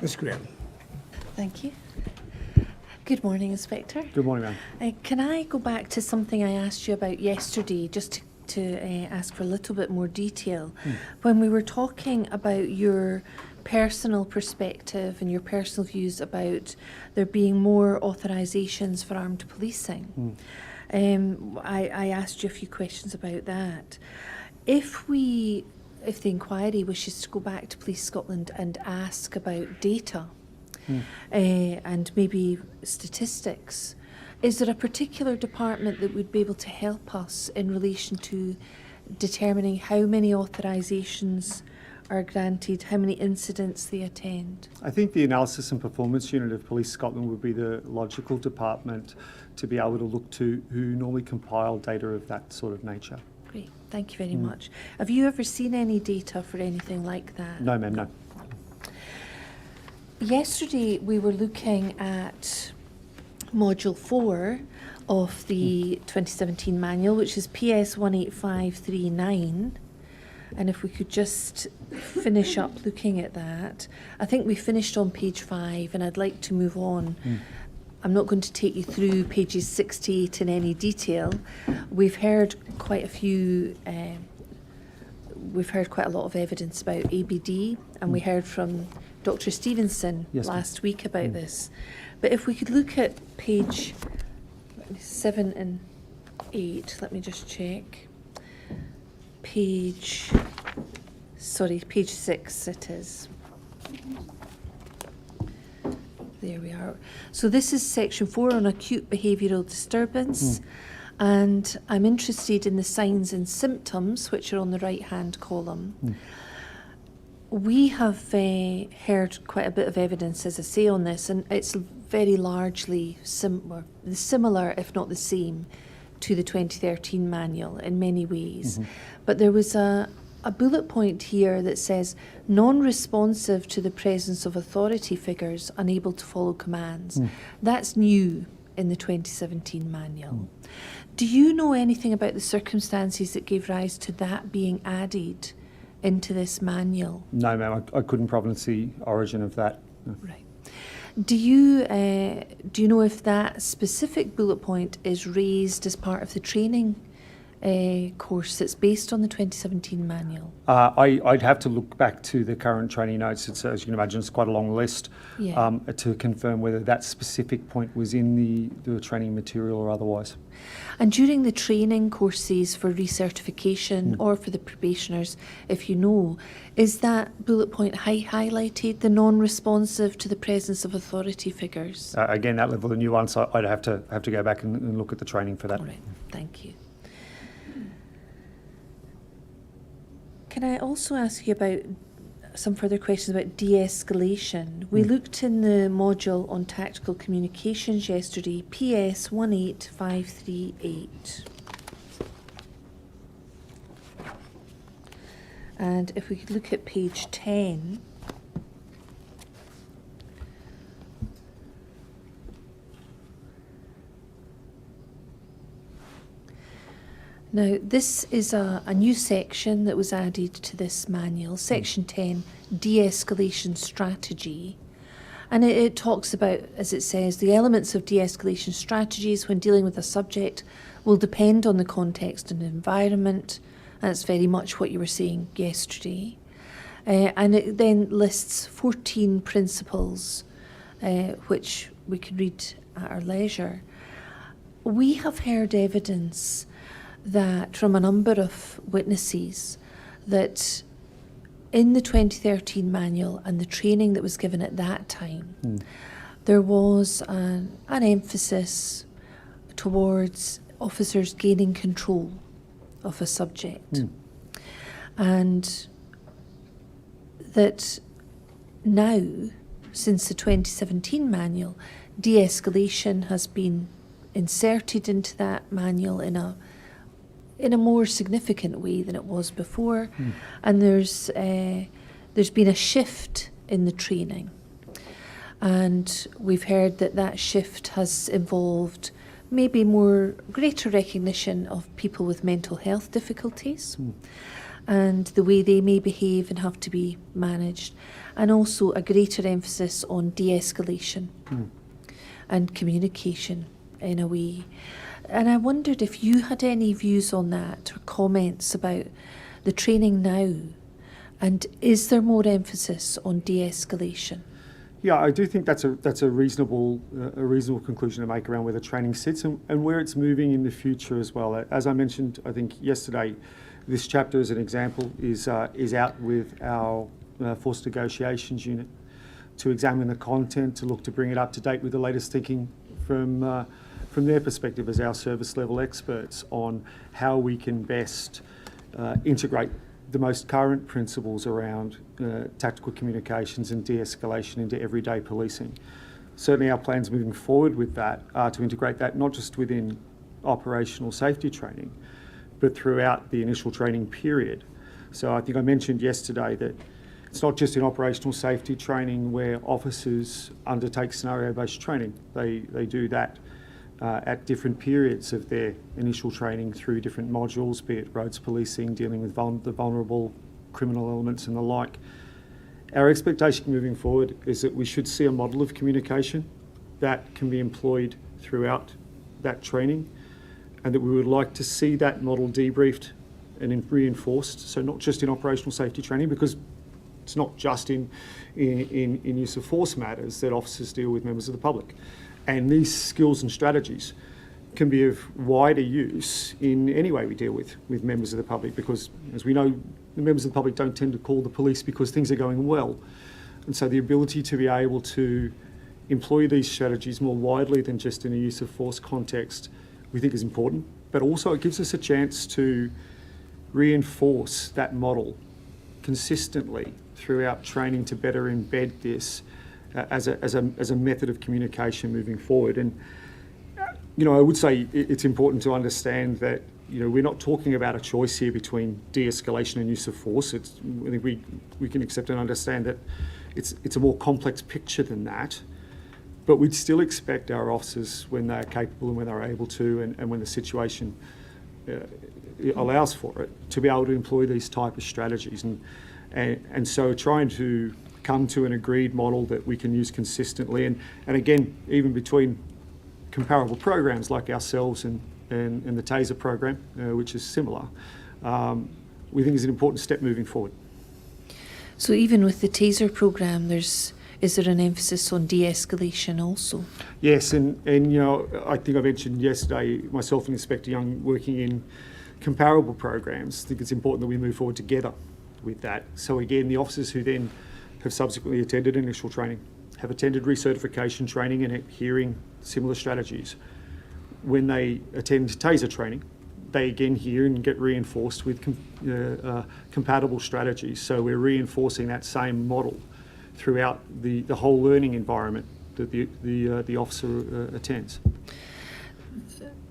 Ms. Graham. Thank you. Good morning, Inspector. Good morning, ma'am. Can I go back to something I asked you about yesterday, just to ask for a little bit more detail? When we were talking about your personal perspective and your personal views about there being more authorisations for armed policing, I asked you a few questions about that. If the inquiry wishes to go back to Police Scotland and ask about data and maybe statistics, is there a particular department that would be able to help us in relation to determining how many authorisations are granted, how many incidents they attend? I think the Analysis and Performance Unit of Police Scotland would be the logical department to be able to look to, who normally compile data of that sort of nature. Great, thank you very much. Have you ever seen any data for anything like that? No, ma'am, no. Yesterday we were looking at Module 4 of the 2017 manual, which is PS 18539. And if we could just finish up looking at that. I think we finished on page 5 and I'd like to move on. I'm not going to take you through pages 6 to 8 in any detail. We've heard quite a few, we've heard quite a lot of evidence about ABD, and we heard from Dr. Stevenson last week about this. But if we could look at page 7 and 8, let me just check. Page 6 it is. There we are. So this is section 4 on acute behavioural disturbance. And I'm interested in the signs and symptoms, which are on the right-hand column. We have heard quite a bit of evidence, as I say, on this, and it's very largely similar, if not the same, to the 2013 manual in many ways. But there was a bullet point here that says, non-responsive to the presence of authority figures, unable to follow commands. That's new in the 2017 manual. Do you know anything about the circumstances that gave rise to that being added into this manual? No, ma'am, I couldn't provenance the origin of that. No. Right. Do you know if that specific bullet point is raised as part of the training course that's based on the 2017 manual? I'd have to look back to the current training notes. It's, as you can imagine, it's quite a long list to confirm whether that specific point was in the training material or otherwise. And during the training courses for recertification or for the probationers, if you know, is that bullet point highlighted, the non-responsive to the presence of authority figures? Again, that level of nuance, I'd have to go back and look at the training for that. All right, thank you. Can I also ask you about some further questions about de-escalation? We looked in the module on tactical communications yesterday, PS 18538. And if we could look at page 10. Now, this is a new section that was added to this manual, section 10, de-escalation strategy. And it talks about, as it says, the elements of de-escalation strategies when dealing with a subject will depend on the context and environment. And that's very much what you were saying yesterday. And it then lists 14 principles, which we can read at our leisure. We have heard evidence that from a number of witnesses that in the 2013 manual and the training that was given at that time, there was an emphasis towards officers gaining control of a subject. And that now, since the 2017 manual, de-escalation has been inserted into that manual in a more significant way than it was before, and there's been a shift in the training, and we've heard that shift has involved maybe greater recognition of people with mental health difficulties, and the way they may behave and have to be managed, and also a greater emphasis on de-escalation and communication in a way. And I wondered if you had any views on that or comments about the training now, and is there more emphasis on de-escalation? Yeah, I do think that's a reasonable conclusion to make around where the training sits and where it's moving in the future as well. As I mentioned, I think yesterday, this chapter as an example is out with our force negotiations unit to examine the content, to look to bring it up to date with the latest thinking from their perspective as our service level experts on how we can best integrate the most current principles around tactical communications and de-escalation into everyday policing. Certainly our plans moving forward with that are to integrate that not just within operational safety training, but throughout the initial training period. So I think I mentioned yesterday that it's not just in operational safety training where officers undertake scenario-based training. They do that at different periods of their initial training through different modules, be it roads policing, dealing with the vulnerable criminal elements and the like. Our expectation moving forward is that we should see a model of communication that can be employed throughout that training, and that we would like to see that model debriefed and reinforced. So not just in operational safety training, because it's not just in use of force matters that officers deal with members of the public. And these skills and strategies can be of wider use in any way we deal with members of the public, because as we know, the members of the public don't tend to call the police because things are going well. And so the ability to be able to employ these strategies more widely than just in a use of force context, we think is important. But also it gives us a chance to reinforce that model consistently throughout training to better embed this as a method of communication moving forward. And I would say it's important to understand that we're not talking about a choice here between de-escalation and use of force. I think we can accept and understand that it's a more complex picture than that. But we'd still expect our officers, when they're capable and when they're able to, and when the situation allows for it, to be able to employ these type of strategies. And so trying to come to an agreed model that we can use consistently, and again, even between comparable programs like ourselves and the TASER program, which is similar, we think is an important step moving forward. So even with the TASER program, is there an emphasis on de-escalation also? Yes, and I think I mentioned yesterday, myself and Inspector Young working in comparable programs. I think it's important that we move forward together with that. So again, the officers who then have subsequently attended initial training, have attended recertification training and adhering similar strategies. When they attend TASER training, they again hear and get reinforced with compatible strategies. So we're reinforcing that same model throughout the whole learning environment that the officer attends.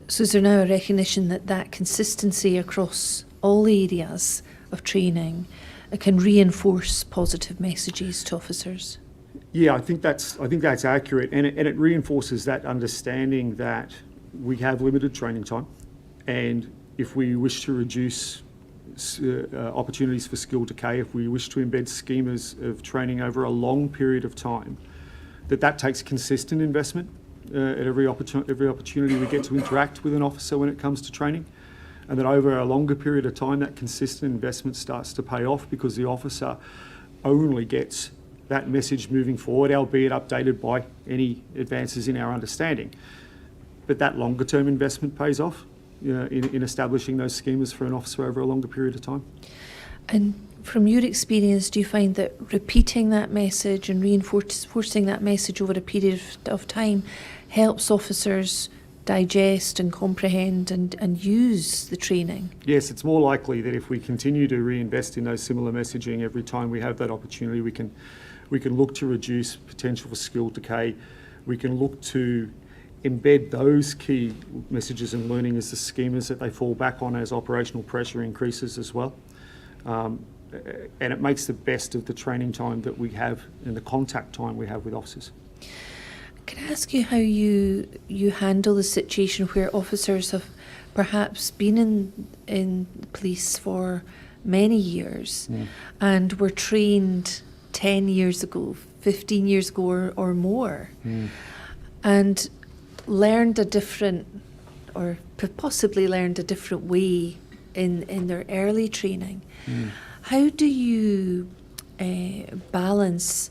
So is there now a recognition that consistency across all areas of training can reinforce positive messages to officers? Yeah, I think that's accurate, and it reinforces that understanding that we have limited training time, and if we wish to reduce opportunities for skill decay, if we wish to embed schemas of training over a long period of time, that takes consistent investment at every opportunity we get to interact with an officer when it comes to training. And that over a longer period of time, that consistent investment starts to pay off because the officer only gets that message moving forward, albeit updated by any advances in our understanding. But that longer term investment pays off in establishing those schemas for an officer over a longer period of time. And from your experience, do you find that repeating that message and reinforcing that message over a period of time helps officers digest and comprehend and use the training? Yes, it's more likely that if we continue to reinvest in those similar messaging every time we have that opportunity, we can look to reduce potential for skill decay. We can look to embed those key messages and learning as the schemas that they fall back on as operational pressure increases as well. And it makes the best of the training time that we have and the contact time we have with officers. Can I ask you how you handle the situation where officers have perhaps been in police for many years and were trained 10 years ago, 15 years ago or more, and learned a different, or possibly learned a different way in their early training. How do you balance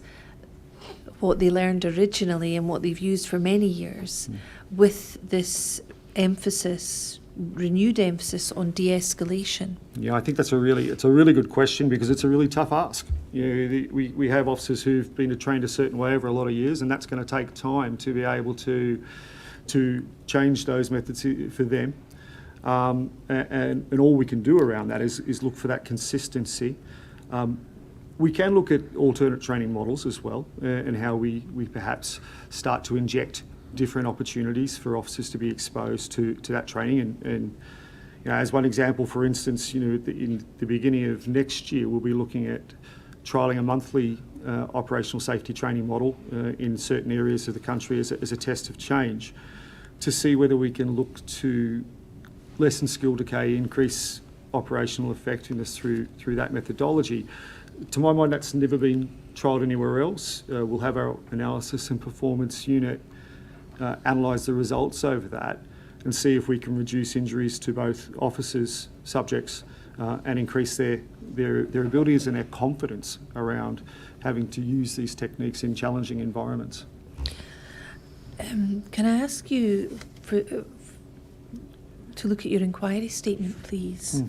what they learned originally and what they've used for many years with this emphasis, renewed emphasis on de-escalation? Yeah, I think it's a really good question, because it's a really tough ask. We have officers who've been trained a certain way over a lot of years, and that's going to take time to be able to change those methods for them. And all we can do around that is look for that consistency. We can look at alternate training models as well, and how we perhaps start to inject different opportunities for officers to be exposed to that training. And as one example, for instance, in the beginning of next year, we'll be looking at trialling a monthly operational safety training model in certain areas of the country as a test of change, to see whether we can look to lessen skill decay, increase operational effectiveness through that methodology. To my mind, that's never been trialled anywhere else. We'll have our analysis and performance unit analyse the results over that and see if we can reduce injuries to both officers, subjects, and increase their abilities and their confidence around having to use these techniques in challenging environments. Can I ask you to look at your inquiry statement, please?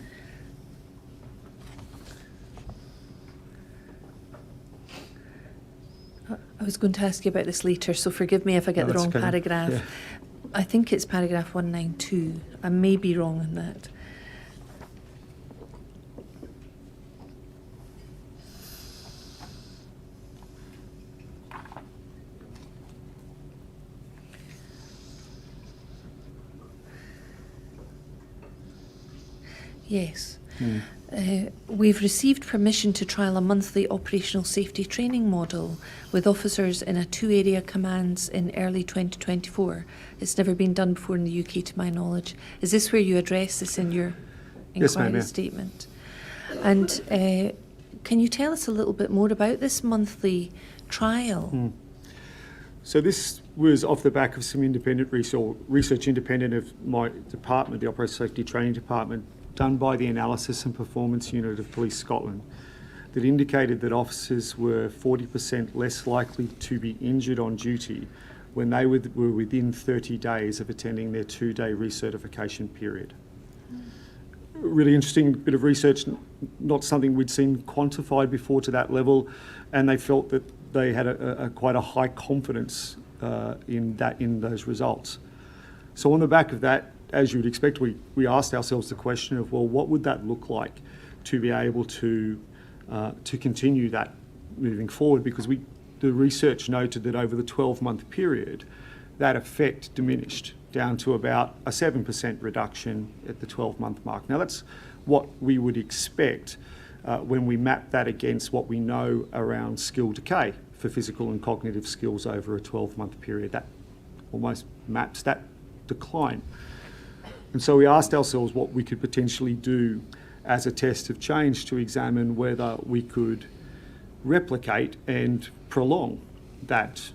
I was going to ask you about this later, so forgive me if I get the wrong okay. paragraph. Yeah. I think it's paragraph 192. I may be wrong on that. Yes. We've received permission to trial a monthly operational safety training model with officers in a 2-area commands in early 2024. It's never been done before in the UK, to my knowledge. Is this where you address this in your Yes, ma'am, inquiry yeah. statement? And can you tell us a little bit more about this monthly trial? So this was off the back of some independent research independent of my department, the Operational Safety Training Department, done by the Analysis and Performance Unit of Police Scotland, that indicated that officers were 40% less likely to be injured on duty when they were within 30 days of attending their 2-day recertification period. Really interesting bit of research, not something we'd seen quantified before to that level, and they felt that they had quite a high confidence in those results. So on the back of that, as you would expect, we asked ourselves the question of, well, what would that look like to be able to continue that moving forward? Because the research noted that over the 12-month period, that effect diminished down to about a 7% reduction at the 12-month mark. Now, that's what we would expect when we map that against what we know around skill decay for physical and cognitive skills over a 12-month period. That almost maps that decline. And so we asked ourselves what we could potentially do as a test of change to examine whether we could replicate and prolong that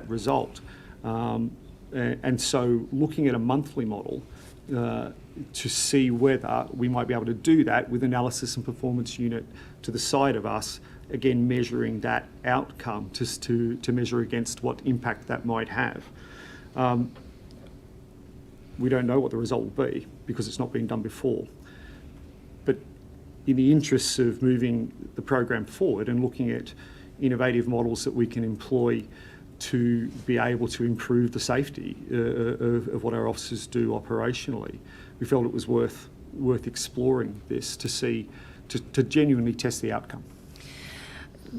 result. And so looking at a monthly model to see whether we might be able to do that with Analysis and Performance Unit to the side of us, again measuring that outcome to measure against what impact that might have. We don't know what the result will be because it's not been done before. But in the interests of moving the program forward and looking at innovative models that we can employ to be able to improve the safety of what our officers do operationally, we felt it was worth exploring this to genuinely test the outcome.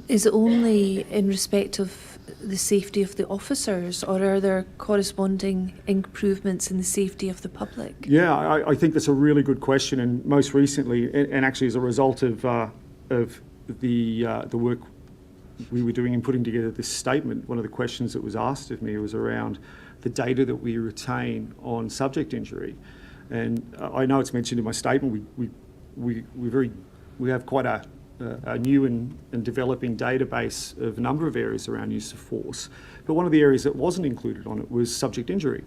Is it only in respect of the safety of the officers, or are there corresponding improvements in the safety of the public? Yeah, I think that's a really good question, and most recently, and actually as a result of the work we were doing in putting together this statement, one of the questions that was asked of me was around the data that we retain on subject injury. And I know it's mentioned in my statement, we we have quite a new and developing database of a number of areas around use of force. But one of the areas that wasn't included on it was subject injury.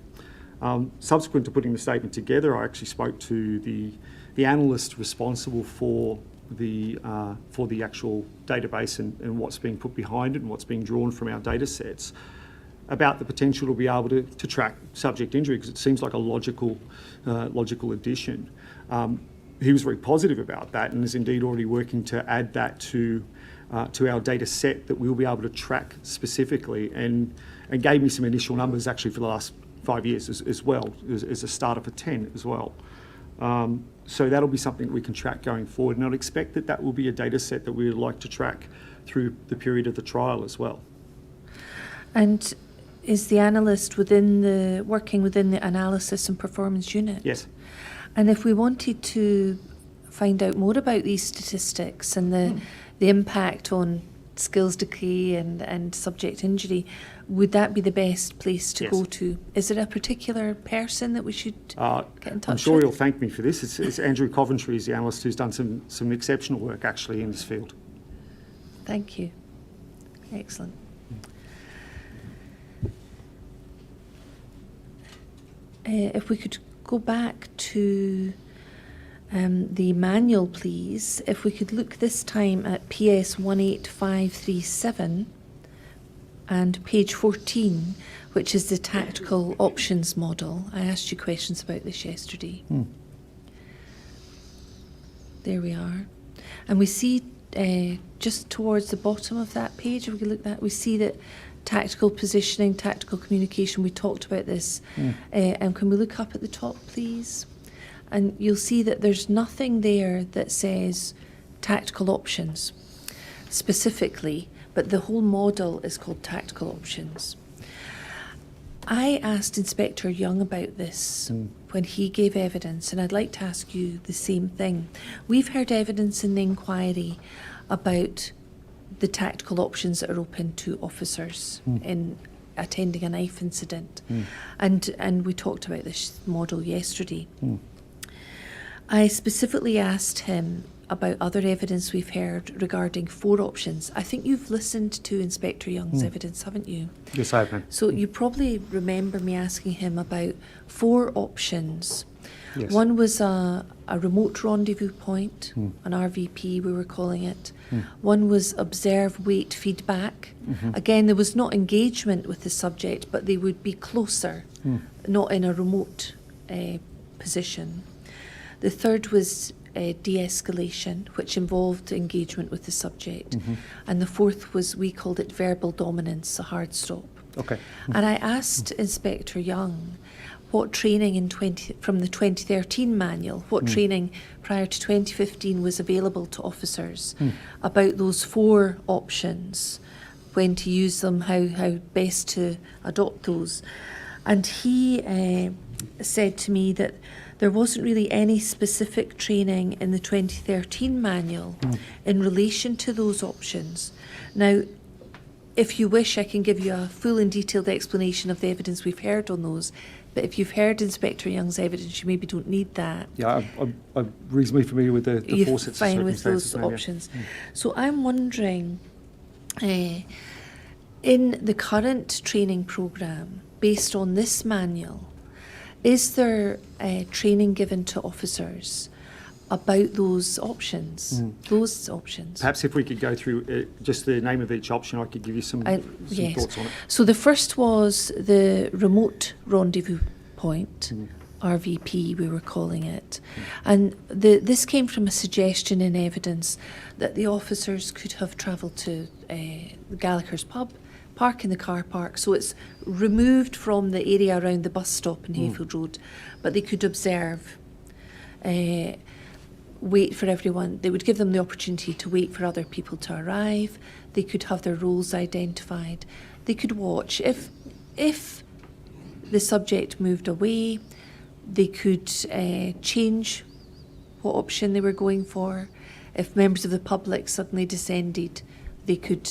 Subsequent to putting the statement together, I actually spoke to the analyst responsible for the actual database and what's being put behind it and what's being drawn from our data sets about the potential to be able to track subject injury, because it seems like a logical addition. He was very positive about that and is indeed already working to add that to our data set that we'll be able to track specifically, and gave me some initial numbers actually for the last 5 years as well, as a starter for 10 as well. So that'll be something that we can track going forward, and I'd expect that will be a data set that we would like to track through the period of the trial as well. And is the analyst working within the analysis and performance unit? Yes. And if we wanted to find out more about these statistics and the impact on skills decay and subject injury, would that be the best place to go to? Is there a particular person that we should get in touch with? I'm sure he'll thank me for this. It's Andrew Coventry is the analyst who's done some exceptional work actually in this field. Thank you. Excellent. If we could go back to the manual, please. If we could look this time at PS 18537 and page 14, which is the tactical options model. I asked you questions about this yesterday. There we are. And we see just towards the bottom of that page, if we could look at that, we see that tactical positioning, tactical communication, we talked about this. And can we look up at the top, please? And you'll see that there's nothing there that says tactical options specifically, but the whole model is called tactical options. I asked Inspector Young about this when he gave evidence, and I'd like to ask you the same thing. We've heard evidence in the inquiry about the tactical options that are open to officers in attending a knife incident. And we talked about this model yesterday. I specifically asked him about other evidence we've heard regarding 4 options. I think you've listened to Inspector Young's evidence, haven't you? Yes, I have. So you probably remember me asking him about 4 options. Yes. One was a remote rendezvous point, an RVP we were calling it. One was observe, wait, feedback. Again, there was not engagement with the subject, but they would be closer, not in a remote position. The third was de-escalation, which involved engagement with the subject. And the fourth was, we called it verbal dominance, a hard stop. Okay. And I asked Inspector Young what training from the 2013 manual, what training prior to 2015 was available to officers about those 4 options, when to use them, how best to adopt those. And he said to me that there wasn't really any specific training in the 2013 manual in relation to those options. Now, if you wish, I can give you a full and detailed explanation of the evidence we've heard on those. But if you've heard Inspector Young's evidence, you maybe don't need that. Yeah, I'm reasonably familiar with the 4 sets of fine with circumstances. those options. So I'm wondering, in the current training programme, based on this manual, is there training given to officers about those options? Those options. Perhaps if we could go through just the name of each option, I could give you some thoughts on it. So the first was the remote rendezvous point, RVP we were calling it. And this came from a suggestion in evidence that the officers could have travelled to the Gallagher's pub, park in the car park, so it's removed from the area around the bus stop in Hayfield Road, but they could observe, wait for everyone. They would give them the opportunity to wait for other people to arrive. They could have their roles identified. They could watch. If the subject moved away, they could change what option they were going for. If members of the public suddenly descended, they could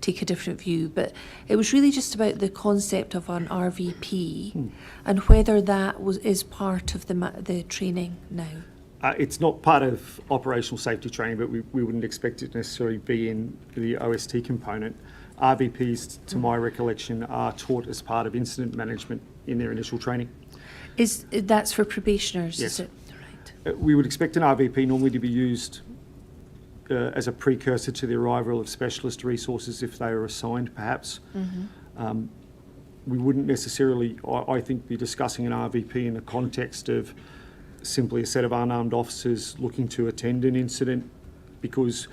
take a different view. But it was really just about the concept of an RVP and whether that is part of the training now. It's not part of operational safety training, but we wouldn't expect it to necessarily be in the OST component. RVPs, to my recollection, are taught as part of incident management in their initial training. That's for probationers, Yes. is it? Right. We would expect an RVP normally to be used as a precursor to the arrival of specialist resources if they are assigned, perhaps. We wouldn't necessarily, I think, be discussing an RVP in the context of simply a set of unarmed officers looking to attend an incident, because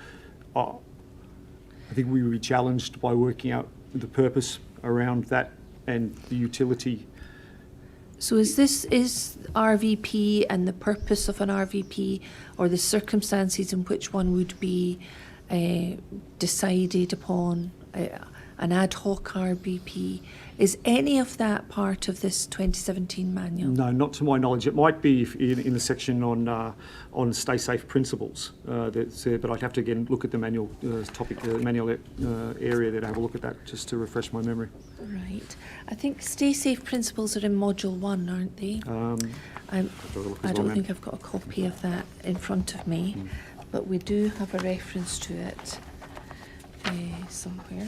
I think we would be challenged by working out the purpose around that and the utility. So is RVP and the purpose of an RVP, or the circumstances in which one would be decided upon, an ad hoc RVP, is any of that part of this 2017 manual? No, not to my knowledge. It might be in the section on stay safe principles, but I'd have to again look at the manual manual area there to have a look at that, just to refresh my memory. Right. I think stay safe principles are in module 1, aren't they? I don't think I've got a copy of that in front of me, but we do have a reference to it somewhere.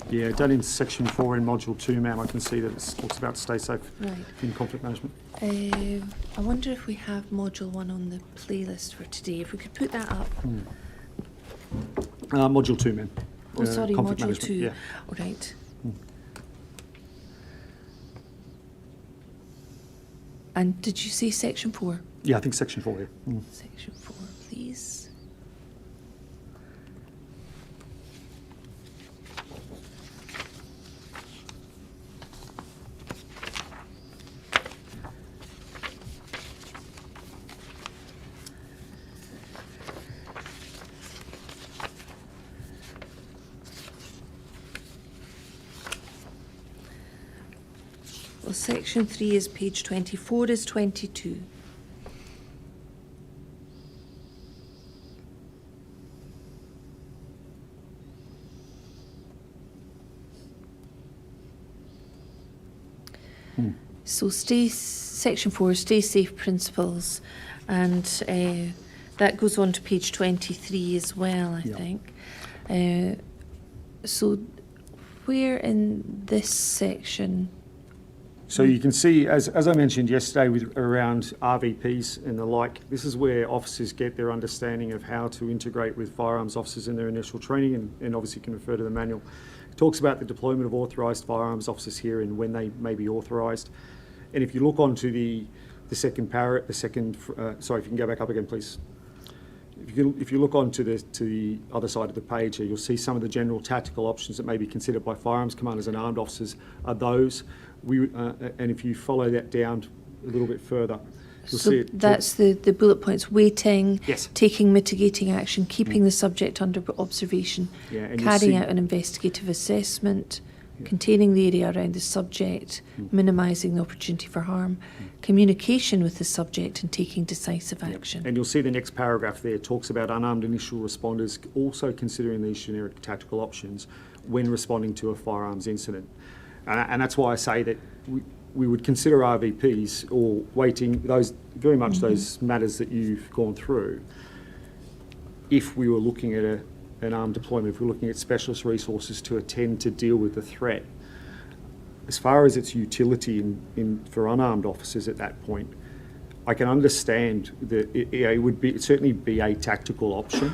Yeah, done in section 4 in module 2, ma'am. I can see that it talks about stay safe Right. in conflict management. I wonder if we have module 1 on the playlist for today. If we could put that up. Module 2, ma'am. Oh, sorry, conflict module management, 2. yeah. All right. And did you say section 4? Yeah, I think section 4, yeah. Section 4, please. Well, section 3 is page 24 is 22. So section 4, stay safe principles, and that goes on to page 23 as well, I think. So where in this section? So you can see, as I mentioned yesterday, around RVPs and the like, this is where officers get their understanding of how to integrate with firearms officers in their initial training, and obviously can refer to the manual. It talks about the deployment of authorised firearms officers here and when they may be authorised. And if you look onto the second paragraph, sorry, if you can go back up again, please. If you look onto the other side of the page here, you'll see some of the general tactical options that may be considered by firearms commanders and armed officers are those. And if you follow that down a little bit further, you'll see it. That's the bullet points: waiting, yes, taking mitigating action, keeping the subject under observation, and carrying out an investigative assessment, containing the area around the subject, minimising the opportunity for harm, communication with the subject, and taking decisive action. And you'll see the next paragraph there talks about unarmed initial responders also considering these generic tactical options when responding to a firearms incident. And that's why I say that we would consider RVPs or waiting, those very much those matters that you've gone through, if we were looking at an armed deployment, if we're looking at specialist resources to attend to deal with the threat. As far as its utility for unarmed officers at that point, I can understand that it would certainly be a tactical option.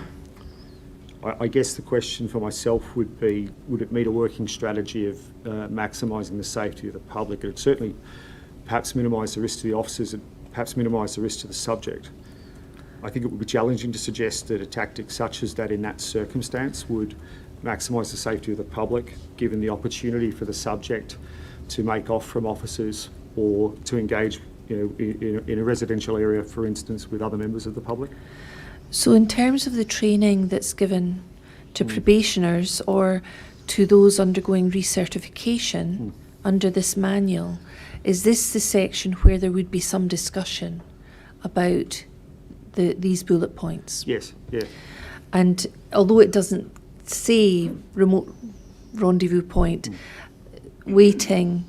I guess the question for myself would be, would it meet a working strategy of maximising the safety of the public? It would certainly perhaps minimise the risk to the officers and perhaps minimise the risk to the subject. I think it would be challenging to suggest that a tactic such as that in that circumstance would maximise the safety of the public, given the opportunity for the subject to make off from officers or to engage in a residential area, for instance, with other members of the public. So in terms of the training that's given to probationers or to those undergoing recertification under this manual, is this the section where there would be some discussion about these bullet points? Yes, yeah. And although it doesn't say remote rendezvous point, waiting,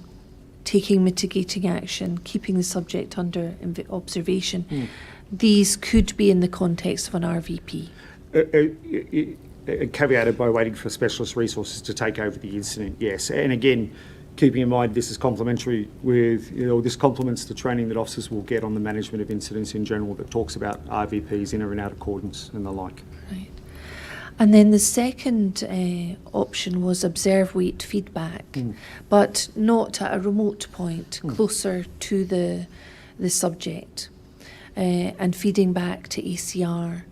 taking mitigating action, keeping the subject under observation, these could be in the context of an RVP. Caveated by waiting for specialist resources to take over the incident, yes. And again, keeping in mind this is complementary with, this complements the training that officers will get on the management of incidents in general that talks about RVPs, inter and out accordance and the like. Right. And then the second option was observe, wait, feedback, but not at a remote point, closer to the subject, and feeding back to ACR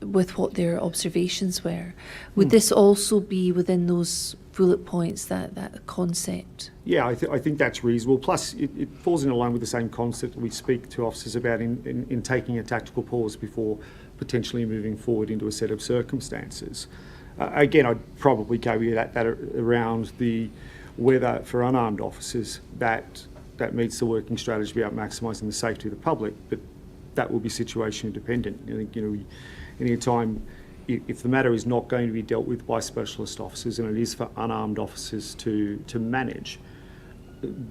with what their observations were. Would this also be within those bullet points, that concept? Yeah, I think that's reasonable. Plus, it falls in line with the same concept that we speak to officers about in taking a tactical pause before potentially moving forward into a set of circumstances. Again, I'd probably caveat that around the whether for unarmed officers that meets the working strategy about maximising the safety of the public, but that will be situation dependent. I think, any time, if the matter is not going to be dealt with by specialist officers and it is for unarmed officers to manage,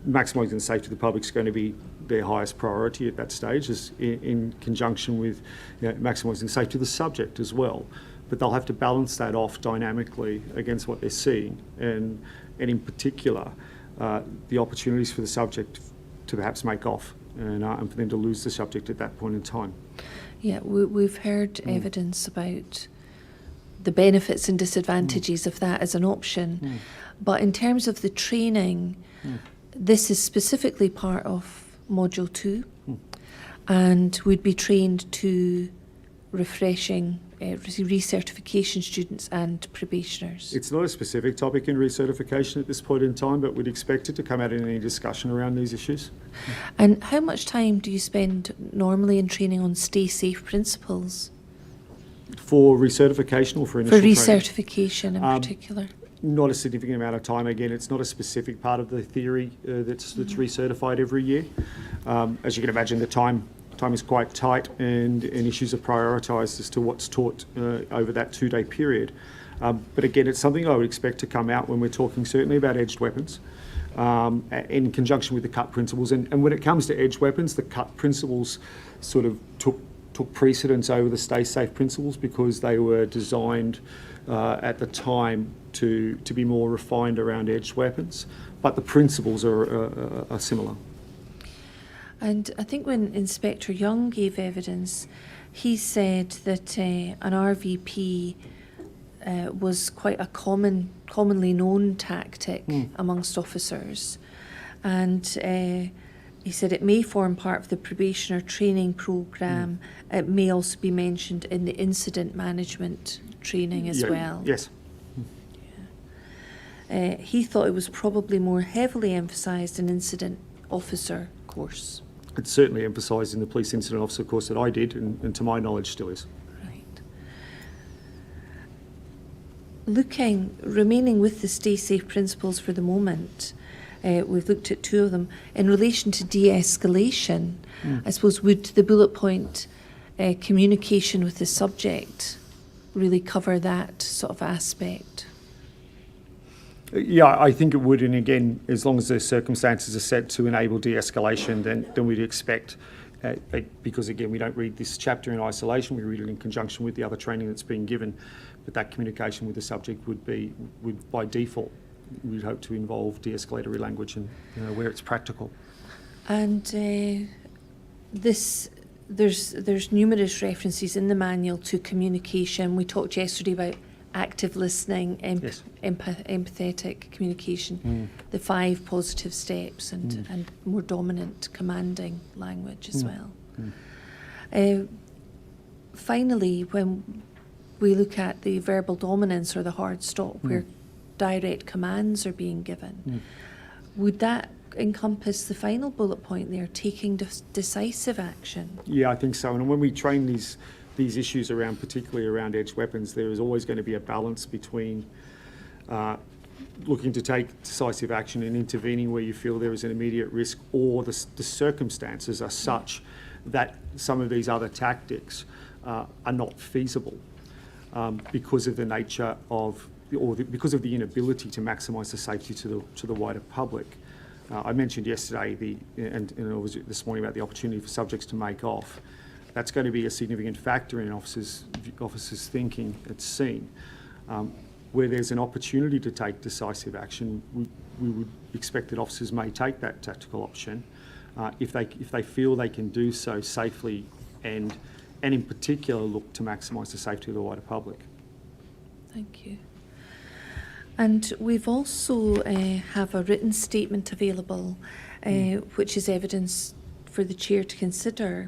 maximising the safety of the public is going to be their highest priority at that stage, is in conjunction with maximising the safety of the subject as well. But they'll have to balance that off dynamically against what they're seeing, and in particular, the opportunities for the subject to perhaps make off and for them to lose the subject at that point in time. Yeah, we've heard evidence about the benefits and disadvantages of that as an option. But in terms of the training, this is specifically part of Module 2 and would be trained to refreshing recertification students and probationers. It's not a specific topic in recertification at this point in time, but we'd expect it to come out in any discussion around these issues. And how much time do you spend normally in training on stay safe principles? For recertification or for initial training? For recertification in particular? Not a significant amount of time. Again, it's not a specific part of the theory that's recertified every year. As you can imagine, the time is quite tight and issues are prioritised as to what's taught over that 2-day period. But again, it's something I would expect to come out when we're talking certainly about edged weapons in conjunction with the cut principles. And when it comes to edged weapons, the cut principles sort of took precedence over the stay safe principles because they were designed at the time to be more refined around edged weapons. But the principles are similar. And I think when Inspector Young gave evidence, he said that an RVP was quite a commonly known tactic amongst officers. And he said it may form part of the probationer training programme. It may also be mentioned in the incident management training as well. Yes. He thought it was probably more heavily emphasised in incident officer course. It's certainly emphasised in the police incident officer course that I did, and to my knowledge still is. Right. Remaining with the stay safe principles for the moment, we've looked at 2 of them. In relation to de-escalation, I suppose, would the bullet point communication with the subject really cover that sort of aspect? Yeah, I think it would, and again, as long as the circumstances are set to enable de-escalation, then we'd expect, because again, we don't read this chapter in isolation, we read it in conjunction with the other training that's being given, but that communication with the subject would by default, we'd hope to involve de-escalatory language and where it's practical. And there's numerous references in the manual to communication. We talked yesterday about active listening, empathetic communication, the 5 positive steps, and more dominant commanding language as well. Finally, when we look at the verbal dominance or the hard stop, where direct commands are being given, would that encompass the final bullet point there, taking decisive action? Yeah, I think so. And when we train these issues around, particularly around edged weapons, there is always going to be a balance between looking to take decisive action and intervening where you feel there is an immediate risk, or the circumstances are such that some of these other tactics are not feasible. because of the nature of, because of the inability to maximise the safety to the wider public. I mentioned yesterday and obviously this morning about the opportunity for subjects to make off. That's going to be a significant factor in officers' thinking at scene. Where there's an opportunity to take decisive action, we would expect that officers may take that tactical option if they feel they can do so safely and in particular look to maximise the safety of the wider public. Thank you. And we've also have a written statement available, which is evidence for the Chair to consider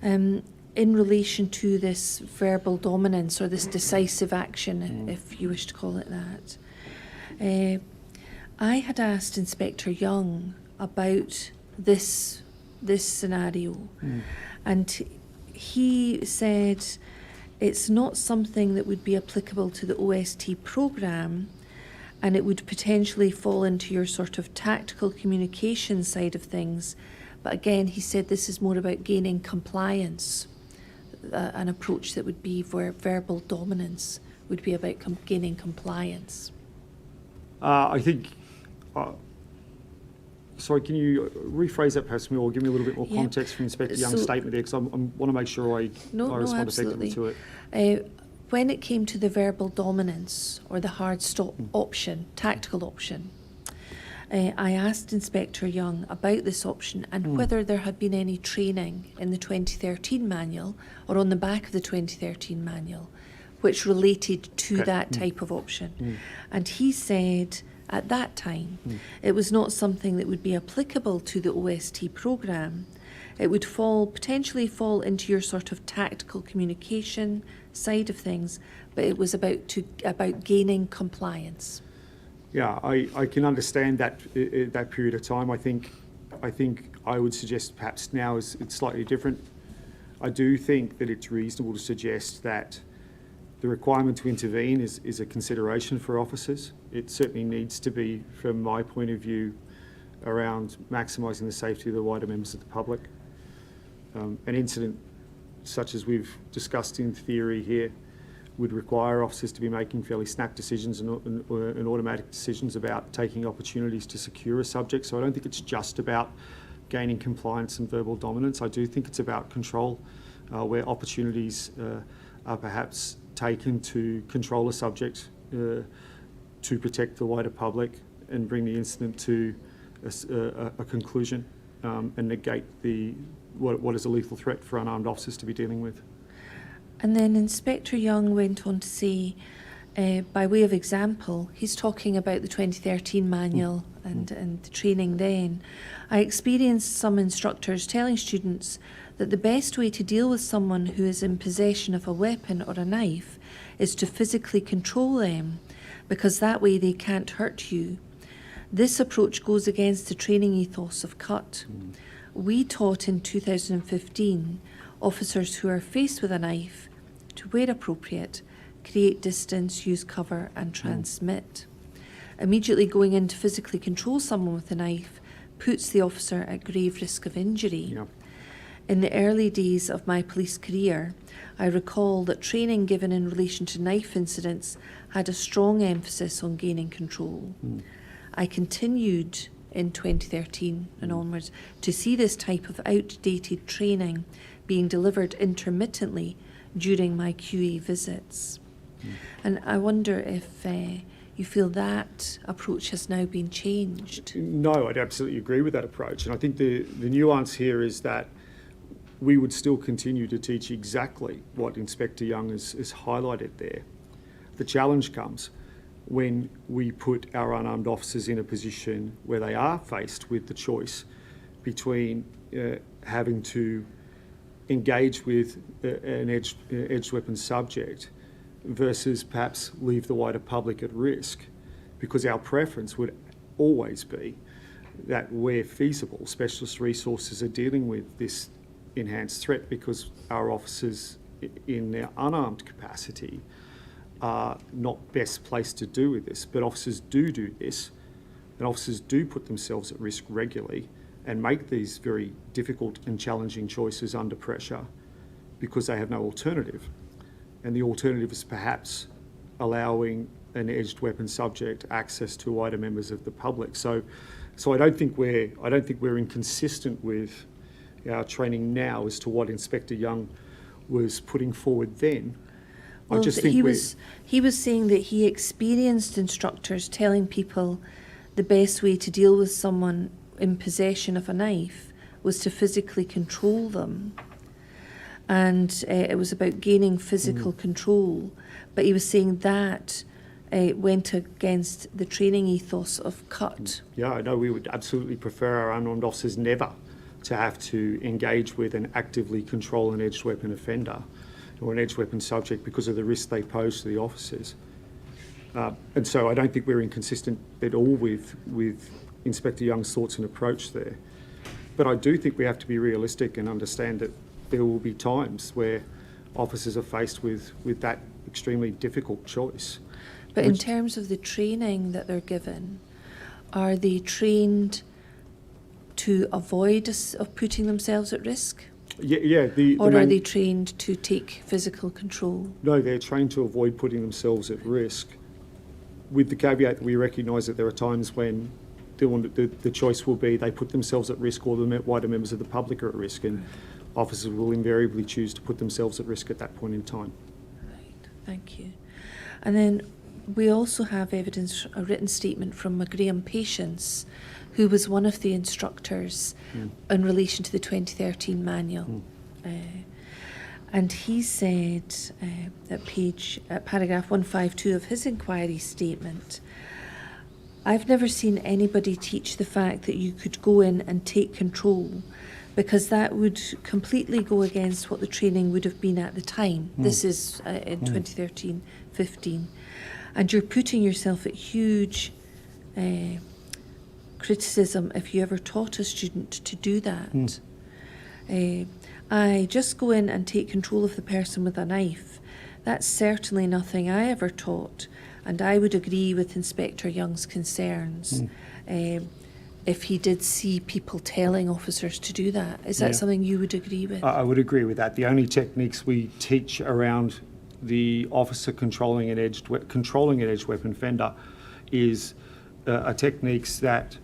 in relation to this verbal dominance or this decisive action, if you wish to call it that. I had asked Inspector Young about this scenario, and he said it's not something that would be applicable to the OST programme, and it would potentially fall into your sort of tactical communication side of things. But again, he said this is more about gaining compliance, an approach that would be where verbal dominance would be about gaining compliance. I think, sorry, can you rephrase that perhaps or give me a little bit more context from Inspector Young's statement there, because I want to make sure I respond effectively to it. When it came to the verbal dominance or the hard stop option, tactical option, I asked Inspector Young about this option and whether there had been any training in the 2013 manual or on the back of the 2013 manual which related to that type of option. And he said at that time it was not something that would be applicable to the OST programme. It would potentially fall into your sort of tactical communication side of things, but it was about gaining compliance. Yeah, I can understand that period of time. I think I would suggest perhaps now it's slightly different. I do think that it's reasonable to suggest that the requirement to intervene is a consideration for officers. It certainly needs to be, from my point of view, around maximising the safety of the wider members of the public. An incident such as we've discussed in theory here would require officers to be making fairly snap decisions and automatic decisions about taking opportunities to secure a subject. So I don't think it's just about gaining compliance and verbal dominance. I do think it's about control, where opportunities are perhaps taken to control a subject, to protect the wider public and bring the incident to a conclusion and negate what is a lethal threat for unarmed officers to be dealing with. And then Inspector Young went on to say, by way of example, he's talking about the 2013 manual and the training then. I experienced some instructors telling students that the best way to deal with someone who is in possession of a weapon or a knife is to physically control them, because that way they can't hurt you. This approach goes against the training ethos of CUT. We taught in 2015 officers who are faced with a knife to, where appropriate, create distance, use cover and transmit. Immediately going in to physically control someone with a knife puts the officer at grave risk of injury. Yeah. In the early days of my police career, I recall that training given in relation to knife incidents had a strong emphasis on gaining control. I continued in 2013 and onwards to see this type of outdated training being delivered intermittently during my QA visits. And I wonder if you feel that approach has now been changed. No, I'd absolutely agree with that approach. And I think the nuance here is that we would still continue to teach exactly what Inspector Young has highlighted there. The challenge comes when we put our unarmed officers in a position where they are faced with the choice between having to engage with an edged weapon subject versus perhaps leave the wider public at risk, because our preference would always be that where feasible, specialist resources are dealing with this enhanced threat, because our officers in their unarmed capacity are not best placed to do with this. But officers do this, and officers do put themselves at risk regularly and make these very difficult and challenging choices under pressure because they have no alternative. and the alternative is perhaps allowing an edged weapon subject access to wider members of the public. So I don't think we're inconsistent with our training now as to what Inspector Young was putting forward then. I Well, just that think he was saying that he experienced instructors telling people the best way to deal with someone in possession of a knife was to physically control them. And it was about gaining physical control. But he was saying that went against the training ethos of cut. Yeah, I know we would absolutely prefer our unarmed officers never to have to engage with and actively control an edged weapon offender or an edged weapon subject because of the risk they pose to the officers. And so I don't think we're inconsistent at all with Inspector Young's thoughts and approach there. But I do think we have to be realistic and understand that there will be times where officers are faced with that extremely difficult choice. But in terms of the training that they're given, are they trained to avoid of putting themselves at risk? Yeah. Or are they trained to take physical control? No, they're trained to avoid putting themselves at risk, with the caveat that we recognise that there are times when the choice will be they put themselves at risk or the wider members of the public are at risk, and officers will invariably choose to put themselves at risk at that point in time. Right, thank you. And then we also have evidence, a written statement from Graham Patience, who was one of the instructors in relation to the 2013 manual. And he said at paragraph 152 of his inquiry statement, "I've never seen anybody teach the fact that you could go in and take control, because that would completely go against what the training would have been at the time." This is in 2013-15. And you're putting yourself at huge criticism if you ever taught a student to do that. I just go in and take control of the person with a knife. That's certainly nothing I ever taught, and I would agree with Inspector Young's concerns if he did see people telling officers to do that. Is that something you would agree with? I would agree with that. The only techniques we teach around the officer controlling an edged weapon offender are techniques that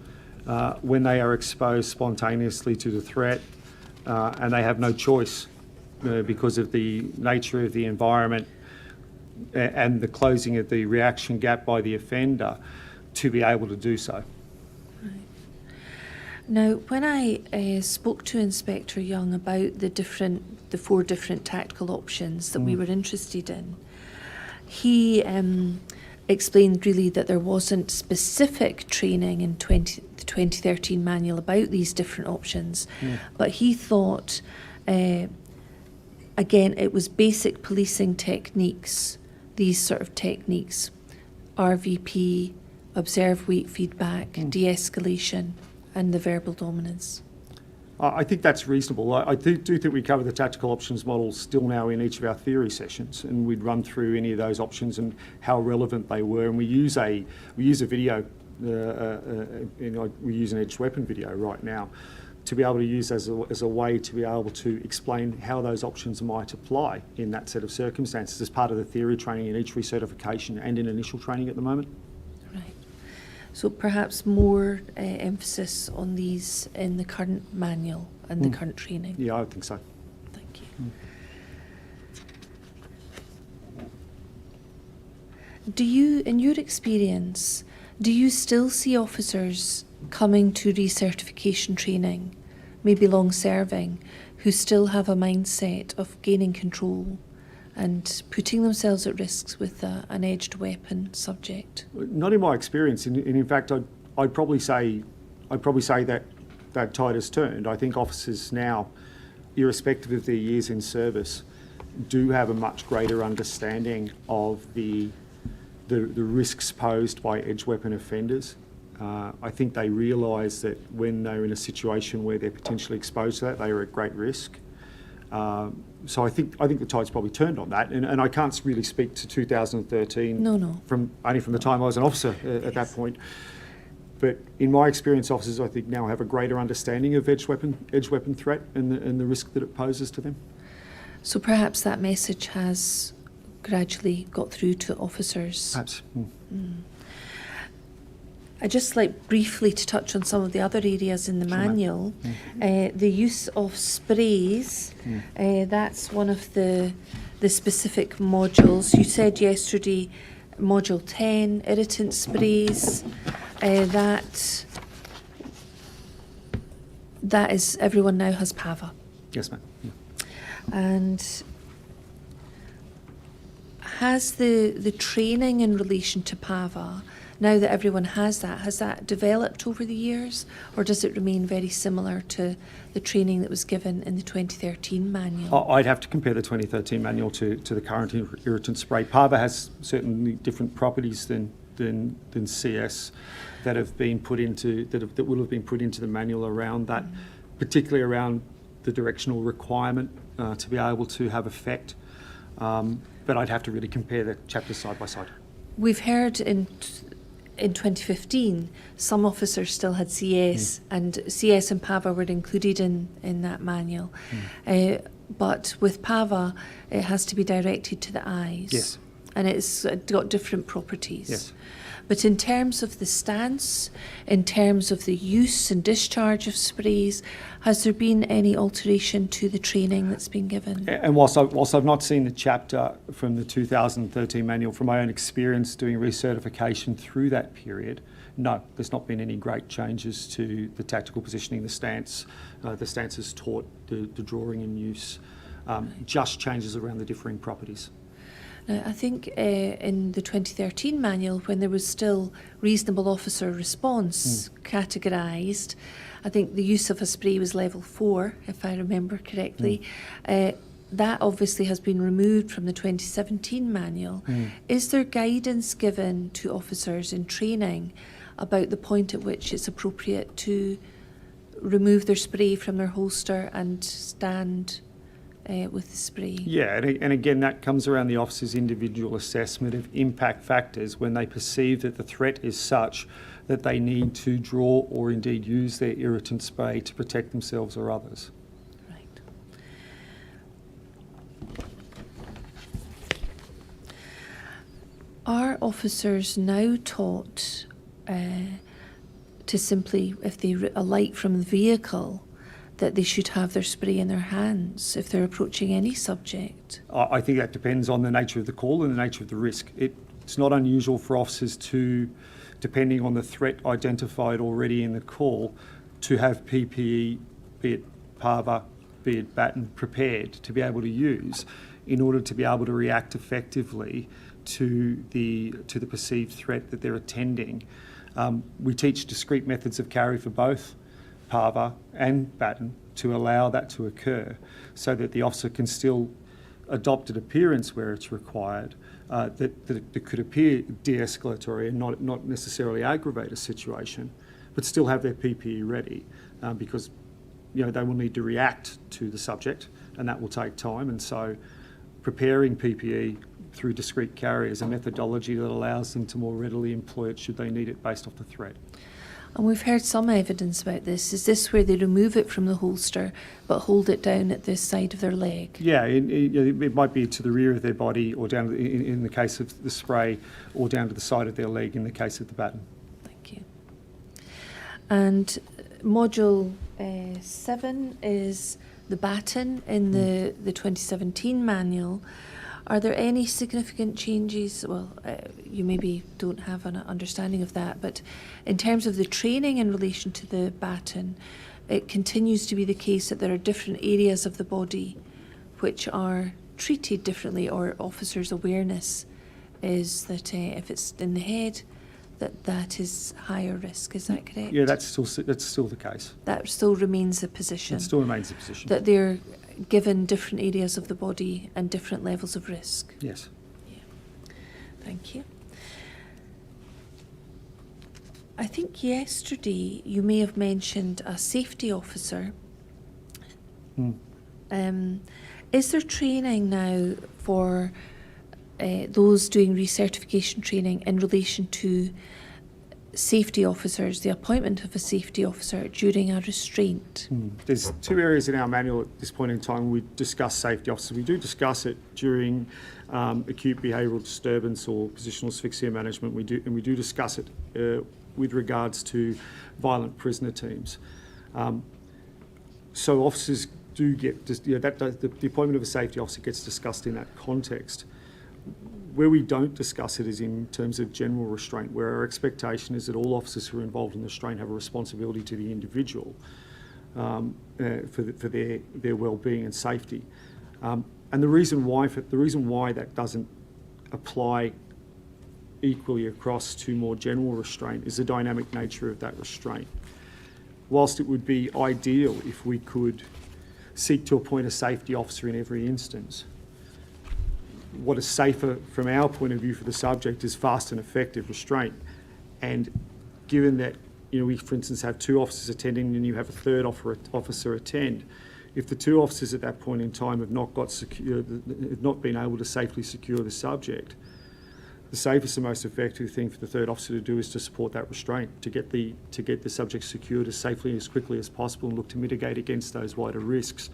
when they are exposed spontaneously to the threat and they have no choice because of the nature of the environment and the closing of the reaction gap by the offender, to be able to do so. Right. Now, when I spoke to Inspector Young about the 4 different tactical options that we were interested in, he explained really that there wasn't specific training in the 2013 manual about these different options, but he thought, again, it was basic policing techniques, these sort of techniques, RVP, observe, wait, feedback, de-escalation, and the verbal dominance. I think that's reasonable. I do think we cover the tactical options model still now in each of our theory sessions, and we'd run through any of those options and how relevant they were. And we use a video, we use an edged weapon video right now to be able to use as a way to be able to explain how those options might apply in that set of circumstances as part of the theory training in each recertification and in initial training at the moment. Right. So perhaps more emphasis on these in the current manual and the current training. Yeah, I would think so. Thank you. Do you, in your experience, do you still see officers coming to recertification training, maybe long serving, who still have a mindset of gaining control and putting themselves at risks with an edged weapon subject? Not in my experience. In fact, I'd probably say that tide has turned. I think officers now, irrespective of their years in service, do have a much greater understanding of the risks posed by edged weapon offenders. I think they realise that when they're in a situation where they're potentially exposed to that, they are at great risk. So I think the tide's probably turned on that, and I can't really speak to 2013. No. From the time I was an officer at that point. But in my experience, officers I think now have a greater understanding of edged weapon threat and the risk that it poses to them. So perhaps that message has gradually got through to officers. Perhaps. I'd just like briefly to touch on some of the other areas in the Sure, ma'am. manual. The use of sprays, that's one of the specific modules. You said yesterday, module 10, irritant sprays, that is, everyone now has PAVA. Yes, ma'am. And has the training in relation to PAVA, now that everyone has that developed over the years, or does it remain very similar to the training that was given in the 2013 manual? I'd have to compare the 2013 manual to the current irritant spray. PAVA has certainly different properties than CS that have been put into that will have been put into the manual around that, particularly around the directional requirement to be able to have effect. But I'd have to really compare the chapters side by side. We've heard in 2015, some officers still had CS, and CS and PAVA were included in that manual. But with PAVA, it has to be directed to the eyes. Yes. And it's got different properties. Yes. But in terms of the stance, in terms of the use and discharge of sprays, has there been any alteration to the training that's been given? And whilst I've not seen the chapter from the 2013 manual, from my own experience doing recertification through that period, no, there's not been any great changes to the tactical positioning, the stances taught, the drawing and use, just changes around the differing properties. Now, I think in the 2013 manual, when there was still reasonable officer response categorised, I think the use of a spray was level 4, if I remember correctly. That obviously has been removed from the 2017 manual. Is there guidance given to officers in training about the point at which it's appropriate to remove their spray from their holster and stand with the spray? Yeah, and again, that comes around the officer's individual assessment of impact factors when they perceive that the threat is such that they need to draw or indeed use their irritant spray to protect themselves or others. Right. Are officers now taught to simply, if they alight from the vehicle, that they should have their spray in their hands if they're approaching any subject? I think that depends on the nature of the call and the nature of the risk. It's not unusual for officers to, depending on the threat identified already in the call, to have PPE, be it PAVA, be it baton, prepared to be able to use in order to be able to react effectively to the perceived threat that they're attending. We teach discrete methods of carry for both PAVA and baton to allow that to occur so that the officer can still adopt an appearance where it's required that could appear de-escalatory and not necessarily aggravate a situation, but still have their PPE ready because they will need to react to the subject and that will take time. And so preparing PPE through discrete carry is a methodology that allows them to more readily employ it should they need it based off the threat. And we've heard some evidence about this. Is this where they remove it from the holster but hold it down at the side of their leg? Yeah, it might be to the rear of their body or down in the case of the spray, or down to the side of their leg in the case of the baton. Thank you. And module 7 is the baton in the 2017 manual. Are there any significant changes? Well, you maybe don't have an understanding of that, but in terms of the training in relation to the baton, it continues to be the case that there are different areas of the body which are treated differently, or officers' awareness is that if it's in the head, that is higher risk. Is that correct? Yeah, that's still the case. That still remains the position. It still remains the position. That they're given different areas of the body and different levels of risk. Yes. Yeah. Thank you. I think yesterday you may have mentioned a safety officer. Is there training now for those doing recertification training in relation to safety officers, the appointment of a safety officer during a restraint? There's two areas in our manual at this point in time we discuss safety officers. We do discuss it during acute behavioural disturbance or positional asphyxia management. We do discuss it with regards to violent prisoner teams. So officers do get, the appointment of a safety officer gets discussed in that context. Where we don't discuss it is in terms of general restraint, where our expectation is that all officers who are involved in restraint have a responsibility to the individual for their well-being and safety. And the reason why that doesn't apply equally across to more general restraint is the dynamic nature of that restraint. Whilst it would be ideal if we could seek to appoint a safety officer in every instance, what is safer from our point of view for the subject is fast and effective restraint. And given that, we, for instance, have 2 officers attending and you have a third officer attend, if the 2 officers at that point in time have not been able to safely secure the subject, the safest and most effective thing for the third officer to do is to support that restraint, to get the subject secured as safely and as quickly as possible and look to mitigate against those wider risks.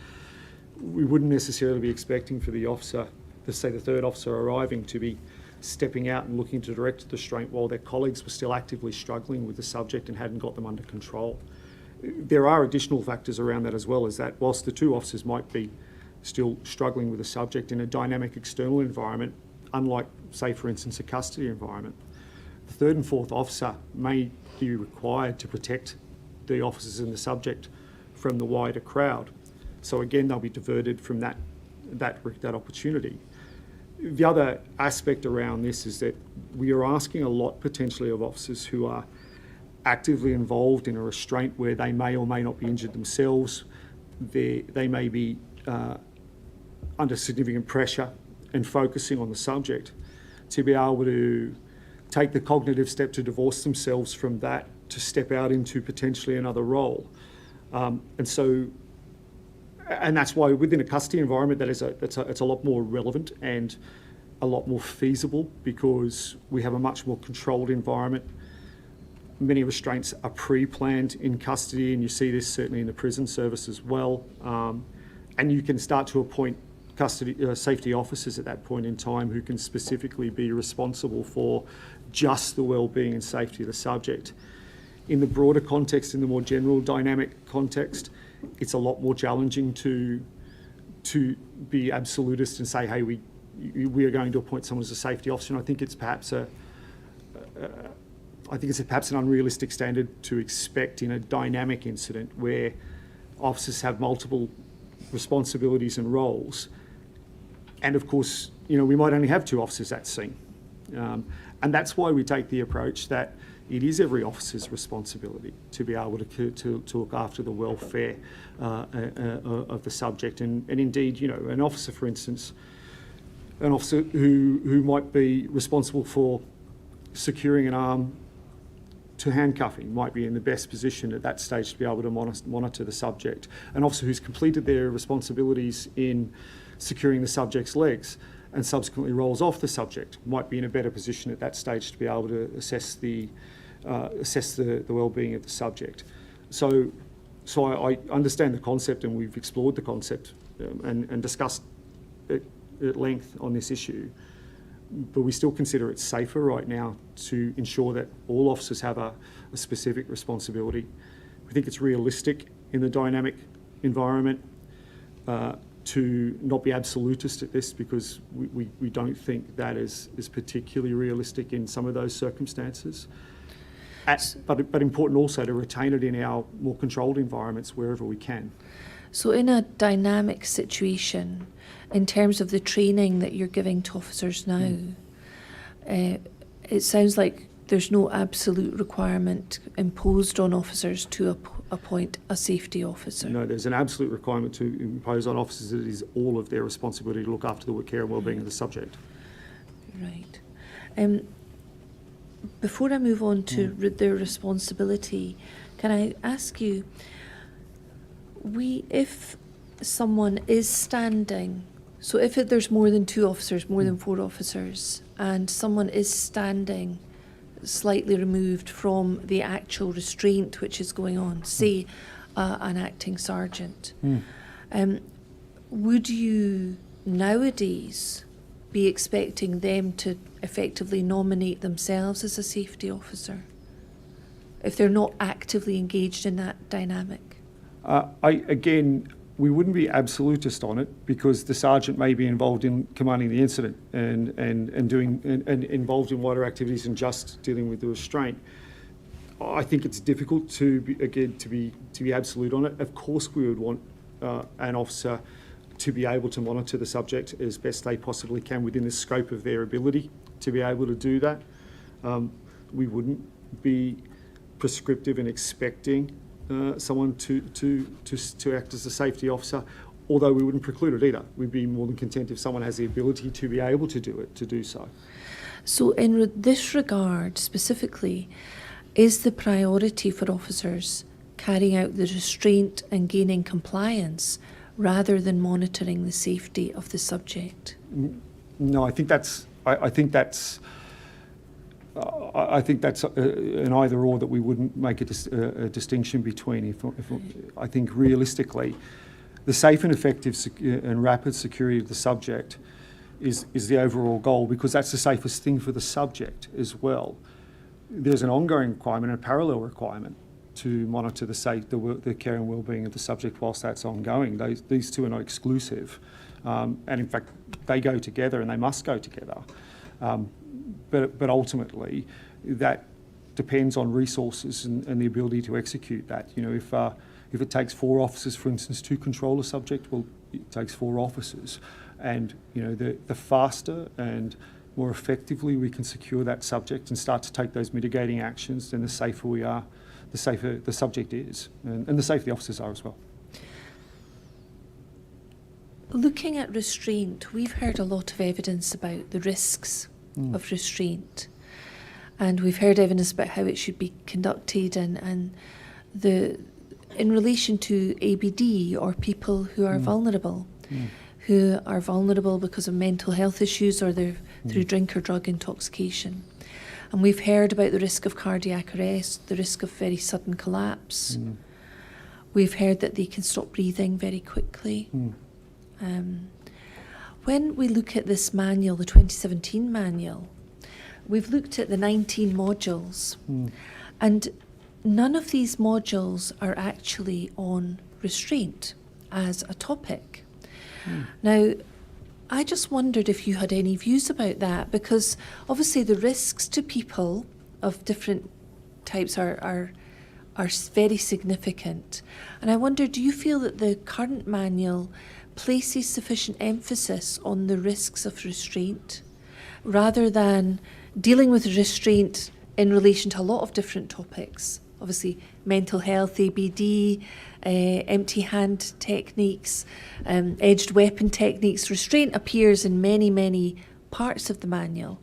We wouldn't necessarily be expecting for the officer, say the third officer arriving, to be stepping out and looking to direct the restraint while their colleagues were still actively struggling with the subject and hadn't got them under control. There are additional factors around that as well, as that whilst the 2 officers might be still struggling with the subject in a dynamic external environment, unlike, say, for instance, a custody environment, the 3rd and 4th officer may be required to protect the officers and the subject from the wider crowd. So again, they'll be diverted from that opportunity. The other aspect around this is that we are asking a lot potentially of officers who are actively involved in a restraint where they may or may not be injured themselves. They may be under significant pressure and focusing on the subject, to be able to take the cognitive step to divorce themselves from that, to step out into potentially another role. And that's why within a custody environment it's a lot more relevant and a lot more feasible, because we have a much more controlled environment. Many restraints are pre-planned in custody, and you see this certainly in the prison service as well. And you can start to appoint custody safety officers at that point in time who can specifically be responsible for just the well-being and safety of the subject. In the broader context, in the more general dynamic context, it's a lot more challenging to be absolutist and say, hey, we are going to appoint someone as a safety officer. And I think it's perhaps perhaps an unrealistic standard to expect in a dynamic incident where officers have multiple responsibilities and roles. And of course, we might only have 2 officers at scene. And that's why we take the approach that it is every officer's responsibility to be able to look after the welfare of the subject. And indeed, an officer, for instance, an officer who might be responsible for securing an arm to handcuffing might be in the best position at that stage to be able to monitor the subject. An officer who's completed their responsibilities in securing the subject's legs and subsequently rolls off the subject might be in a better position at that stage to be able to assess the well-being of the subject. So I understand the concept, and we've explored the concept and discussed it at length on this issue, but we still consider it safer right now to ensure that all officers have a specific responsibility. We think it's realistic in the dynamic environment to not be absolutist at this, because we don't think that is particularly realistic in some of those circumstances. But important also to retain it in our more controlled environments wherever we can. So in a dynamic situation, in terms of the training that you're giving to officers now, it sounds like there's no absolute requirement imposed on officers to appoint a safety officer. No, there's an absolute requirement to impose on officers that it is all of their responsibility to look after the care and well-being of the subject. Right. Before I move on to their responsibility, can I ask you, if someone is standing, so if there's more than 2 officers, more than 4 officers, and someone is standing slightly removed from the actual restraint which is going on, say an acting sergeant. Would you nowadays be expecting them to effectively nominate themselves as a safety officer if they're not actively engaged in that dynamic? We wouldn't be absolutist on it, because the sergeant may be involved in commanding the incident and involved in wider activities than just dealing with the restraint. I think it's difficult to be absolute on it. Of course, we would want an officer to be able to monitor the subject as best they possibly can within the scope of their ability to be able to do that. We wouldn't be prescriptive in expecting someone to act as a safety officer, although we wouldn't preclude it either. We'd be more than content if someone has the ability to be able to do it, to do so. So in this regard specifically, is the priority for officers carrying out the restraint and gaining compliance rather than monitoring the safety of the subject? No, I think that's an either or, that we wouldn't make a distinction between. I think realistically, the safe and effective and rapid security of the subject is the overall goal, because that's the safest thing for the subject as well. There's an ongoing requirement and a parallel requirement to monitor the care and well-being of the subject whilst that's ongoing. These two are not exclusive, and in fact they go together and they must go together. But ultimately, that depends on resources and the ability to execute that. You know, if it takes 4 officers, for instance, to control a subject, well, it takes 4 officers, and you know, the faster and more effectively we can secure that subject and start to take those mitigating actions, then the safer we are, the safer the subject is, and the safer the officers are as well. Looking at restraint, we've heard a lot of evidence about the risks of restraint, and we've heard evidence about how it should be conducted, and in relation to ABD, or people who are vulnerable, who are vulnerable because of mental health issues or through drink or drug intoxication. And we've heard about the risk of cardiac arrest, the risk of very sudden collapse. We've heard that they can stop breathing very quickly. When we look at this manual, the 2017 manual, we've looked at the 19 modules, and none of these modules are actually on restraint as a topic. Now, I just wondered if you had any views about that, because obviously the risks to people of different types are very significant. And I wonder, do you feel that the current manual places sufficient emphasis on the risks of restraint rather than dealing with restraint in relation to a lot of different topics? Obviously, mental health, ABD, empty hand techniques, edged weapon techniques. Restraint appears in many, many parts of the manual.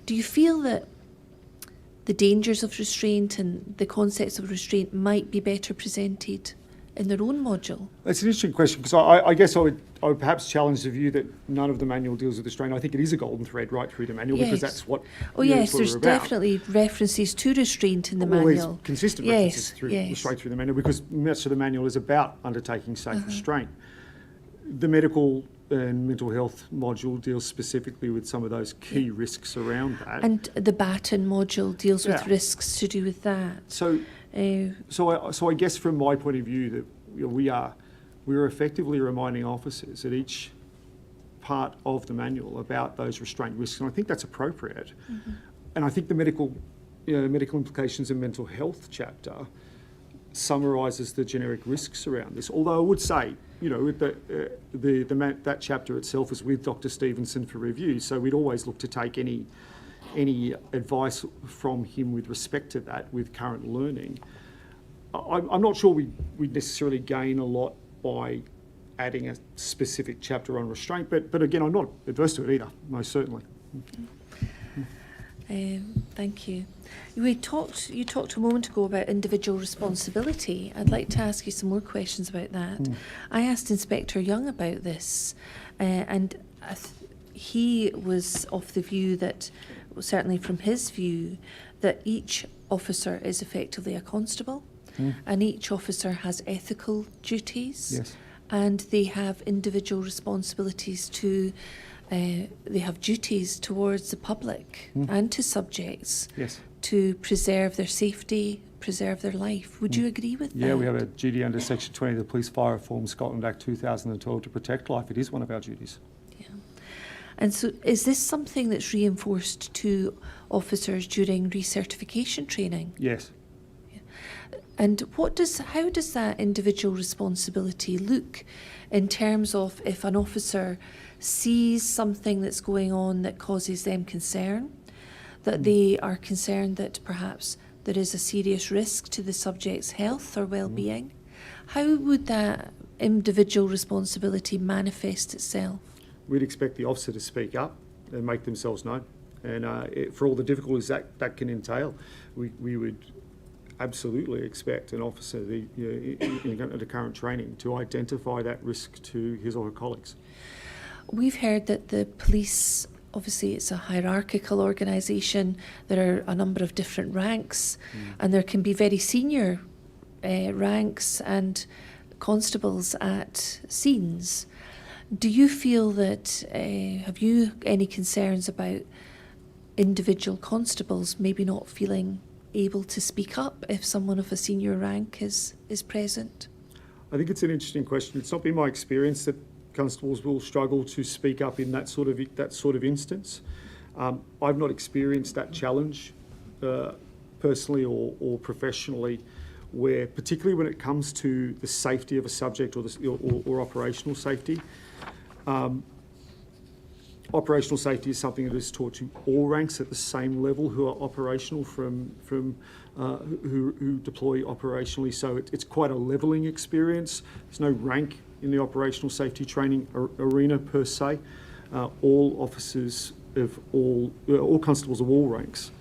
Do you feel that the dangers of restraint and the concepts of restraint might be better presented in their own module? That's an interesting question, because I guess I would perhaps challenge the view that none of the manual deals with restraint. I think it is a golden thread right through the manual, because that's what. Oh yes, there's definitely references to restraint in the manual. Consistent references straight through the manual, because much of the manual is about undertaking safe restraint. The medical and mental health module deals specifically with some of those key risks around that. And the baton module deals with risks to do with that. So I guess from my point of view, that we're effectively reminding officers at each part of the manual about those restraint risks, and I think that's appropriate. And I think the medical implications and mental health chapter summarises the generic risks around this. Although I would say, that chapter itself is with Dr. Stevenson for review, so we'd always look to take any advice from him with respect to that with current learning. I'm not sure we'd necessarily gain a lot by adding a specific chapter on restraint, but again, I'm not adverse to it either, most certainly. Thank you. You talked a moment ago about individual responsibility. I'd like to ask you some more questions about that. I asked Inspector Young about this, and he was of the view that, certainly from his view, that each officer is effectively a constable, and each officer has ethical duties, Yes. and they have individual responsibilities to, they have duties towards the public and to subjects Yes. to preserve their safety, preserve their life. Would you agree with that? Yeah, we have a duty under Section 20 of the Police Fire Reform Scotland Act 2012 to protect life. It is one of our duties. Yeah. And so is this something that's reinforced to officers during recertification training? Yes. And how does that individual responsibility look in terms of if an officer sees something that's going on that causes them concern, that they are concerned that perhaps there is a serious risk to the subject's health or well-being? How would that individual responsibility manifest itself? We'd expect the officer to speak up and make themselves known. And for all the difficulties that can entail, we would absolutely expect an officer under current training to identify that risk to his or her colleagues. We've heard that the police, obviously it's a hierarchical organisation, there are a number of different ranks, and there can be very senior ranks and constables at scenes. Do you feel that, have you any concerns about individual constables maybe not feeling able to speak up if someone of a senior rank is present? I think it's an interesting question. It's not been my experience that constables will struggle to speak up in that sort of instance. I've not experienced that challenge personally or professionally, where particularly when it comes to the safety of a subject or operational safety. Operational safety is something that is taught to all ranks at the same level who are operational who deploy operationally. So it's quite a levelling experience. There's no rank in the operational safety training arena per se. All officers of all constables of all ranks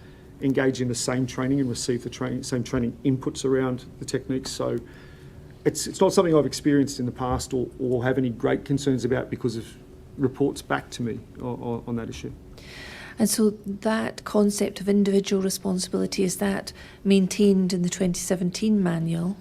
engage in the same training and receive the same training inputs around the techniques. So it's not something I've experienced in the past or have any great concerns about because of reports back to me on that issue. And so that concept of individual responsibility, is that maintained in the 2017 manual?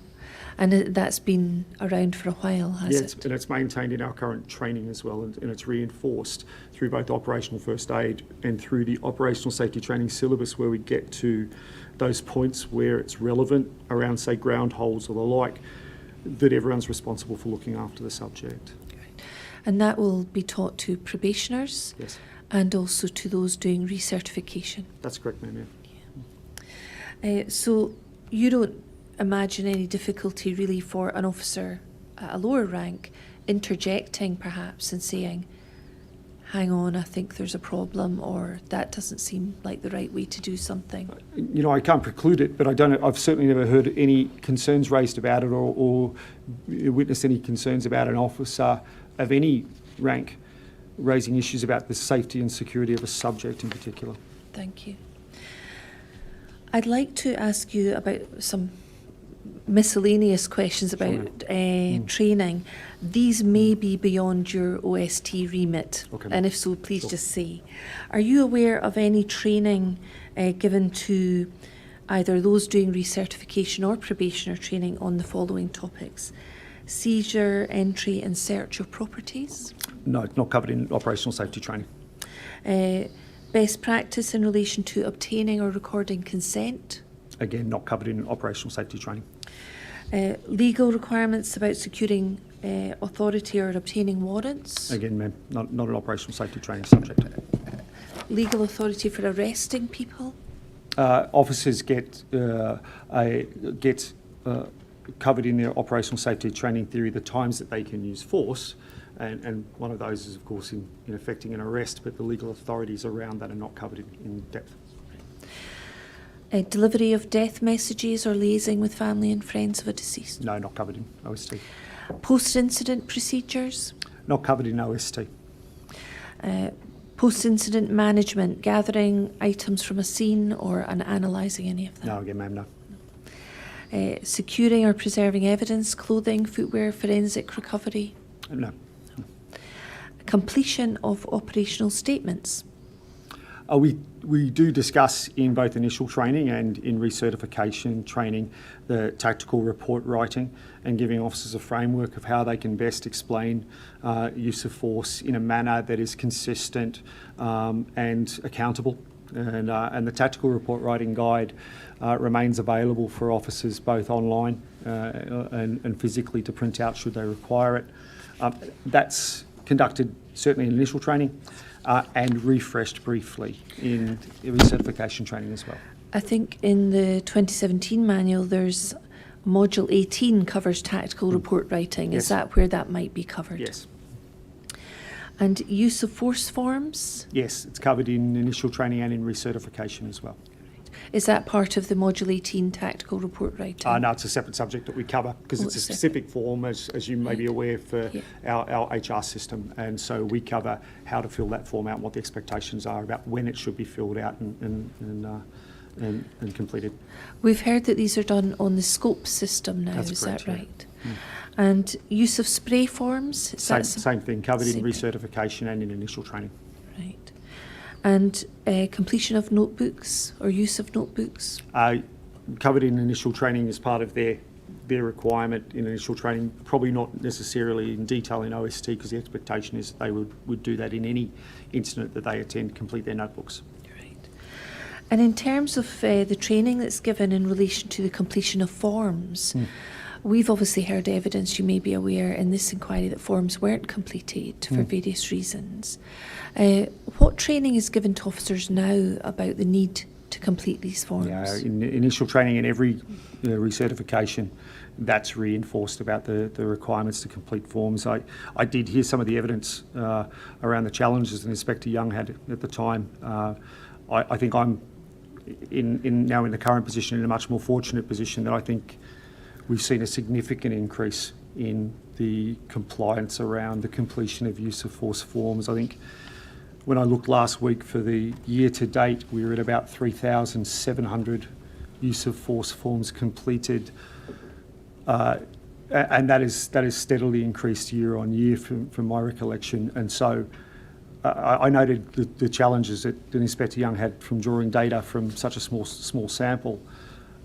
And that's been around for a while, has it? And it's maintained in our current training as well, and it's reinforced through both operational first aid and through the operational safety training syllabus, where we get to those points where it's relevant around, say, ground holds or the like, that everyone's responsible for looking after the subject. And that will be taught to probationers? Yes. And also to those doing recertification? That's correct, ma'am, yeah. So you don't imagine any difficulty really for an officer at a lower rank interjecting perhaps and saying, hang on, I think there's a problem, or that doesn't seem like the right way to do something? You know, I can't preclude it, but I've certainly never heard any concerns raised about it or witnessed any concerns about an officer of any rank raising issues about the safety and security of a subject in particular. Thank you. I'd like to ask you about some miscellaneous questions about training. These may be beyond your OST remit, and if so, please just say. Are you aware of any training given to either those doing recertification or probationer training on the following topics? Seizure, entry and search of properties? No, it's not covered in operational safety training. Best practice in relation to obtaining or recording consent? Again, not covered in operational safety training. Legal requirements about securing authority or obtaining warrants? Again, ma'am, not an operational safety training subject. Legal authority for arresting people? Officers get covered in their operational safety training theory the times that they can use force, and one of those is, of course, in effecting an arrest, but the legal authorities around that are not covered in depth. Delivery of death messages or liaising with family and friends of a deceased? No, not covered in OST. Post-incident procedures? Not covered in OST. Post-incident management, gathering items from a scene or analysing any of that? No, again, ma'am, no. Securing or preserving evidence, clothing, footwear, forensic recovery? No. Completion of operational statements? We do discuss in both initial training and in recertification training the tactical report writing and giving officers a framework of how they can best explain use of force in a manner that is consistent and accountable. And the tactical report writing guide remains available for officers both online and physically to print out should they require it. That's conducted certainly in initial training and refreshed briefly in recertification training as well. I think in the 2017 manual there's Module 18 covers tactical report writing. Yes. Is that where that might be covered? Yes. And use of force forms? Yes, it's covered in initial training and in recertification as well. Is that part of the Module 18 tactical report writing? No, it's a separate subject that we cover because Oh, it's a it's specific form, as you may be aware, for our HR system. And so we cover how to fill that form out and what the expectations are about when it should be filled out and completed. We've heard that these are done on the scope system now, That's is correct, that yeah. right? And use of spray forms? Is that Same thing, covered in same thing. recertification and in initial training. Right. And completion of notebooks or use of notebooks? Covered in initial training as part of their requirement in initial training, probably not necessarily in detail in OST because the expectation is that they would do that in any incident that they attend, complete their notebooks. Right. And in terms of the training that's given in relation to the completion of forms, we've obviously heard evidence, you may be aware, in this inquiry that forms weren't completed for various reasons. What training is given to officers now about the need to complete these forms? Yeah, in initial training and every recertification, that's reinforced about the requirements to complete forms. I did hear some of the evidence around the challenges that Inspector Young had at the time. I think I'm now in the current position in a much more fortunate position that I think we've seen a significant increase in the compliance around the completion of use of force forms. I think when I looked last week for the year to date, we were at about 3,700 use of force forms completed, and that is steadily increased year on year from my recollection. And so I noted the challenges that Inspector Young had from drawing data from such a small sample.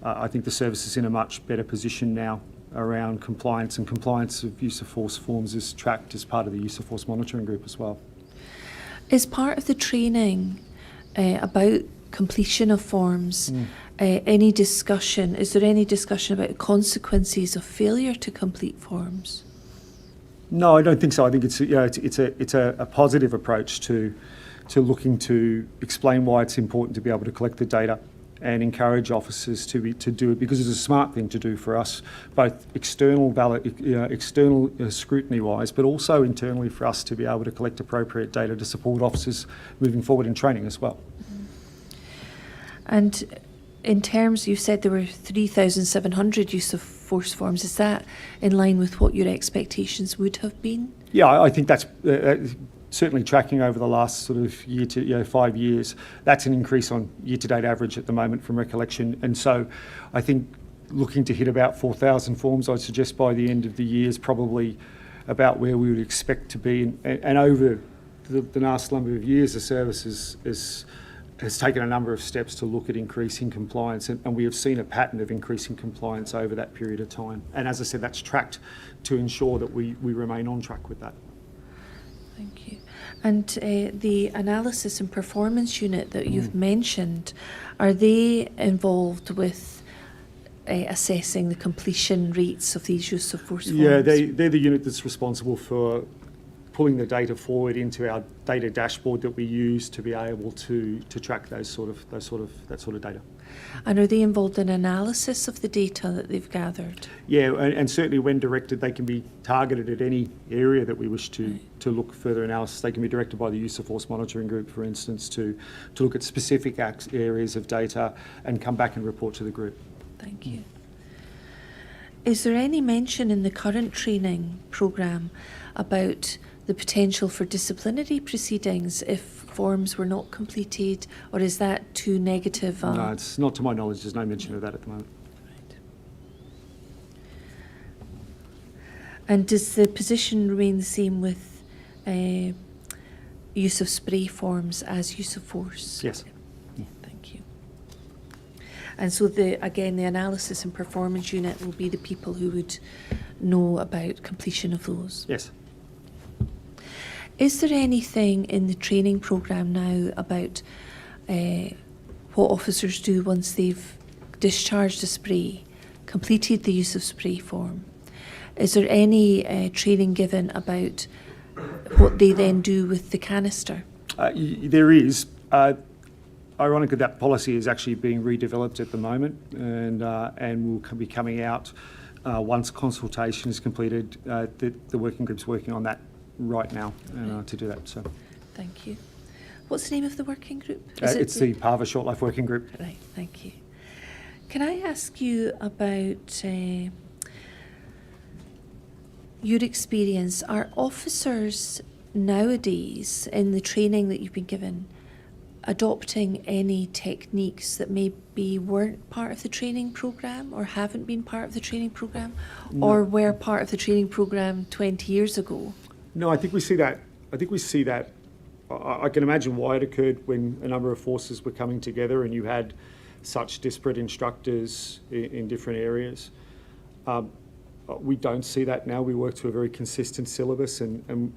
I think the service is in a much better position now around compliance, and compliance of use of force forms is tracked as part of the use of force monitoring group as well. Is part of the training about completion of forms any discussion? Is there any discussion about consequences of failure to complete forms? No, I don't think so. I think it's a positive approach to looking to explain why it's important to be able to collect the data and encourage officers to do it because it's a smart thing to do for us, both external scrutiny-wise, but also internally for us to be able to collect appropriate data to support officers moving forward in training as well. And in terms, you said there were 3,700 use of force forms. Is that in line with what your expectations would have been? Yeah, I think that's certainly tracking over the last sort of 5 years. That's an increase on year-to-date average at the moment from recollection. And so I think looking to hit about 4,000 forms, I'd suggest by the end of the year is probably about where we would expect to be. And over the last number of years, the service has taken a number of steps to look at increasing compliance, and we have seen a pattern of increasing compliance over that period of time. And as I said, that's tracked to ensure that we remain on track with that. Thank you. And the analysis and performance unit that you've mentioned, are they involved with assessing the completion rates of these use of force forms? Yeah, they're the unit that's responsible for pulling the data forward into our data dashboard that we use to be able to track that sort of data. And are they involved in analysis of the data that they've gathered? Yeah, and certainly when directed, they can be targeted at any area that we wish to look further analysis. They can be directed by the use of force monitoring group, for instance, to look at specific areas of data and come back and report to the group. Thank you. Is there any mention in the current training programme about the potential for disciplinary proceedings if forms were not completed, or is that too negative? No, it's not to my knowledge. There's no mention of that at the moment. Right. And does the position remain the same with use of spray forms as use of force? Yes. Thank you. And so again, the analysis and performance unit will be the people who would know about completion of those? Yes. Is there anything in the training programme now about what officers do once they've discharged a spray, completed the use of spray form? Is there any training given about what they then do with the canister? There is. Ironically, that policy is actually being redeveloped at the moment, and will be coming out once consultation is completed. The working group's working on that right now to do that. So, thank you. What's the name of the working group? It's the PAVA Short Life Working Group. Right, thank you. Can I ask you about your experience? Are officers nowadays, in the training that you've been given, adopting any techniques that maybe weren't part of the training programme or haven't been part of the training programme, or were part of the training programme 20 years ago? No, I think we see that. I can imagine why it occurred when a number of forces were coming together and you had such disparate instructors in different areas. We don't see that now. We work to a very consistent syllabus, and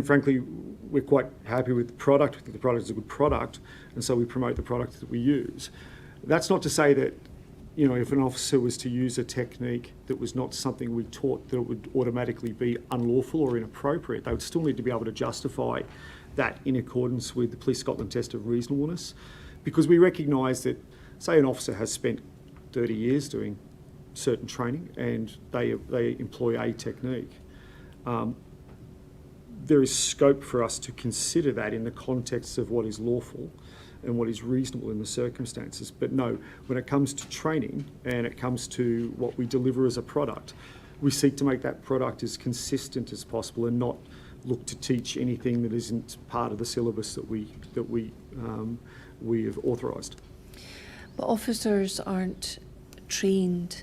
frankly, we're quite happy with the product. We think the product is a good product, and so we promote the product that we use. That's not to say that, if an officer was to use a technique that was not something we taught, that it would automatically be unlawful or inappropriate. They would still need to be able to justify that in accordance with the Police Scotland test of reasonableness, because we recognise that, say, an officer has spent 30 years doing certain training and they employ a technique. There is scope for us to consider that in the context of what is lawful and what is reasonable in the circumstances. But no, when it comes to training and it comes to what we deliver as a product, we seek to make that product as consistent as possible and not look to teach anything that isn't part of the syllabus that we have authorised. But officers aren't trained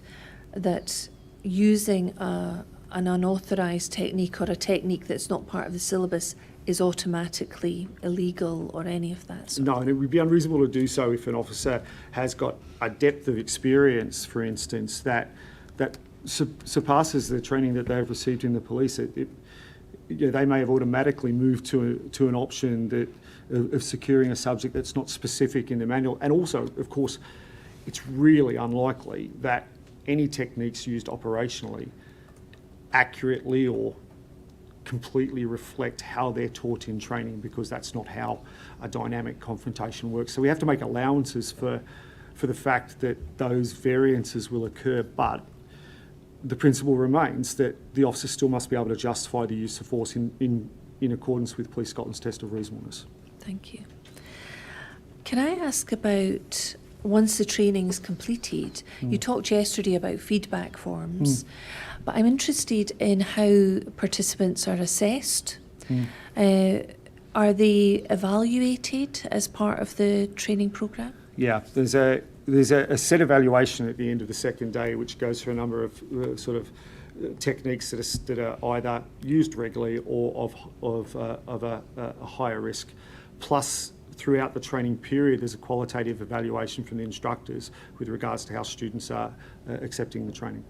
that using an unauthorised technique or a technique that's not part of the syllabus is automatically illegal or any of that sort? No, and it would be unreasonable to do so if an officer has got a depth of experience, for instance, that surpasses the training that they've received in the police. They may have automatically moved to an option of securing a subject that's not specific in the manual. And also, of course, it's really unlikely that any techniques used operationally accurately or completely reflect how they're taught in training, because that's not how a dynamic confrontation works. So we have to make allowances for the fact that those variances will occur, but the principle remains that the officer still must be able to justify the use of force in accordance with Police Scotland's test of reasonableness. Thank you. Can I ask about, once the training's completed, you talked yesterday about feedback forms, but I'm interested in how participants are assessed. Are they evaluated as part of the training programme? Yeah, there's a set evaluation at the end of the second day, which goes through a number of techniques that are either used regularly or of a higher risk. Plus, throughout the training period, there's a qualitative evaluation from the instructors with regards to how students are accepting the training.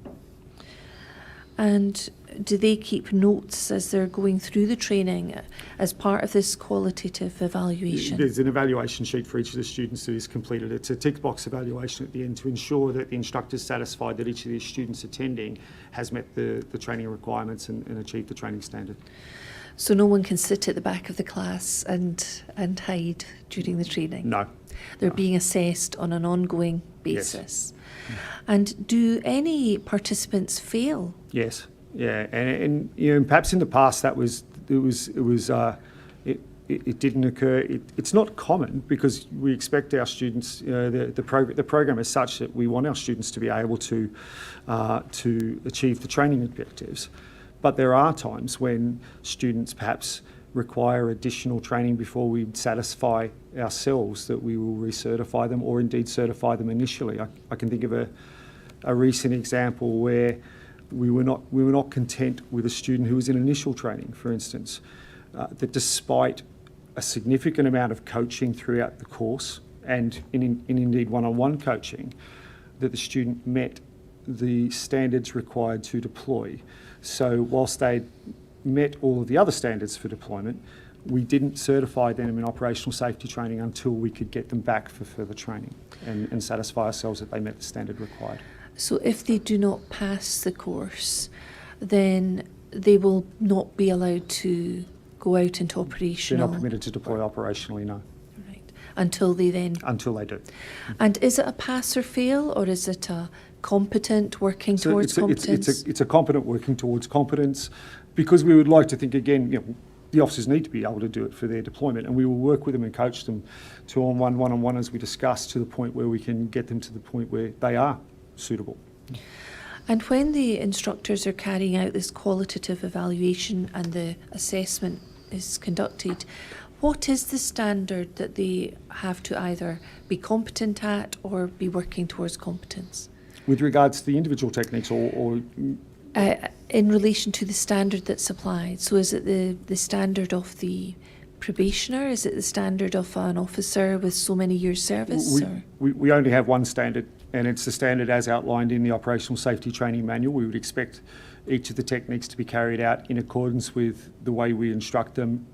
And do they keep notes as they're going through the training as part of this qualitative evaluation? There's an evaluation sheet for each of the students that is completed. It's a tick box evaluation at the end to ensure that the instructor is satisfied that each of the students attending has met the training requirements and achieved the training standard. So no one can sit at the back of the class and hide during the training? No. They're being assessed on an ongoing basis. Yes. And do any participants fail? Yes. Yeah. And perhaps in the past it didn't occur. It's not common because we expect our students. The program is such that we want our students to be able to achieve the training objectives. But there are times when students perhaps require additional training before we satisfy ourselves that we will recertify them or indeed certify them initially. I can think of a recent example where we were not content with a student who was in initial training, for instance, that despite a significant amount of coaching throughout the course, and in indeed one-on-one coaching, that the student met the standards required to deploy. So whilst they met all of the other standards for deployment, we didn't certify them in operational safety training until we could get them back for further training and satisfy ourselves that they met the standard required. So if they do not pass the course, then they will not be allowed to go out into They're operational? not permitted to deploy operationally, no. Right. Until they then... Until they do. And is it a pass or fail, or is it a competent working So towards competence? it's a competent working towards competence, because we would like to think, again, the officers need to be able to do it for their deployment, and we will work with them and coach them two-on-one, one-on-one, as we discussed, to the point where we can get them to the point where they are suitable. And when the instructors are carrying out this qualitative evaluation and the assessment is conducted, what is the standard that they have to either be competent at or be working towards competence? With regards to the individual techniques or in relation to the standard that's applied, so is it the standard of the probationer? Is it the standard of an officer with so many years service? We only have one standard, and it's the standard as outlined in the Operational Safety Training Manual. We would expect each of the techniques to be carried out in accordance with the way we instruct them,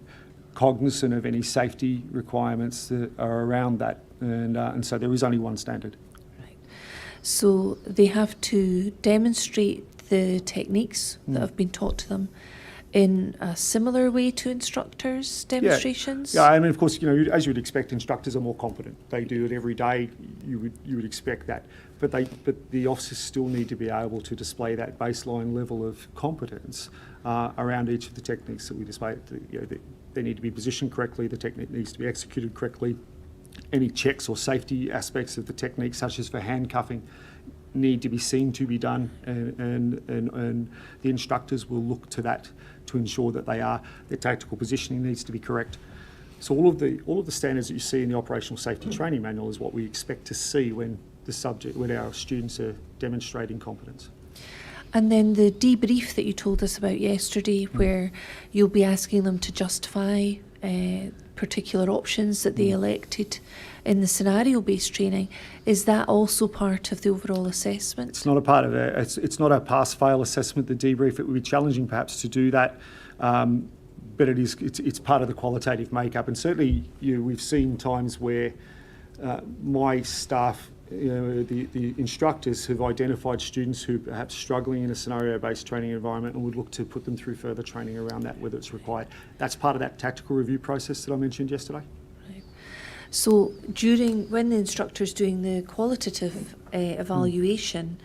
cognizant of any safety requirements that are around that, and so there is only one standard. Right. So they have to demonstrate the techniques that have been taught to them in a similar way to instructors' demonstrations? Yeah, I mean, of course, as you would expect, instructors are more competent. They do it every day. You would expect that, but the officers still need to be able to display that baseline level of competence around each of the techniques that we display. They need to be positioned correctly. The technique needs to be executed correctly. Any checks or safety aspects of the technique, such as for handcuffing, need to be seen to be done, and the instructors will look to that to ensure that their tactical positioning needs to be correct. So all of the standards that you see in the Operational Safety Training Manual is what we expect to see when our students are demonstrating competence. And then the debrief that you told us about yesterday, where you'll be asking them to justify particular options that they elected in the scenario-based training, is that also part of the overall assessment? It's not a part of it. It's not a pass-fail assessment, the debrief. It would be challenging perhaps to do that, but it's part of the qualitative makeup. And certainly we've seen times where my staff, the instructors, have identified students who are perhaps struggling in a scenario-based training environment and would look to put them through further training around that, whether it's required. That's part of that tactical review process that I mentioned yesterday. Right. So when the instructor's doing the qualitative evaluation,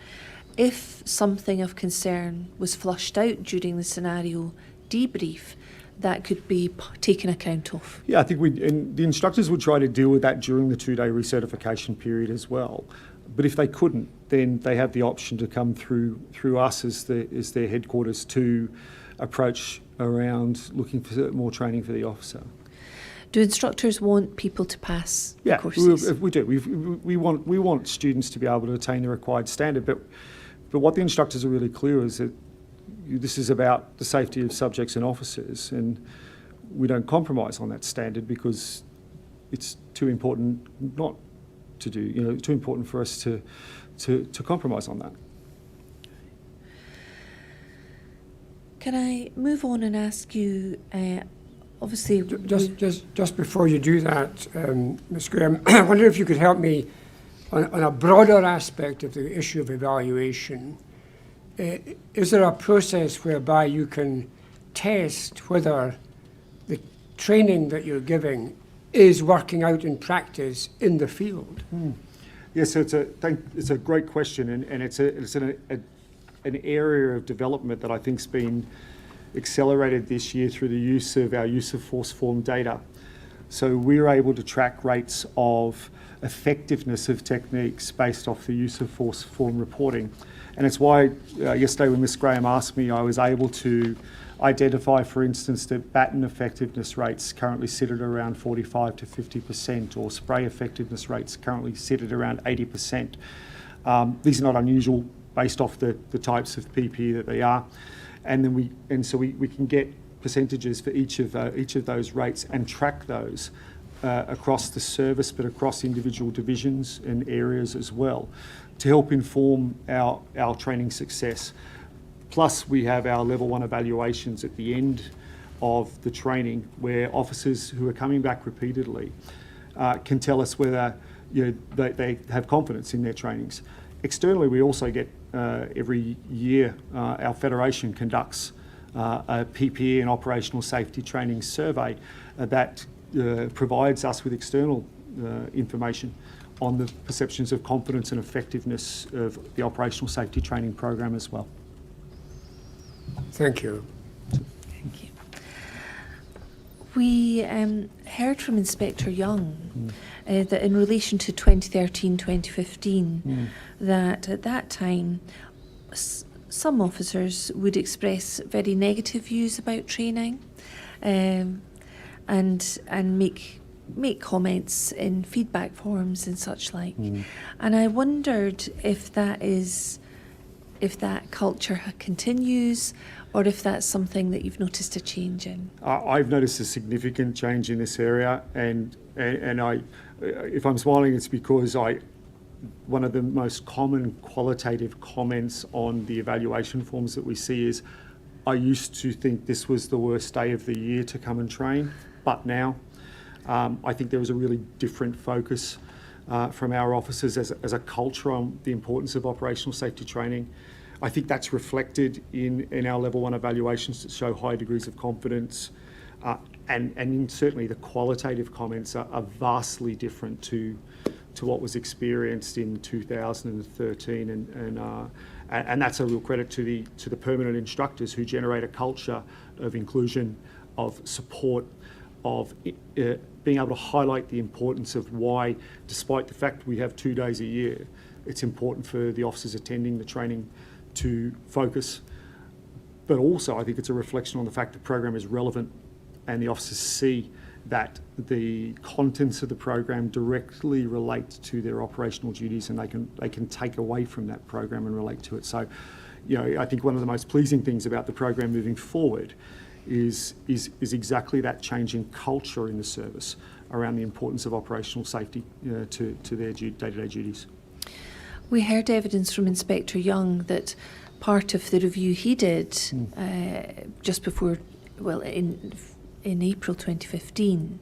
if something of concern was flushed out during the scenario debrief, that could be taken account of. Yeah, I think the instructors would try to deal with that during the 2-day recertification period as well. But if they couldn't, then they have the option to come through us as their headquarters to approach around looking for more training for the officer. Do instructors want people to pass the courses? We do. We want students to be able to attain the required standard, but what the instructors are really clear is that this is about the safety of subjects and officers, and we don't compromise on that standard because it's too important not to do. Too important for us to compromise on that. Can I move on and ask you? Obviously, just before you do that, Ms. Graham, I wonder if you could help me on a broader aspect of the issue of evaluation. Is there a process whereby you can test whether the training that you're giving is working out in practice in the field? Yes, so it's a great question, and it's an area of development that I think's been accelerated this year through the use of our use of force form data. So we're able to track rates of effectiveness of techniques based off the use of force form reporting. And it's why yesterday when Ms. Graham asked me, I was able to identify, for instance, that baton effectiveness rates currently sit at around 45 to 50%, or spray effectiveness rates currently sit at around 80%. These are not unusual based off the types of PPE that they are. And then we can get percentages for each of those rates and track those across the service, but across individual divisions and areas as well, to help inform our training success. Plus, we have our level 1 evaluations at the end of the training, where officers who are coming back repeatedly can tell us whether they have confidence in their trainings. Externally, we also get every year our federation conducts a PPE and operational safety training survey that provides us with external information on the perceptions of confidence and effectiveness of the operational safety training program as well. Thank you. Thank you. We heard from Inspector Young that in relation to 2013-2015, that at that time some officers would express very negative views about training, and make comments in feedback forums and such like. And I wondered if that culture continues, or if that's something that you've noticed a change in. I've noticed a significant change in this area, and if I'm smiling, it's because one of the most common qualitative comments on the evaluation forms that we see is, I used to think this was the worst day of the year to come and train, but now I think there is a really different focus from our officers as a culture on the importance of operational safety training. I think that's reflected in our level 1 evaluations that show high degrees of confidence, and certainly the qualitative comments are vastly different to what was experienced in 2013, and that's a real credit to the permanent instructors who generate a culture of inclusion, of support, of being able to highlight the importance of why, despite the fact we have 2 days a year, it's important for the officers attending the training to focus. But also, I think it's a reflection on the fact the program is relevant, and the officers see that the contents of the program directly relate to their operational duties, and they can take away from that program and relate to it. So, I think one of the most pleasing things about the program moving forward is exactly that change in culture in the service around the importance of operational safety to their day-to-day duties. We heard evidence from Inspector Young that part of the review he did just before, in April 2015,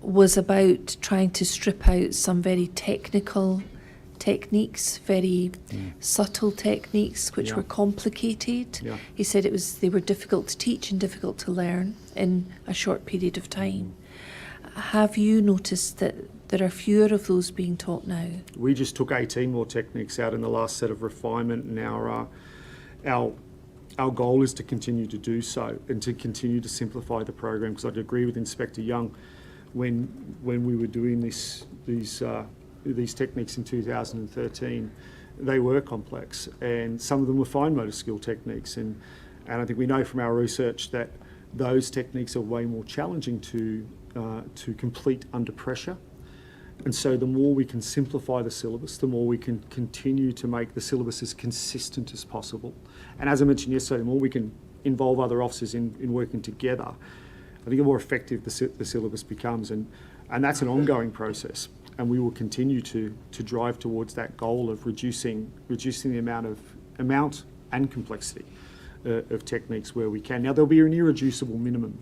was about trying to strip out some very technical techniques, very subtle techniques, which were complicated. Yeah. He said they were difficult to teach and difficult to learn in a short period of time. Have you noticed that there are fewer of those being taught now? We just took 18 more techniques out in the last set of refinement, and our goal is to continue to do so and to continue to simplify the program, because I'd agree with Inspector Young when we were doing these techniques in 2013, they were complex, and some of them were fine motor skill techniques, and I think we know from our research that those techniques are way more challenging to complete under pressure. And so the more we can simplify the syllabus, the more we can continue to make the syllabus as consistent as possible. And as I mentioned yesterday, the more we can involve other officers in working together, I think the more effective the syllabus becomes. And that's an ongoing process. And we will continue to drive towards that goal of reducing the amount and complexity of techniques where we can. Now, there'll be an irreducible minimum,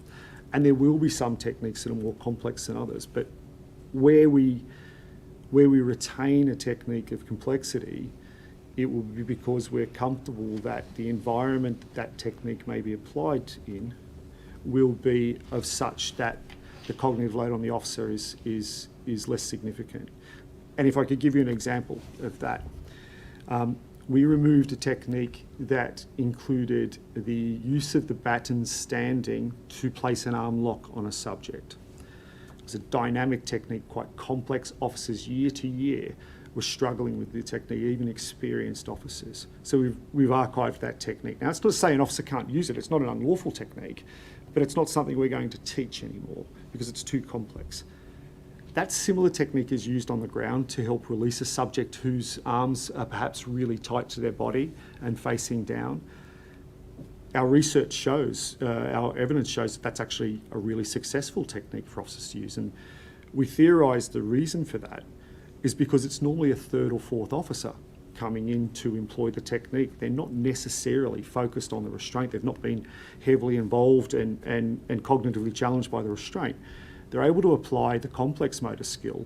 and there will be some techniques that are more complex than others, but where we retain a technique of complexity, it will be because we're comfortable that the environment that technique may be applied in will be of such that the cognitive load on the officer is less significant. And if I could give you an example of that, we removed a technique that included the use of the baton standing to place an arm lock on a subject. It's a dynamic technique, quite complex. Officers year to year were struggling with the technique, even experienced officers. So we've archived that technique. Now, it's not to say an officer can't use it. It's not an unlawful technique, but it's not something we're going to teach anymore because it's too complex. That similar technique is used on the ground to help release a subject whose arms are perhaps really tight to their body and facing down. our research shows, our evidence shows that that's actually a really successful technique for officers to use. And we theorise the reason for that is because it's normally a third or fourth officer coming in to employ the technique. They're not necessarily focused on the restraint. They've not been heavily involved and cognitively challenged by the restraint. They're able to apply the complex motor skill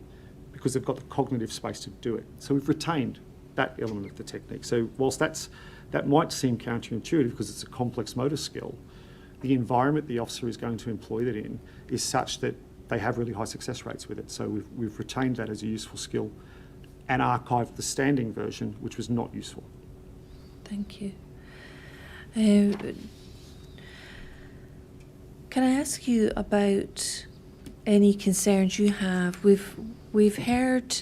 because they've got the cognitive space to do it. So we've retained that element of the technique. So whilst that might seem counterintuitive because it's a complex motor skill, the environment the officer is going to employ that in is such that they have really high success rates with it. So we've retained that as a useful skill and archived the standing version, which was not useful. Thank you. Can I ask you about any concerns you have? We've heard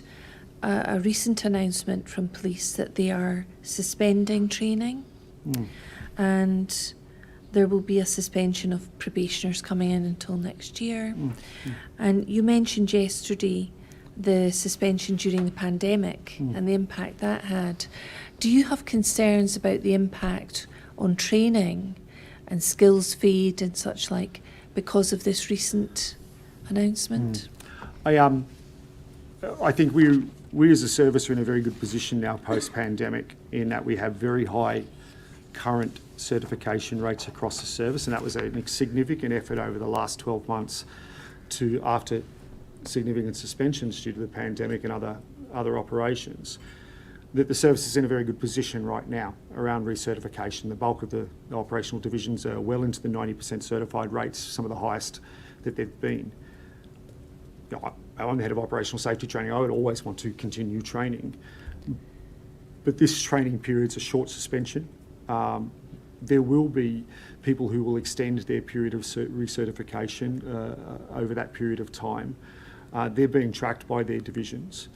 a recent announcement from police that they are suspending training, and there will be a suspension of probationers coming in until next year. And you mentioned yesterday the suspension during the pandemic and the impact that had. Do you have concerns about the impact on training and skills feed and such like because of this recent announcement? I think we as a service are in a very good position now post-pandemic in that we have very high current certification rates across the service, and that was a significant effort over the last 12 months after significant suspensions due to the pandemic and other operations, that the service is in a very good position right now around recertification. The bulk of the operational divisions are well into the 90% certified rates, some of the highest that they've been. I'm the head of operational safety training. I would always want to continue training, but this training period's a short suspension. There will be people who will extend their period of recertification over that period of time. They're being tracked by their divisions.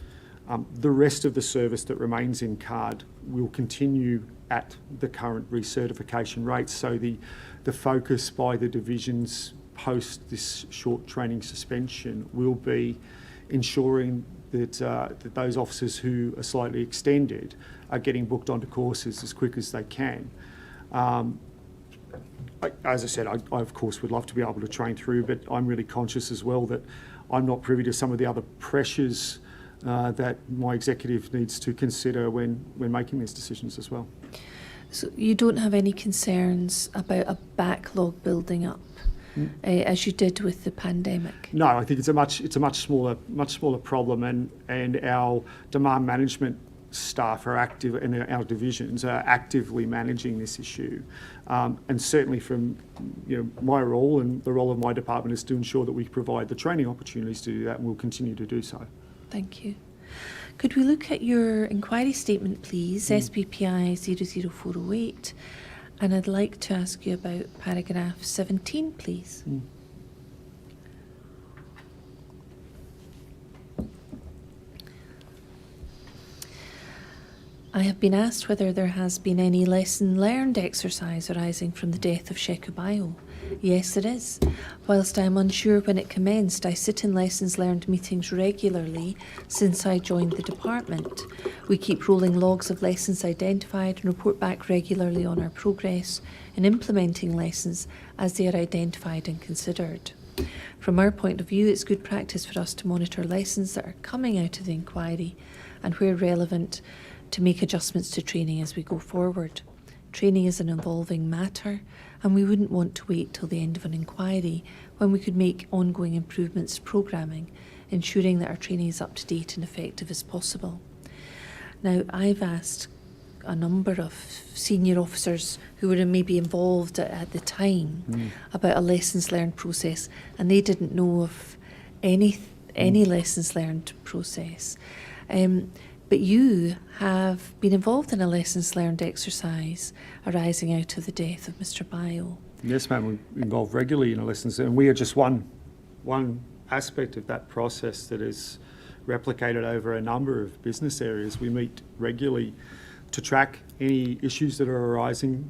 The rest of the service that remains in card will continue at the current recertification rates. So the focus by the divisions post this short training suspension will be ensuring that those officers who are slightly extended are getting booked onto courses as quick as they can. As I said, I of course would love to be able to train through, but I'm really conscious as well that I'm not privy to some of the other pressures that my executive needs to consider when making these decisions as well. So you don't have any concerns about a backlog building up as you did with the pandemic? No, I think it's a much smaller problem, and our demand management staff are active, and our divisions are actively managing this issue. And certainly from my role and the role of my department is to ensure that we provide the training opportunities to do that, and we'll continue to do so. Thank you. Could we look at your inquiry statement, please, SBPI 00408, and I'd like to ask you about paragraph 17, please. I have been asked whether there has been any lesson learned exercise arising from the death of Sheku Bayo. Yes, there is. Whilst I am unsure when it commenced, I sit in lessons learned meetings regularly since I joined the department. We keep rolling logs of lessons identified and report back regularly on our progress in implementing lessons as they are identified and considered. From our point of view, it's good practice for us to monitor lessons that are coming out of the inquiry and, where relevant, to make adjustments to training as we go forward. Training is an evolving matter, and we wouldn't want to wait till the end of an inquiry when we could make ongoing improvements to programming, ensuring that our training is up to date and effective as possible. Now, I've asked a number of senior officers who were maybe involved at the time about a lessons learned process, and they didn't know of any lessons learned process. But you have been involved in a lessons learned exercise arising out of the death of Mr. Bayo. Yes, ma'am, we're involved regularly in a lessons, and we are just one aspect of that process that is replicated over a number of business areas. We meet regularly to track any issues that are arising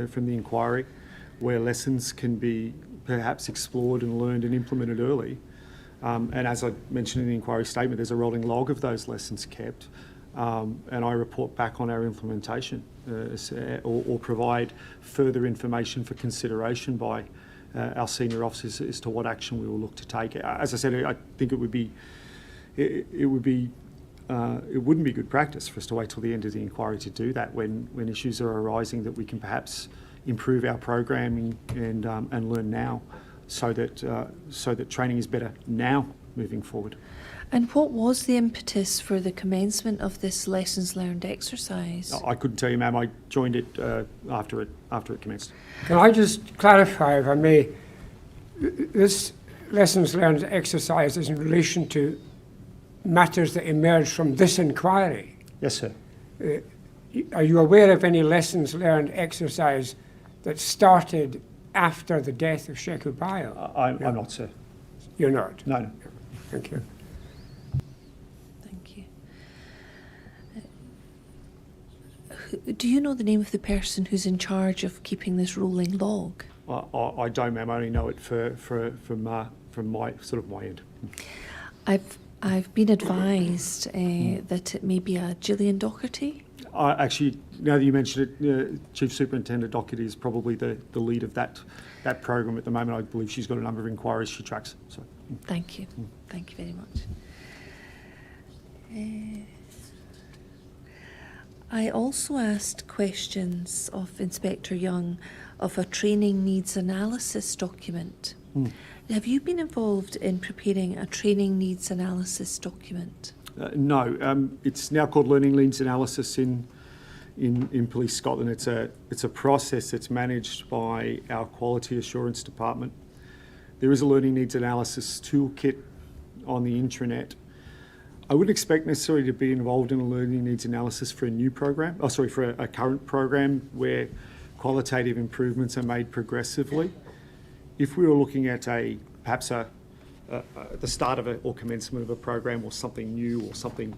from the inquiry, where lessons can be perhaps explored and learned and implemented early. And as I mentioned in the inquiry statement, there's a rolling log of those lessons kept. and I report back on our implementation or provide further information for consideration by our senior officers as to what action we will look to take. As I said, I think it wouldn't be good practice for us to wait till the end of the inquiry to do that when issues are arising that we can perhaps improve our programming and learn now, so that training is better now moving forward. And what was the impetus for the commencement of this lessons learned exercise? I couldn't tell you, ma'am. I joined it after it commenced. Can I just clarify, if I may, this lessons learned exercise is in relation to matters that emerged from this inquiry. Yes, sir. Are you aware of any lessons learned exercise that started after the death of Sheku Bayo? I'm not, sir. You're not? No. Thank you. Thank you. Do you know the name of the person who's in charge of keeping this rolling log? I don't, ma'am. I only know it from my end. I've been advised that it may be a Gillian Docherty. Actually, now that you mention it, Chief Superintendent Docherty is probably the lead of that program at the moment. I believe she's got a number of inquiries she tracks. So. Thank you. Thank you very much. I also asked questions of Inspector Young of a training needs analysis document. Have you been involved in preparing a training needs analysis document? No, it's now called Learning Needs Analysis in Police Scotland. It's a process that's managed by our Quality Assurance Department. There is a Learning Needs Analysis toolkit on the intranet. I wouldn't expect necessarily to be involved in a learning needs analysis for a new program, for a current program where qualitative improvements are made progressively. If we were looking at perhaps the start of or commencement of a program or something new or something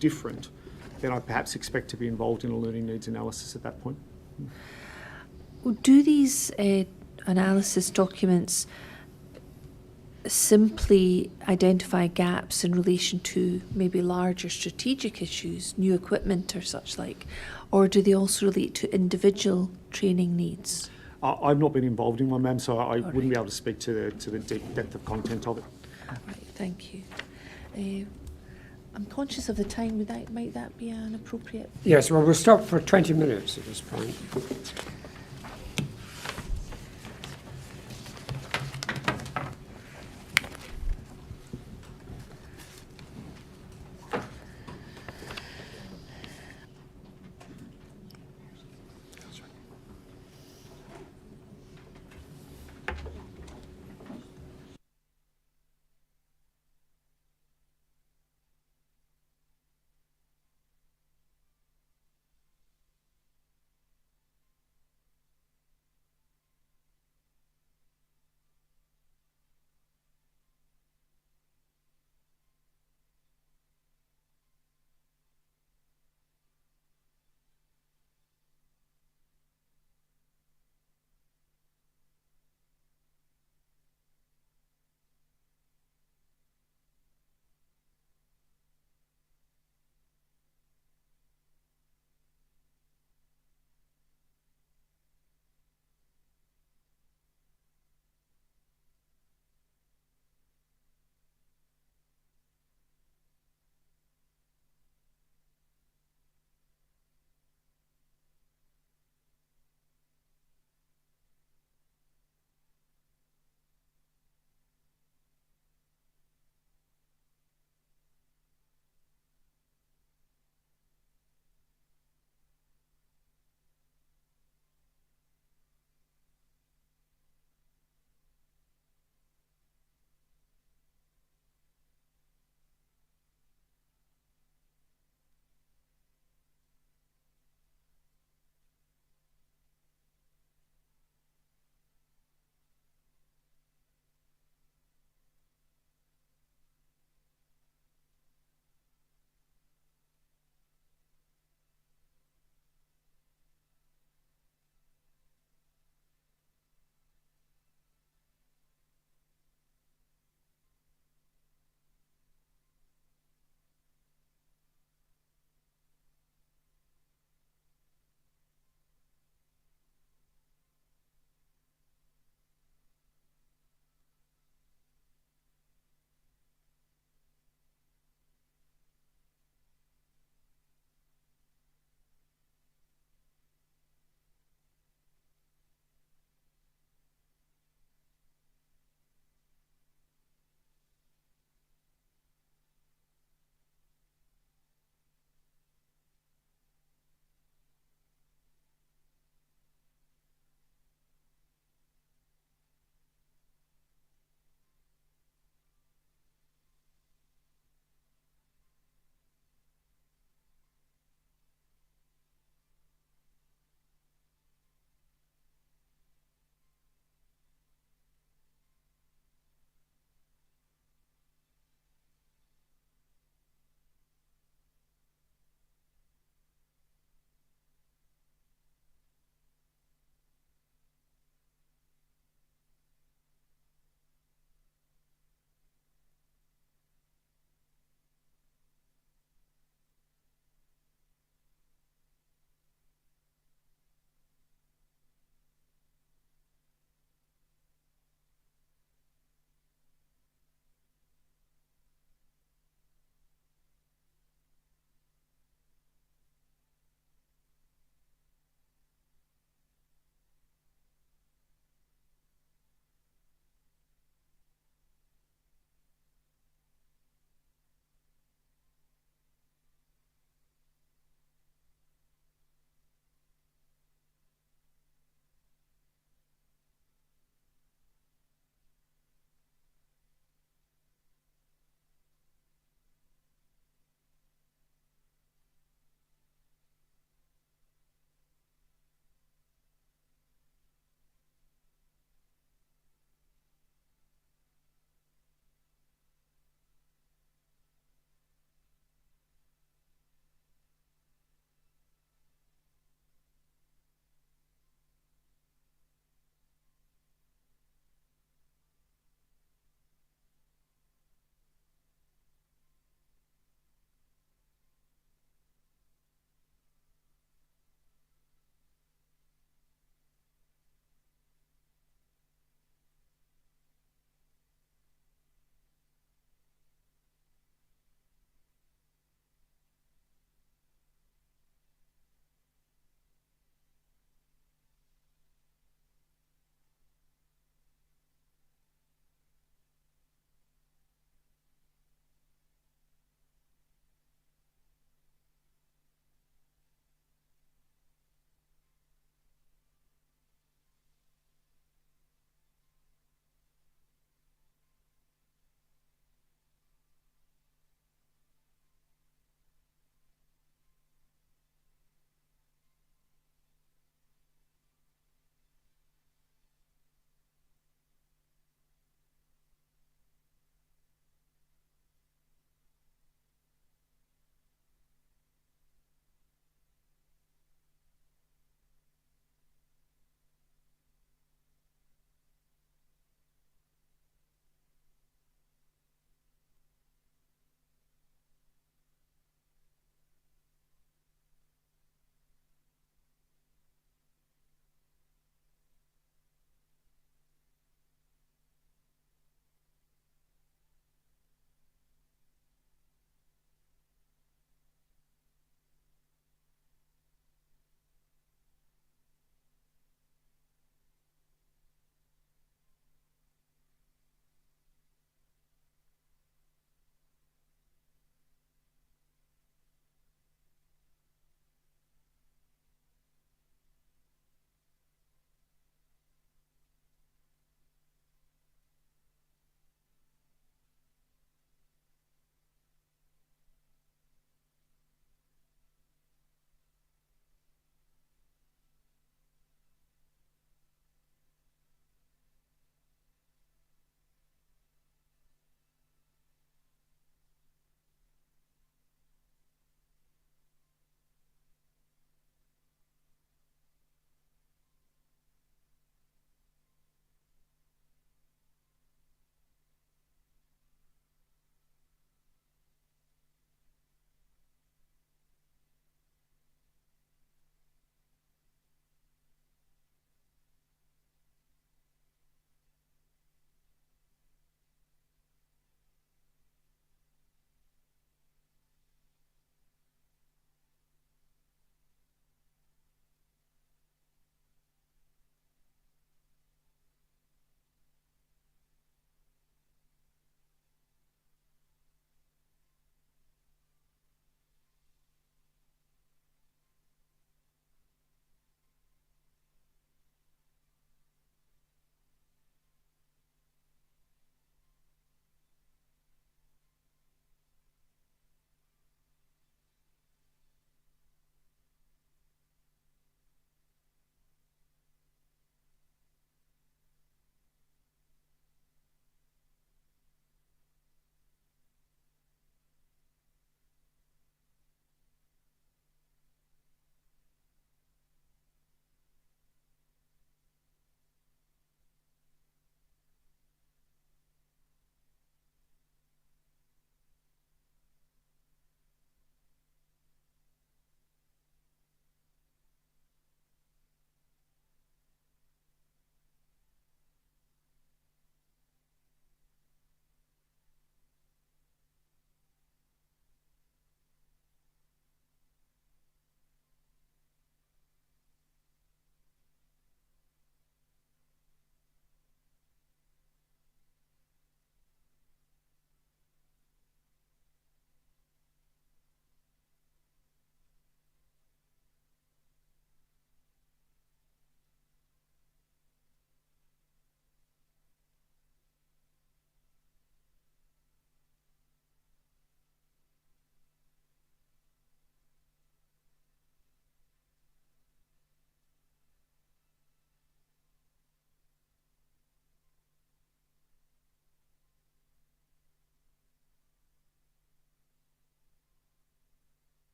different, then I'd perhaps expect to be involved in a learning needs analysis at that point. Do these analysis documents simply identify gaps in relation to maybe larger strategic issues, new equipment or such like, or do they also relate to individual training needs? I've not been involved in one, ma'am, so I All wouldn't be able to speak to the depth of content of it. All right, thank you. I'm conscious of the time. Might that be an appropriate? Yes, well, we'll stop for 20 minutes at this point.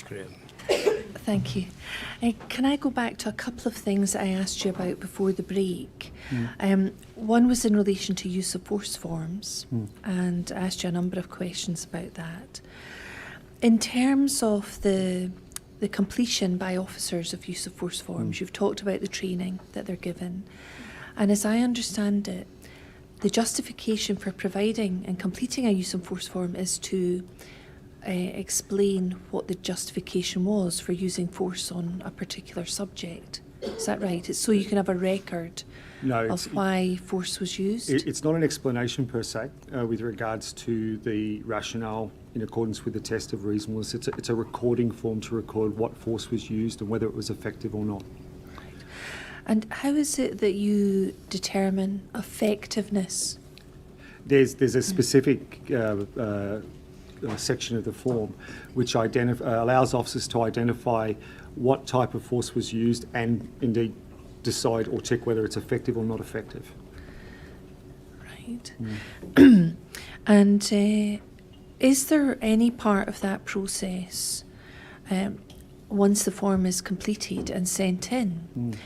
Ms Graham. Thank you. Can I go back to a couple of things I asked you about before the break? One was in relation to use of force forms, and I asked you a number of questions about that. In terms of the completion by officers of use of force forms, you've talked about the training that they're given. And as I understand it, the justification for providing and completing a use of force form is to explain what the justification was for using force on a particular subject. Is that right? It's so you can have a record of why force was used? It's not an explanation per se with regards to the rationale in accordance with the test of reasonableness. It's a recording form to record what force was used and whether it was effective or not. Right. And how is it that you determine effectiveness? There's a specific section of the form which allows officers to identify what type of force was used and indeed decide or check whether it's effective or not effective. Right. And is there any part of that process, once the form is completed and sent in,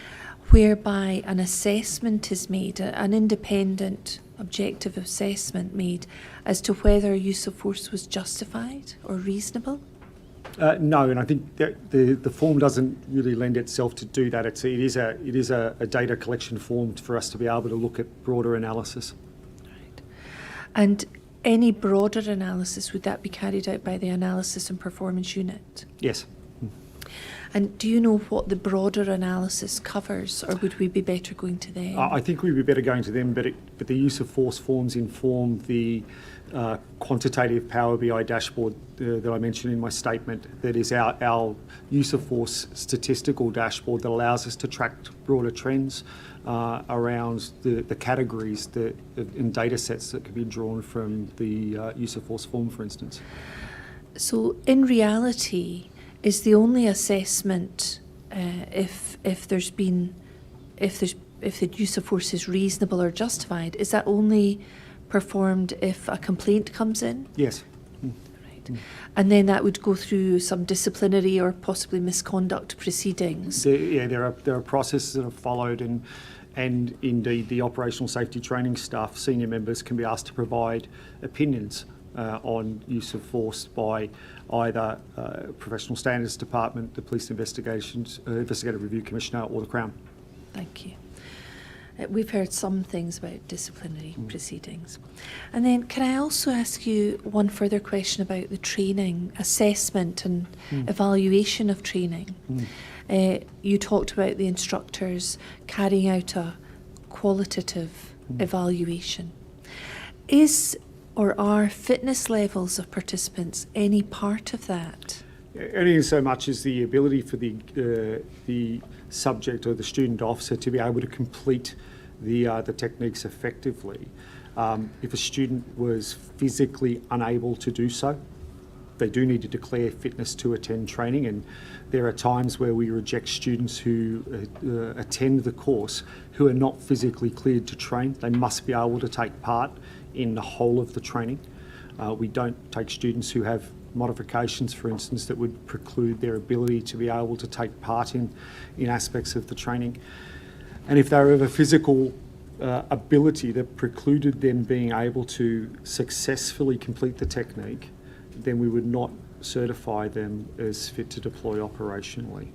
whereby an assessment is made, an independent objective assessment made as to whether use of force was justified or reasonable? No, and I think that the form doesn't really lend itself to do that. It is a data collection form for us to be able to look at broader analysis. Right. And any broader analysis, would that be carried out by the Analysis and Performance Unit? Yes. And do you know what the broader analysis covers, or would we be better going to them? I think we'd be better going to them, but the use of force forms inform the quantitative Power BI dashboard that I mentioned in my statement. That is our use of force statistical dashboard that allows us to track broader trends around the categories in data sets that can be drawn from the use of force form, for instance. So in reality, is the only assessment if the use of force is reasonable or justified, is that only performed if a complaint comes in? Yes. Right. And then that would go through some disciplinary or possibly misconduct proceedings? There are processes that are followed, and indeed the operational safety training staff, senior members, can be asked to provide opinions on use of force by either Professional Standards Department, the Police Investigative Review Commissioner, or the Crown. Thank you. We've heard some things about disciplinary proceedings. And then can I also ask you one further question about the training, assessment and evaluation of training? You talked about the instructors carrying out a qualitative evaluation. Is or are fitness levels of participants any part of that? Only in so much as the ability for the subject or the student officer to be able to complete the techniques effectively. If a student was physically unable to do so, they do need to declare fitness to attend training, and there are times where we reject students who attend the course who are not physically cleared to train. They must be able to take part in the whole of the training. We don't take students who have modifications, for instance, that would preclude their ability to be able to take part in aspects of the training. And if they were of a physical ability that precluded them being able to successfully complete the technique, then we would not certify them as fit to deploy operationally.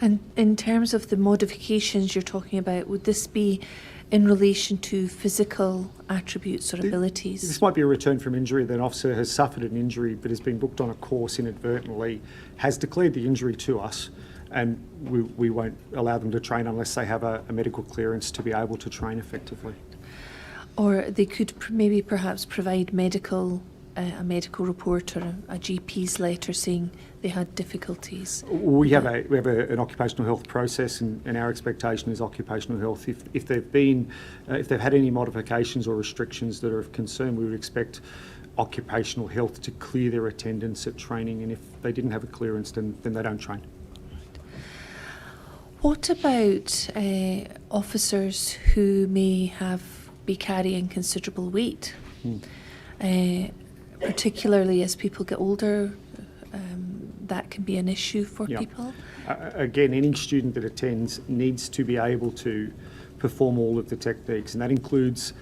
And in terms of the modifications you're talking about, would this be in relation to physical attributes or abilities? This might be a return from injury. That an officer has suffered an injury but has been booked on a course inadvertently, has declared the injury to us, and we won't allow them to train unless they have a medical clearance to be able to train effectively. Or they could maybe perhaps provide a medical report or a GP's letter saying they had difficulties. We have an occupational health process, and our expectation is occupational health. If they've had any modifications or restrictions that are of concern, we would expect occupational health to clear their attendance at training, and if they didn't have a clearance, then they don't train. What about officers who may be carrying considerable weight? Particularly as people get older, that can be an issue for Yeah. people? Again, any student that attends needs to be able to perform all of the techniques, and that includes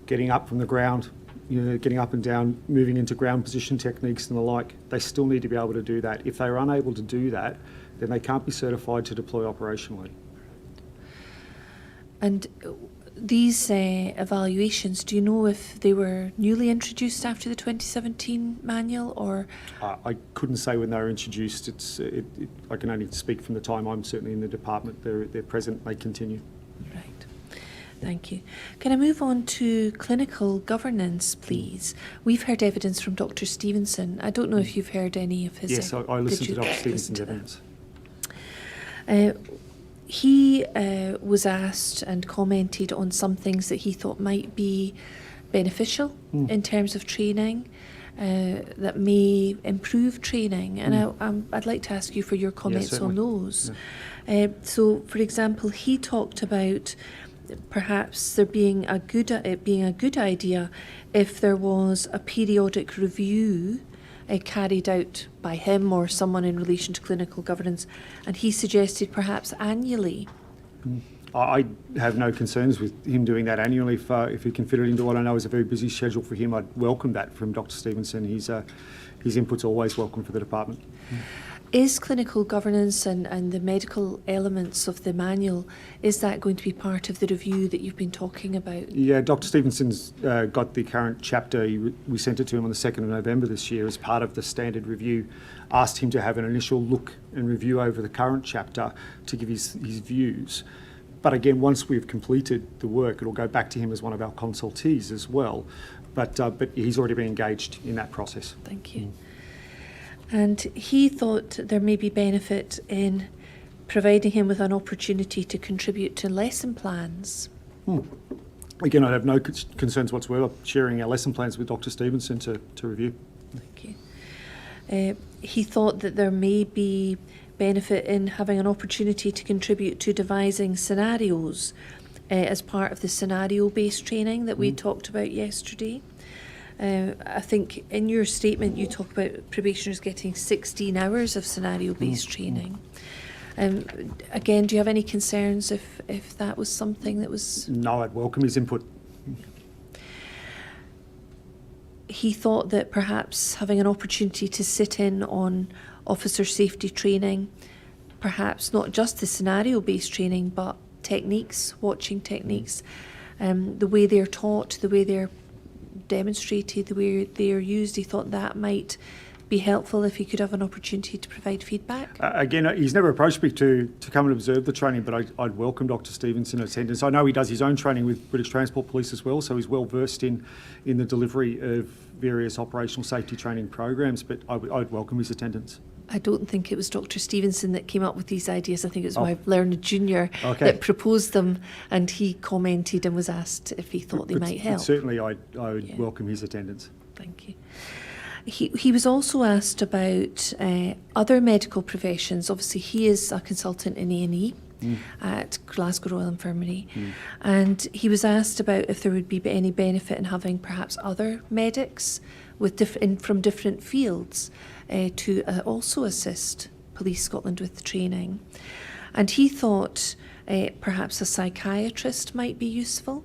getting up from the ground, getting up and down, moving into ground position techniques and the like. They still need to be able to do that. If they're unable to do that, then they can't be certified to deploy operationally. And these evaluations, do you know if they were newly introduced after the 2017 manual, or? I couldn't say when they were introduced. I can only speak from the time I'm certainly in the department. They're present, they continue. Right. Thank you. Can I move on to clinical governance, please? We've heard evidence from Dr. Stevenson. I don't know if you've heard any of his. Yes, I listened to Did you Dr. Stevenson's listen to evidence. He was asked and commented on some things that he thought might be beneficial in terms of training, that may improve training. And I'd like to ask you for your comments on those. Yeah. So, for example, he talked about perhaps it being a good idea if there was a periodic review carried out by him or someone in relation to clinical governance, and he suggested perhaps annually. I have no concerns with him doing that annually if he can fit it into what I know is a very busy schedule for him. I'd welcome that from Dr. Stevenson. His input's always welcome for the department. Is clinical governance and the medical elements of the manual, is that going to be part of the review that you've been talking about? Yeah, Dr. Stevenson's got the current chapter. We sent it to him on the 2nd of November this year as part of the standard review. Asked him to have an initial look and review over the current chapter to give his views. But again, once we've completed the work, it'll go back to him as one of our consultees as well. But he's already been engaged in that process. Thank you. And he thought there may be benefit in providing him with an opportunity to contribute to lesson plans. Again, I have no concerns whatsoever sharing our lesson plans with Dr. Stevenson to review. Thank you. He thought that there may be benefit in having an opportunity to contribute to devising scenarios as part of the scenario-based training that we talked about yesterday. I think in your statement you talk about probationers getting 16 hours of scenario-based training. Again, do you have any concerns if that was something that was... No, I'd welcome his input. He thought that perhaps having an opportunity to sit in on officer safety training, perhaps not just the scenario-based training, but techniques, watching techniques, the way they're taught, the way they're demonstrated, the way they are used, he thought that might be helpful if he could have an opportunity to provide feedback. Again, he's never approached me to come and observe the training, but I'd welcome Dr. Stevenson attendance. I know he does his own training with British Transport Police as well, so he's well versed in the delivery of various operational safety training programs, but I'd welcome his attendance. I don't think it was Dr. Stevenson that came up with these ideas. I think it was my learned junior that proposed them, and he commented and was asked if he thought they might help. Certainly, I would welcome his attendance. Thank you. He was also asked about other medical professions. Obviously, he is a consultant in A&E at Glasgow Royal Infirmary, and he was asked about if there would be any benefit in having perhaps other medics from different fields to also assist Police Scotland with the training. And he thought perhaps a psychiatrist might be useful,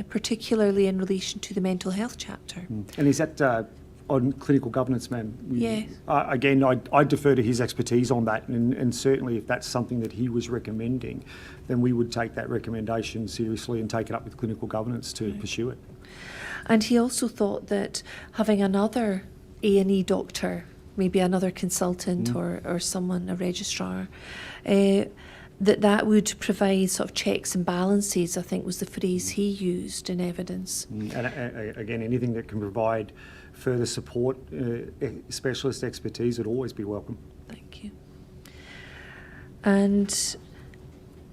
particularly in relation to the mental health chapter. And is that on clinical governance, ma'am? Yes. Again, I defer to his expertise on that, and certainly if that's something that he was recommending, then we would take that recommendation seriously and take it up with clinical governance to pursue it. And he also thought that having another A&E doctor, maybe another consultant or someone, a registrar, that would provide sort of checks and balances, I think was the phrase he used in evidence. And again, anything that can provide further support, specialist expertise would always be welcome. Thank you. And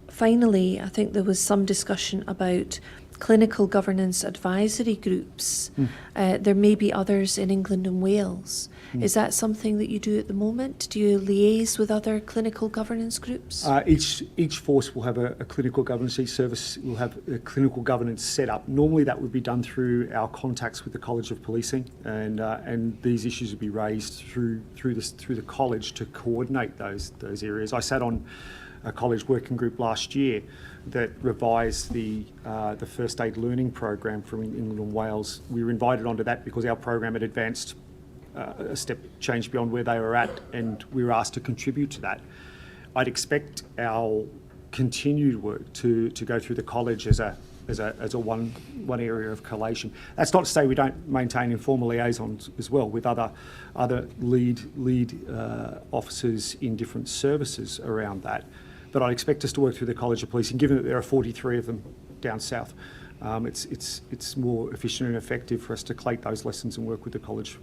finally, I think there was some discussion about clinical governance advisory groups. There may be others in England and Wales. Is that something that you do at the moment? Do you liaise with other clinical governance groups? Each force will have a clinical governance. Each service will have a clinical governance set up. Normally, that would be done through our contacts with the College of Policing, and these issues would be raised through the college to coordinate those areas. I sat on a college working group last year that revised the first aid learning program from England and Wales. We were invited onto that because our program had advanced a step change beyond where they were at, and we were asked to contribute to that. I'd expect our continued work to go through the college as a one area of collation. That's not to say we don't maintain informal liaisons as well with other lead officers in different services around that. But I'd expect us to work through the College of Policing, given that there are 43 of them down south. It's more efficient and effective for us to collate those lessons and work with the college.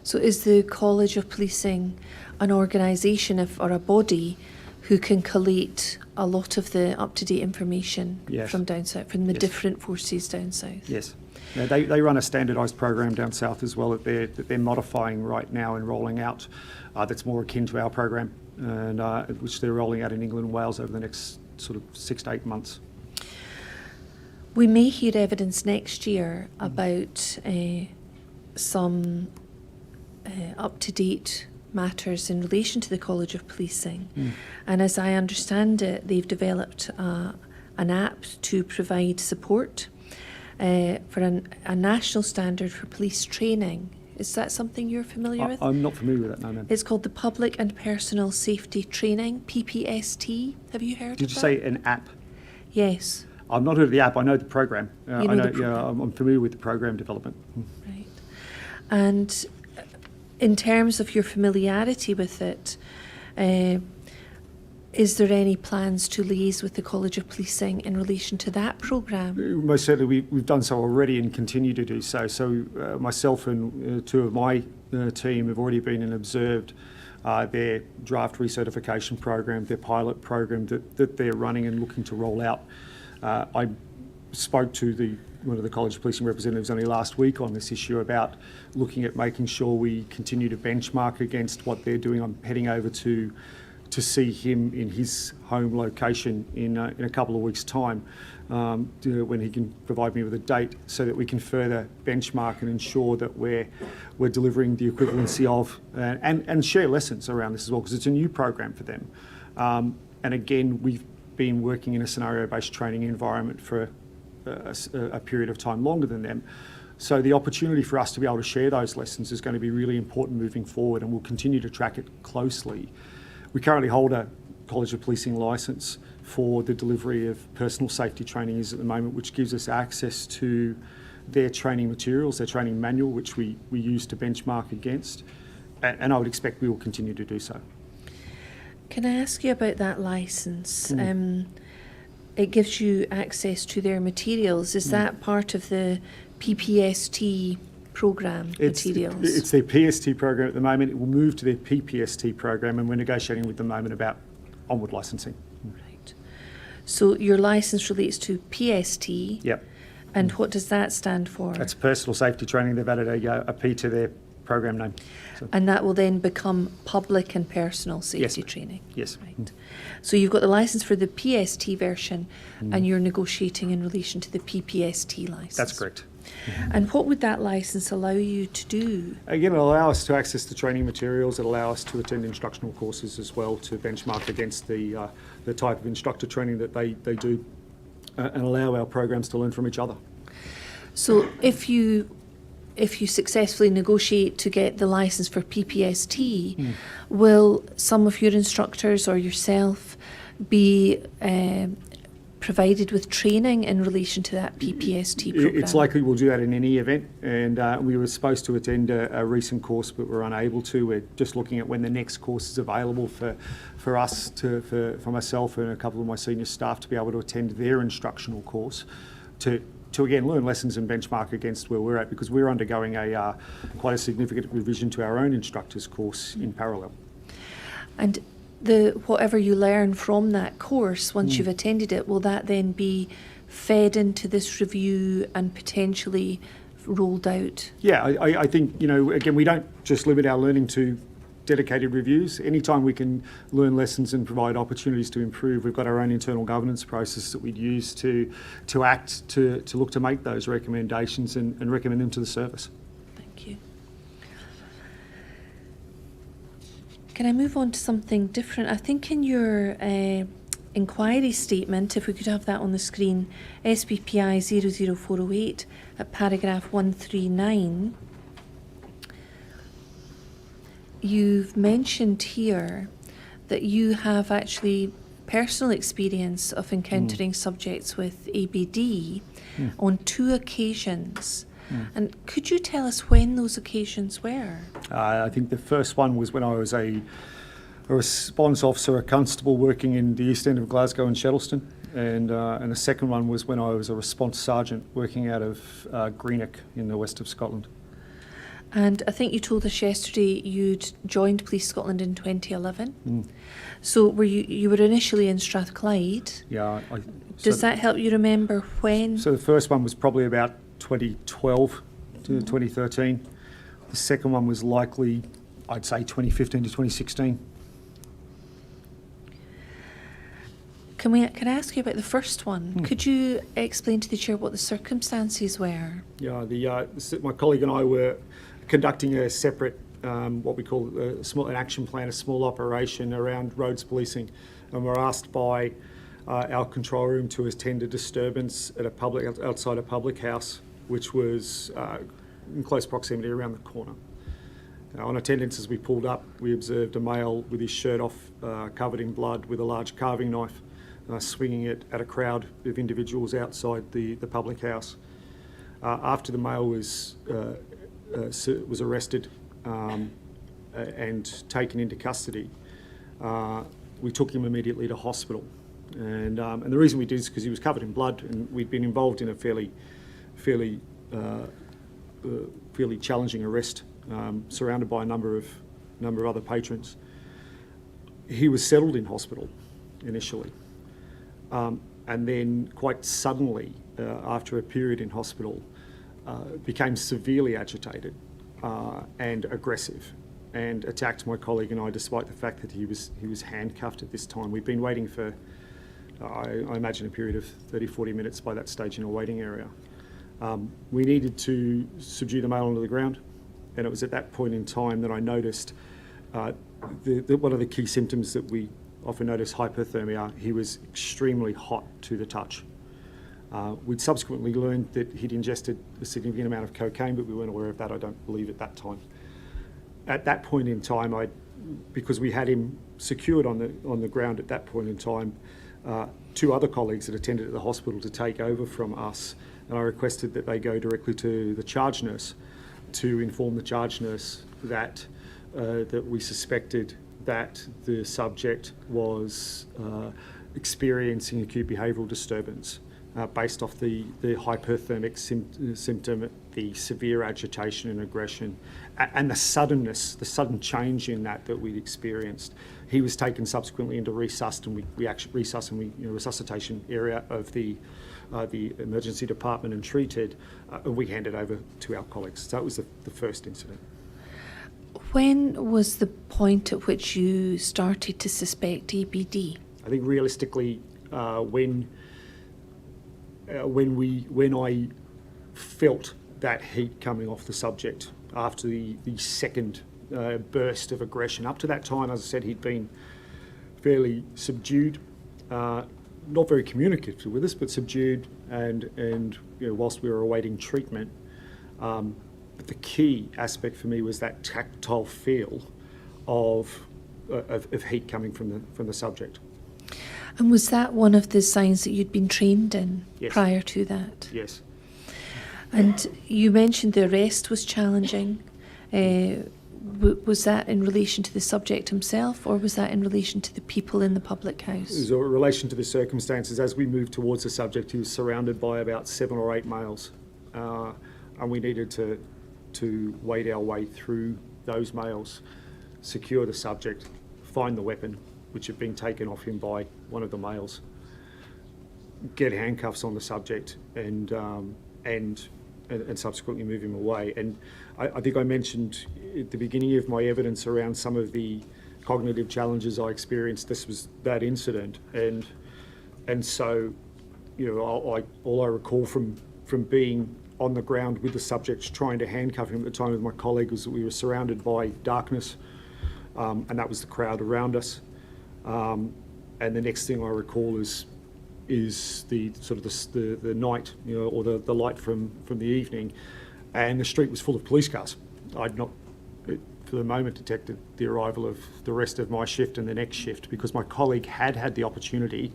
So is the College of Policing an organisation or a body who can collate a lot of the up-to-date information from down south, from the different forces down south? Yes. Yeah, they run a standardised program down south as well that they're modifying right now and rolling out that's more akin to our program, and which they're rolling out in England and Wales over the next sort of 6 to 8 months. We may hear evidence next year about some up-to-date matters in relation to the College of Policing. And as I understand it, they've developed an app to provide support for a national standard for police training. Is that something you're familiar with? I'm not familiar with that, no, ma'am. It's called the Public and Personal Safety Training, PPST. Have you heard of that? Did you say an app? Yes. I've not heard of the app. I know the program. You know the program. Yeah, I'm familiar with the program development. Right. And in terms of your familiarity with it, is there any plans to liaise with the College of Policing in relation to that programme? Most certainly, we've done so already and continue to do so. So myself and two of my team have already been and observed their draft recertification program, their pilot program that they're running and looking to roll out. I spoke to one of the College of Policing representatives only last week on this issue about looking at making sure we continue to benchmark against what they're doing. I'm heading over to see him in his home location in a couple of weeks' time when he can provide me with a date so that we can further benchmark and ensure that we're delivering the equivalency of and share lessons around this as well, because it's a new program for them. And again, we've been working in a scenario-based training environment for a period of time longer than them. So the opportunity for us to be able to share those lessons is going to be really important moving forward, and we'll continue to track it closely. We currently hold a College of Policing licence for the delivery of personal safety training at the moment, which gives us access to their training materials, their training manual, which we use to benchmark against, and I would expect we will continue to do so. Can I ask you about that licence? It gives you access to their materials. Is that part of the PPST programme materials? It's their PST program at the moment. It will move to their PPST program, and we're negotiating with the moment about onward licensing. Right. So your licence relates to PST. Yep. And what does that stand for? That's personal safety training. They've added a P to their program name. So. And that will then become public and personal safety training? Yes. Right. So you've got the licence for the PST version and you're negotiating in relation to the PPST licence? That's correct. And what would that licence allow you to do? Again, it'll allow us to access the training materials. It'll allow us to attend instructional courses as well to benchmark against the type of instructor training that they do and allow our programs to learn from each other. So if you successfully negotiate to get the licence for PPST, will some of your instructors or yourself be provided with training in relation to that PPST programme? It's likely we'll do that in any event, and we were supposed to attend a recent course but we're unable to. We're just looking at when the next course is available for us, for myself and a couple of my senior staff to be able to attend their instructional course to again learn lessons and benchmark against where we're at, because we're undergoing quite a significant revision to our own instructors course in parallel. And whatever you learn from that course, once you've attended it, will that then be fed into this review and potentially rolled out? Yeah, I think, again, we don't just limit our learning to dedicated reviews. Anytime we can learn lessons and provide opportunities to improve, we've got our own internal governance process that we'd use to act, to look to make those recommendations and recommend them to the service. Thank you. Can I move on to something different? I think in your inquiry statement, if we could have that on the screen, SBPI 00408 at paragraph 139, you've mentioned here that you have actually personal experience of encountering subjects with ABD on 2 occasions. And could you tell us when those occasions were? I think the first one was when I was a response officer, a constable working in the east end of Glasgow and Shettleston, and the second one was when I was a response sergeant working out of Greenock in the west of Scotland. And I think you told us yesterday you'd joined Police Scotland in 2011. So were you were initially in Strathclyde? Yeah. Does that help you remember when? So the first one was probably about 2012 to 2013. The second one was likely, I'd say, 2015 to 2016. Can I ask you about the first one? Could you explain to the chair what the circumstances were? Yeah, my colleague and I were conducting a separate, what we call an action plan, a small operation around roads policing, and we're asked by our control room to attend a disturbance at outside a public house, which was in close proximity around the corner. On attendance, as we pulled up, we observed a male with his shirt off, covered in blood, with a large carving knife, swinging it at a crowd of individuals outside the public house. After the male was arrested and taken into custody, we took him immediately to hospital. And the reason we did is because he was covered in blood, and we'd been involved in a fairly challenging arrest, surrounded by a number of other patrons. He was settled in hospital initially, and then quite suddenly, after a period in hospital, became severely agitated and aggressive, and attacked my colleague and I, despite the fact that he was handcuffed at this time. We'd been waiting for, I imagine, a period of 30-40 minutes by that stage in a waiting area. We needed to subdue the male onto the ground, and it was at that point in time that I noticed one of the key symptoms that we often notice, hypothermia. He was extremely hot to the touch. We'd subsequently learned that he'd ingested a significant amount of cocaine, but we weren't aware of that, I don't believe, at that time. At that point in time, because we had him secured on the ground at that point in time, 2 other colleagues had attended at the hospital to take over from us, and I requested that they go directly to the charge nurse to inform the charge nurse that we suspected that the subject was experiencing acute behavioural disturbance based off the hyperthermic symptom, the severe agitation and aggression, and the sudden change in that we'd experienced. He was taken subsequently into resuscitation area of the emergency department and treated, and we handed over to our colleagues. So that was the first incident. When was the point at which you started to suspect ABD? I think realistically, when I felt that heat coming off the subject after the second burst of aggression. Up to that time, as I said, he'd been fairly subdued, not very communicative with us, but subdued, and whilst we were awaiting treatment. But the key aspect for me was that tactile feel of heat coming from the subject. And was that one of the signs that you'd been trained in? Yes. Prior to that? Yes. And you mentioned the arrest was challenging. Was that in relation to the subject himself, or was that in relation to the people in the public house? It was in relation to the circumstances. As we moved towards the subject, he was surrounded by about 7 or 8 males, and we needed to wade our way through those males, secure the subject, find the weapon, which had been taken off him by one of the males, get handcuffs on the subject, and subsequently move him away. And I think I mentioned at the beginning of my evidence around some of the cognitive challenges I experienced. This was that incident, and so, all I recall from being on the ground with the subject trying to handcuff him at the time with my colleague was that we were surrounded by darkness, and that was the crowd around us. And the next thing I recall is the sort of the night, or the light from the evening, and the street was full of police cars. I'd not, for the moment, detected the arrival of the rest of my shift and the next shift, because my colleague had the opportunity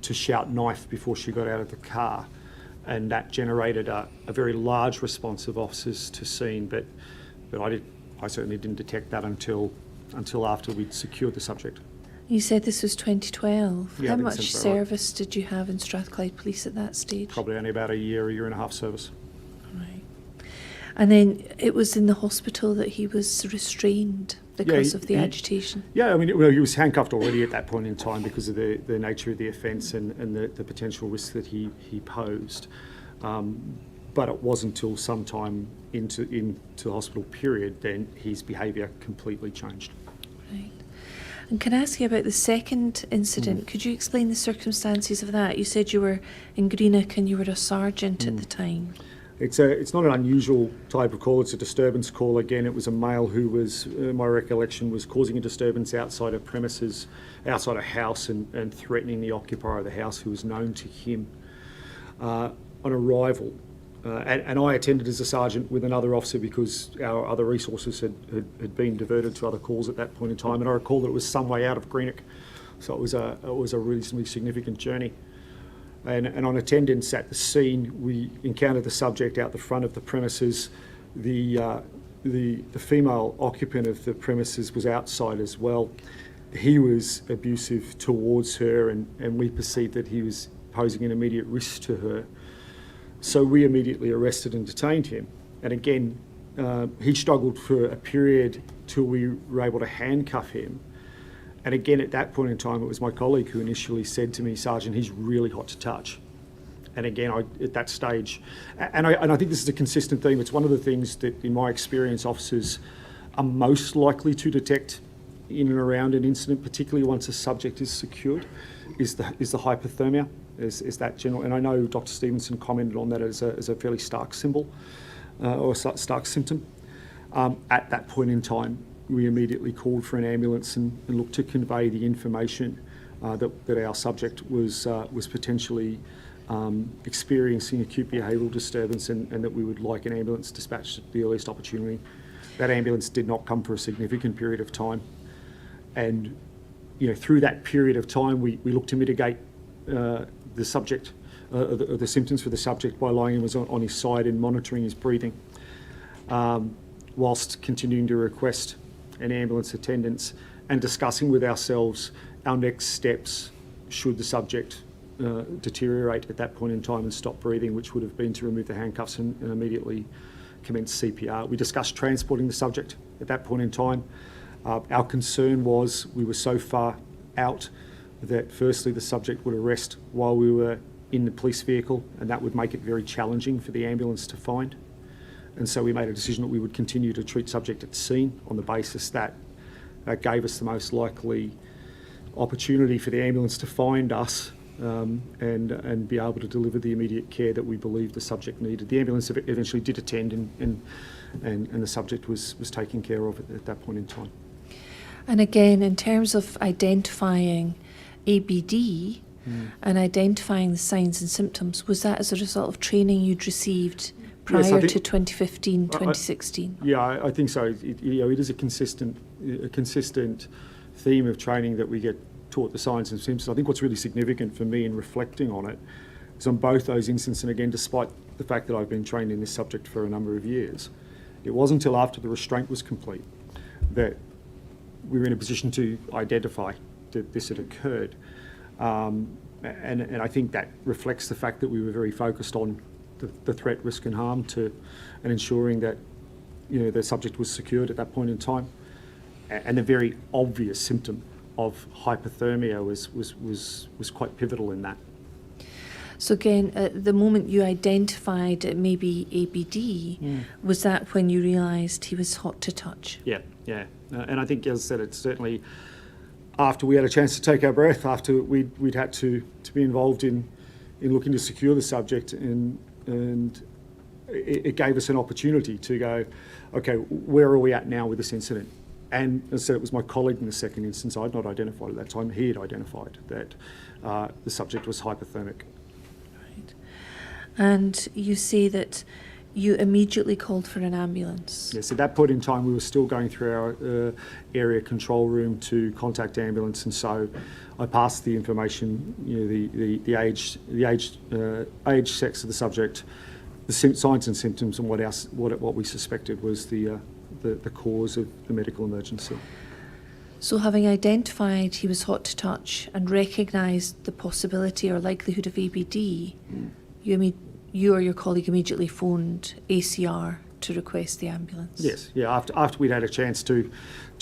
to shout knife before she got out of the car, and that generated a very large response of officers to scene. But I certainly didn't detect that until after we'd secured the subject. You said this was 2012. Yeah, How I think much sounds about right. service did you have in Strathclyde Police at that stage? Probably only about a year and a half service. Right. And then it was in the hospital that he was restrained because of the agitation? Yeah, I mean, he was handcuffed already at that point in time because of the nature of the offence and the potential risk that he posed. But it wasn't until sometime into the hospital period then his behaviour completely changed. Right. And can I ask you about the second incident? Could you explain the circumstances of that? You said you were in Greenock and you were a sergeant at the time. It's not an unusual type of call. It's a disturbance call. Again, it was a male who was, my recollection, was causing a disturbance outside of premises, outside a house, and threatening the occupier of the house, who was known to him. On arrival, and I attended as a sergeant with another officer because our other resources had been diverted to other calls at that point in time, and I recall that it was some way out of Greenock, so it was a reasonably significant journey. And on attendance at the scene, we encountered the subject out the front of the premises. The female occupant of the premises was outside as well. He was abusive towards her, and we perceived that he was posing an immediate risk to her. So we immediately arrested and detained him. And again, he struggled for a period till we were able to handcuff him. And again, at that point in time, it was my colleague who initially said to me, "Sergeant, he's really hot to touch." And again, at that stage, and I think this is a consistent theme. It's one of the things that, in my experience, officers are most likely to detect in and around an incident, particularly once a subject is secured, is the hypothermia, is that general. And I know Dr. Stevenson commented on that as a fairly stark symbol or a stark symptom. At that point in time, we immediately called for an ambulance and looked to convey the information that our subject was potentially experiencing acute behavioural disturbance, and that we would like an ambulance dispatched at the earliest opportunity. That ambulance did not come for a significant period of time, and through that period of time, we looked to mitigate the subject, the symptoms for the subject, by lying him on his side and monitoring his breathing, whilst continuing to request an ambulance attendance and discussing with ourselves our next steps should the subject deteriorate at that point in time and stop breathing, which would have been to remove the handcuffs and immediately commence CPR. We discussed transporting the subject at that point in time. Our concern was we were so far out that firstly the subject would arrest while we were in the police vehicle, and that would make it very challenging for the ambulance to find. And so we made a decision that we would continue to treat subject at scene on the basis that gave us the most likely opportunity for the ambulance to find us and be able to deliver the immediate care that we believed the subject needed. The ambulance eventually did attend, and the subject was taken care of at that point in time. And again, in terms of identifying ABD and identifying the signs and symptoms, was that as a result of training you'd received prior to 2015, 2016? I think so. It is a consistent theme of training that we get taught the signs and symptoms. I think what's really significant for me in reflecting on it is on both those instances, and again, despite the fact that I've been trained in this subject for a number of years, it wasn't until after the restraint was complete that we were in a position to identify that this had occurred. And I think that reflects the fact that we were very focused on the threat, risk and harm and ensuring that the subject was secured at that point in time. And the very obvious symptom of hypothermia was quite pivotal in that. So again, at the moment you identified it may be ABD, was that when you realised he was hot to touch? Yeah. And I think, as I said, it's certainly after we had a chance to take our breath, after we'd had to be involved in looking to secure the subject, and it gave us an opportunity to go, okay, where are we at now with this incident? And as I said, it was my colleague in the second instance. I'd not identified at that time. He had identified that the subject was hypothermic. Right. And you say that you immediately called for an ambulance. Yes, at that point in time, we were still going through our area control room to contact ambulance, and so I passed the information, the age, sex of the subject, the signs and symptoms, and what we suspected was the cause of the medical emergency. So having identified he was hot to touch and recognised the possibility or likelihood of ABD, you or your colleague immediately phoned ACR to request the ambulance? Yes, yeah, after we'd had a chance to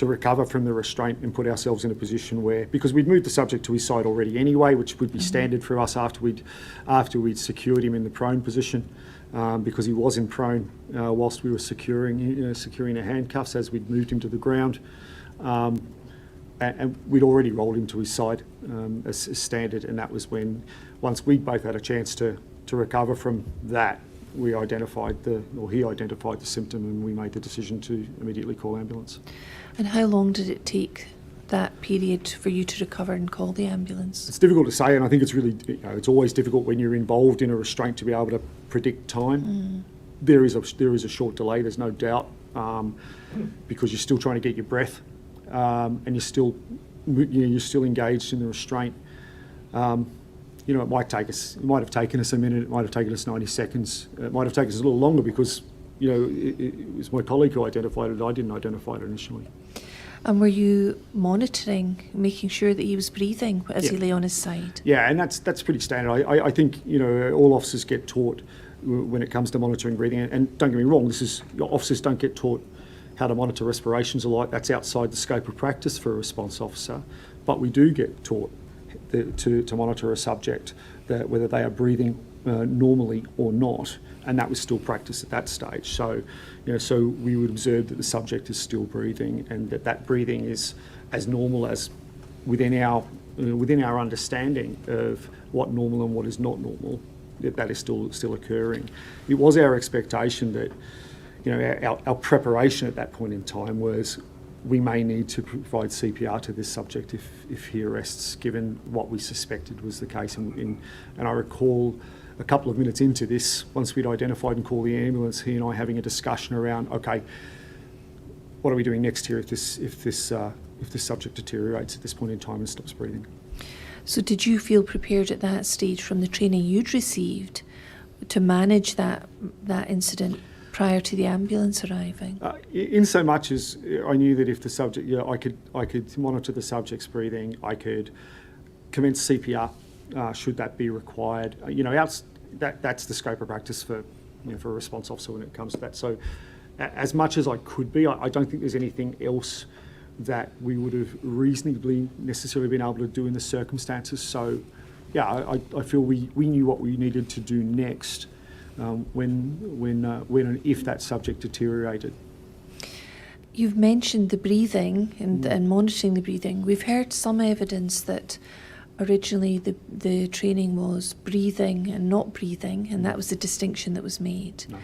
recover from the restraint and put ourselves in a position where, because we'd moved the subject to his side already anyway, which would be standard for us after we'd secured him in the prone position, because he was in prone whilst we were securing the handcuffs as we'd moved him to the ground. And we'd already rolled him to his side as standard, and that was when, once we both had a chance to recover from that, he identified the symptom, and we made the decision to immediately call ambulance. And how long did it take that period for you to recover and call the ambulance? It's difficult to say, and I think it's really, it's always difficult when you're involved in a restraint to be able to predict time. There is a short delay, there's no doubt, because you're still trying to get your breath, and you're still engaged in the restraint. It might have taken us a minute, it might have taken us 90 seconds, it might have taken us a little longer because, it was my colleague who identified it, I didn't identify it initially. And were you monitoring, making sure that he was breathing as he lay on his side? Yeah, and that's pretty standard. I think, all officers get taught when it comes to monitoring breathing, and don't get me wrong, officers don't get taught how to monitor respirations alike. That's outside the scope of practice for a response officer, but we do get taught to monitor a subject, that whether they are breathing normally or not, and that was still practice at that stage. So, so we would observe that the subject is still breathing, and that breathing is as normal as within our understanding of what normal and what is not normal. That is still occurring. It was our expectation that, our preparation at that point in time was, we may need to provide CPR to this subject if he arrests, given what we suspected was the case. And I recall a couple of minutes into this, once we'd identified and called the ambulance, he and I having a discussion around, okay, what are we doing next here if this subject deteriorates at this point in time and stops breathing? So did you feel prepared at that stage from the training you'd received to manage that incident prior to the ambulance arriving? In so much as I knew that if the subject, I could monitor the subject's breathing, I could commence CPR should that be required. That's the scope of practice for a response officer when it comes to that. So, as much as I could be, I don't think there's anything else that we would have reasonably necessarily been able to do in the circumstances. So, I feel we knew what we needed to do next. When and if that subject deteriorated. You've mentioned the breathing and monitoring the breathing. We've heard some evidence that originally the training was breathing and not breathing, and that was the distinction that was made. No.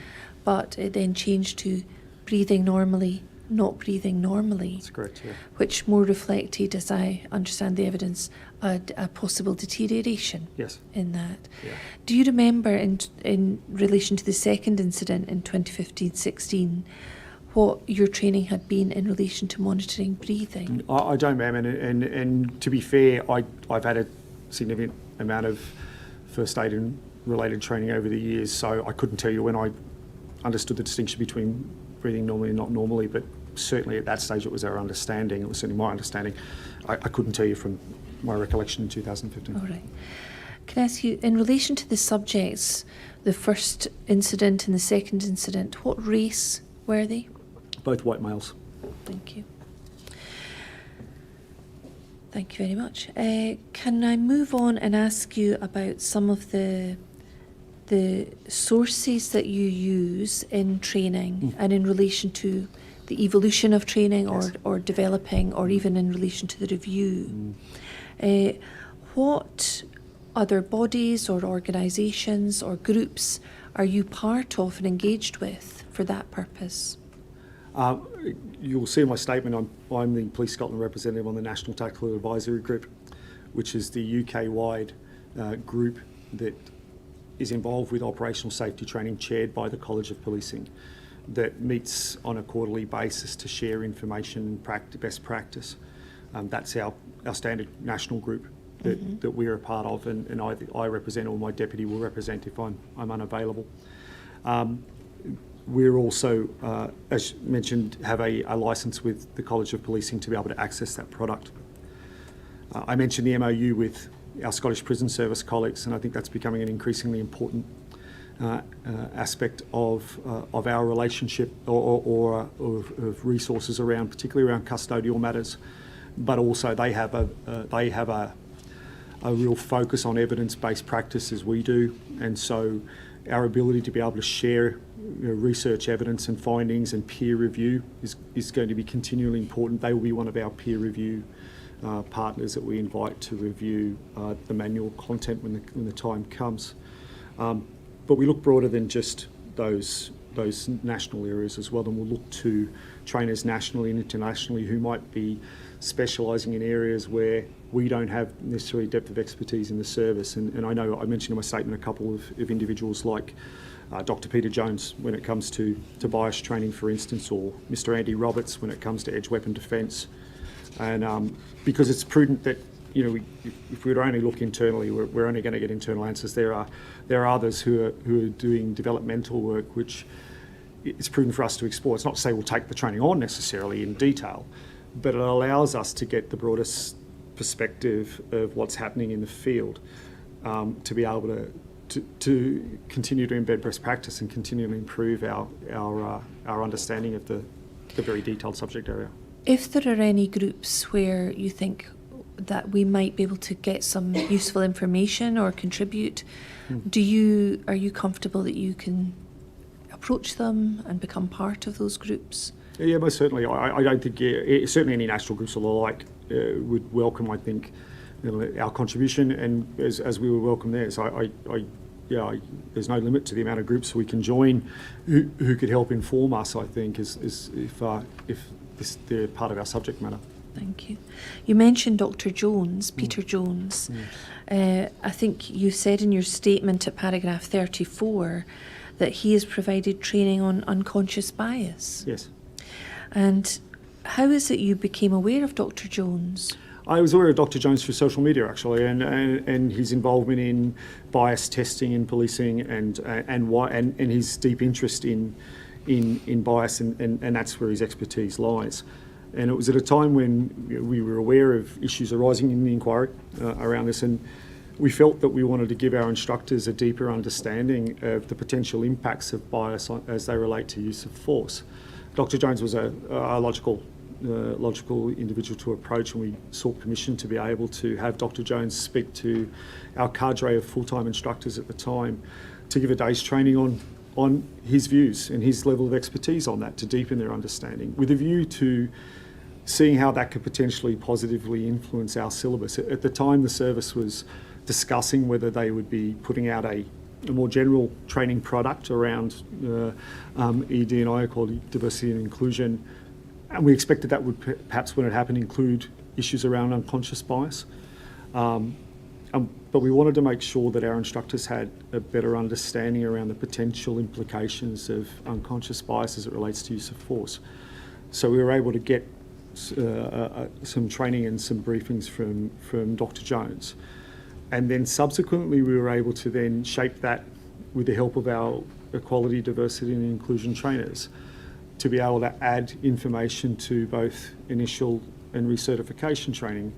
But it then changed to breathing normally, not breathing normally. That's correct, yeah. Which more reflected, as I understand the evidence, a possible deterioration. Yes. In that. Yeah. Do you remember in relation to the second incident in 2015-16 what your training had been in relation to monitoring breathing? I don't, ma'am, and to be fair, I've had a significant amount of first aid and related training over the years, so I couldn't tell you when I understood the distinction between breathing normally and not normally, but certainly at that stage it was our understanding, it was certainly my understanding. I couldn't tell you from my recollection in 2015. All right. Can I ask you, in relation to the subjects, the first incident and the second incident, what race were they? Both white males. Thank you. Thank you very much. Can I move on and ask you about some of the sources that you use in training and in relation to the evolution of training or developing, or even in relation to the review? What other bodies or organisations or groups are you part of and engaged with for that purpose? You'll see in my statement I'm the Police Scotland representative on the National Tactical Advisory Group, which is the UK-wide group that is involved with operational safety training, chaired by the College of Policing, that meets on a quarterly basis to share information and best practice. That's our standard national group that we're a part of, and I represent, or my deputy will represent if I'm unavailable. We're also, as mentioned, have a licence with the College of Policing to be able to access that product. I mentioned the MOU with our Scottish Prison Service colleagues, and I think that's becoming an increasingly important aspect of our relationship or of resources around, particularly around custodial matters. But also they have a real focus on evidence-based practice as we do, and so our ability to be able to share research evidence and findings and peer review is going to be continually important. They will be one of our peer review partners that we invite to review the manual content when the time comes. But we look broader than just those national areas as well, and we'll look to trainers nationally and internationally who might be specialising in areas where we don't have necessarily depth of expertise in the service. And I know I mentioned in my statement a couple of individuals like Dr. Peter Jones when it comes to bias training, for instance, or Mr. Andy Roberts when it comes to edge weapon defence. And because it's prudent that, if we were to only look internally, we're only going to get internal answers. There are others who are doing developmental work, which it's prudent for us to explore. It's not to say we'll take the training on necessarily in detail, but it allows us to get the broadest perspective of what's happening in the field, to be able to continue to embed best practice and continue to improve our understanding of the very detailed subject area. If there are any groups where you think that we might be able to get some useful information or contribute, are you comfortable that you can approach them and become part of those groups? Yeah, most certainly. I don't think certainly any national groups or the like would welcome, I think, our contribution, and as we would welcome theirs. There's no limit to the amount of groups we can join who could help inform us, I think, if they're part of our subject matter. Thank you. You mentioned Dr. Jones, Peter Jones. I think you said in your statement at paragraph 34 that he has provided training on unconscious bias. Yes. And how is it you became aware of Dr. Jones? I was aware of Dr. Jones through social media, actually, and his involvement in bias testing in policing and his deep interest in bias, and that's where his expertise lies. And it was at a time when we were aware of issues arising in the inquiry around this, and we felt that we wanted to give our instructors a deeper understanding of the potential impacts of bias as they relate to use of force. Dr. Jones was a logical individual to approach, and we sought permission to be able to have Dr. Jones speak to our cadre of full-time instructors at the time to give a day's training on his views and his level of expertise on that, to deepen their understanding, with a view to seeing how that could potentially positively influence our syllabus. At the time, the service was discussing whether they would be putting out a more general training product around ED&I, equality, diversity and inclusion, and we expected that would perhaps, when it happened, include issues around unconscious bias. But we wanted to make sure that our instructors had a better understanding around the potential implications of unconscious bias as it relates to use of force. So we were able to get some training and some briefings from Dr. Jones. And then subsequently we were able to then shape that with the help of our equality, diversity and inclusion trainers to be able to add information to both initial and recertification training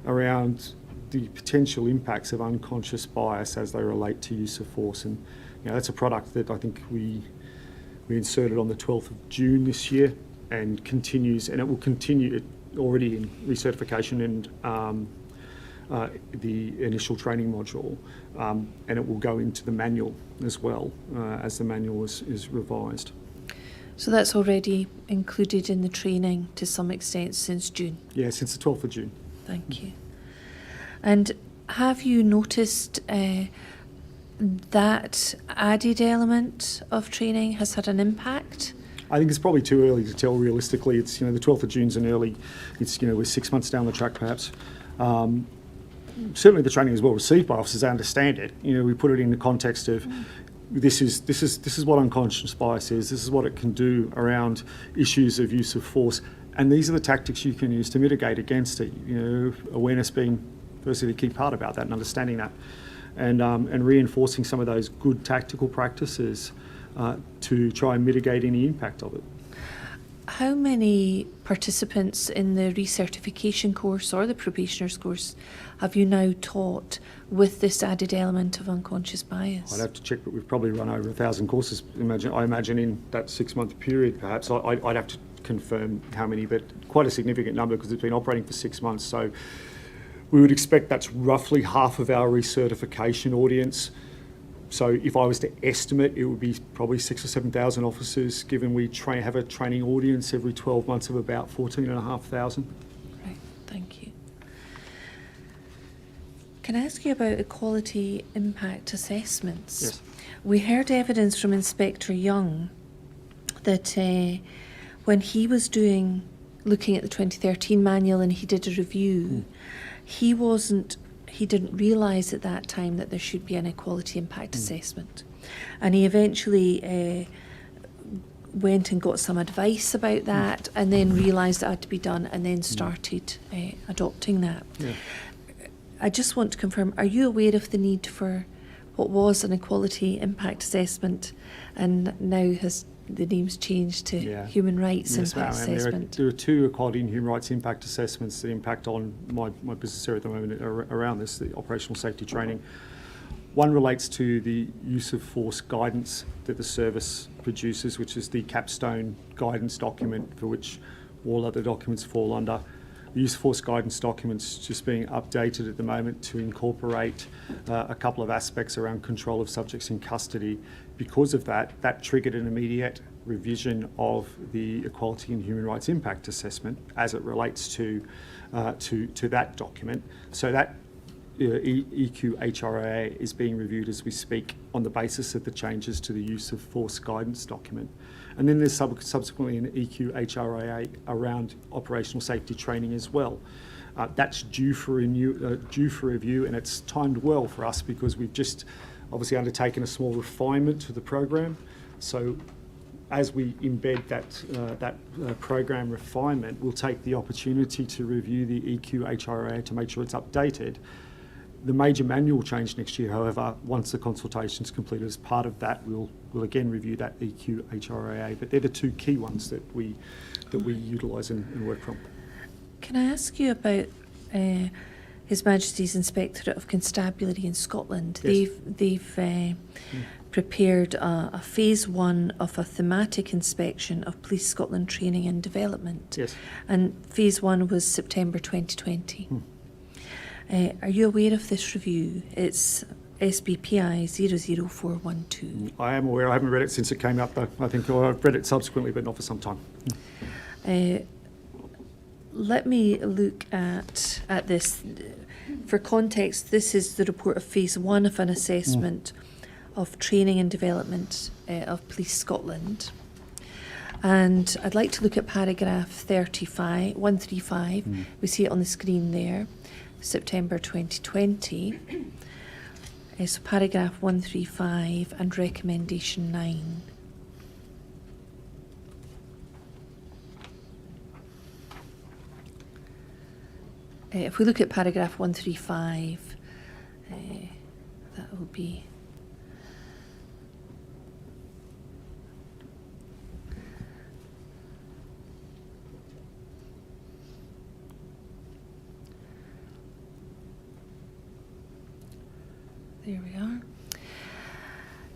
around the potential impacts of unconscious bias as they relate to use of force. And that's a product that I think we inserted on the 12th of June this year and continues, and it will continue. already in recertification and the initial training module, and it will go into the manual as well as the manual is revised. So that's already included in the training to some extent since June? Yeah, since the 12th of June. Thank you. And have you noticed that added element of training has had an impact? I think it's probably too early to tell realistically. It's, the 12th of June's an early, we're 6 months down the track perhaps. Certainly the training is well received by officers, I understand it. We put it in the context of this is what unconscious bias is, this is what it can do around issues of use of force, and these are the tactics you can use to mitigate against it. Awareness being firstly the key part about that and understanding that, and reinforcing some of those good tactical practices to try and mitigate any impact of it. How many participants in the recertification course or the probationers course have you now taught with this added element of unconscious bias? I'd have to check, but we've probably run over 1,000 courses. I imagine in that 6 month period, perhaps. I'd have to confirm how many, but quite a significant number because it's been operating for 6 months. So we would expect that's roughly half of our recertification audience. So if I was to estimate, it would be probably 6,000 or 7,000 officers, given we have a training audience every 12 months of about 14,500. Right, thank you. Can I ask you about equality impact assessments? Yes. We heard evidence from Inspector Young that when he was looking at the 2013 manual and he did a review, he didn't realise at that time that there should be an equality impact assessment. And he eventually went and got some advice about that and then realised it had to be done and then started adopting that. Yeah. I just want to confirm, are you aware of the need for what was an equality impact assessment and now has the name's changed to human rights impact assessment? There are two equality and human rights impact assessments that impact on my business area at the moment around this, the operational safety training. One relates to the use of force guidance that the service produces, which is the capstone guidance document for which all other documents fall under. The use of force guidance documents just being updated at the moment to incorporate a couple of aspects around control of subjects in custody. Because of that triggered an immediate revision of the equality and human rights impact assessment as it relates to that document. So that EQHRIA is being reviewed as we speak on the basis of the changes to the use of force guidance document. And then there's subsequently an EQHRIA around operational safety training as well. That's due for review, and it's timed well for us because we've just obviously undertaken a small refinement to the program. So as we embed that program refinement, we'll take the opportunity to review the EQHRIA to make sure it's updated. The major manual change next year, however, once the consultation is completed, as part of that, we'll again review that EQHRIA. But they're the two key ones that we utilise and work from. Can I ask you about His Majesty's Inspectorate of Constabulary in Scotland? Yes. They've prepared a phase 1 of a thematic inspection of Police Scotland training and development. Yes. And phase 1 was September 2020. Are you aware of this review? It's SBPI 00412. I am aware. I haven't read it since it came out, though. I think I've read it subsequently, but not for some time. Let me look at this. For context, this is the report of phase 1 of an assessment of training and development of Police Scotland. And I'd like to look at paragraph 135. We see it on the screen there, September 2020. So paragraph 135 and recommendation 9. If we look at paragraph 135, that will be there we are.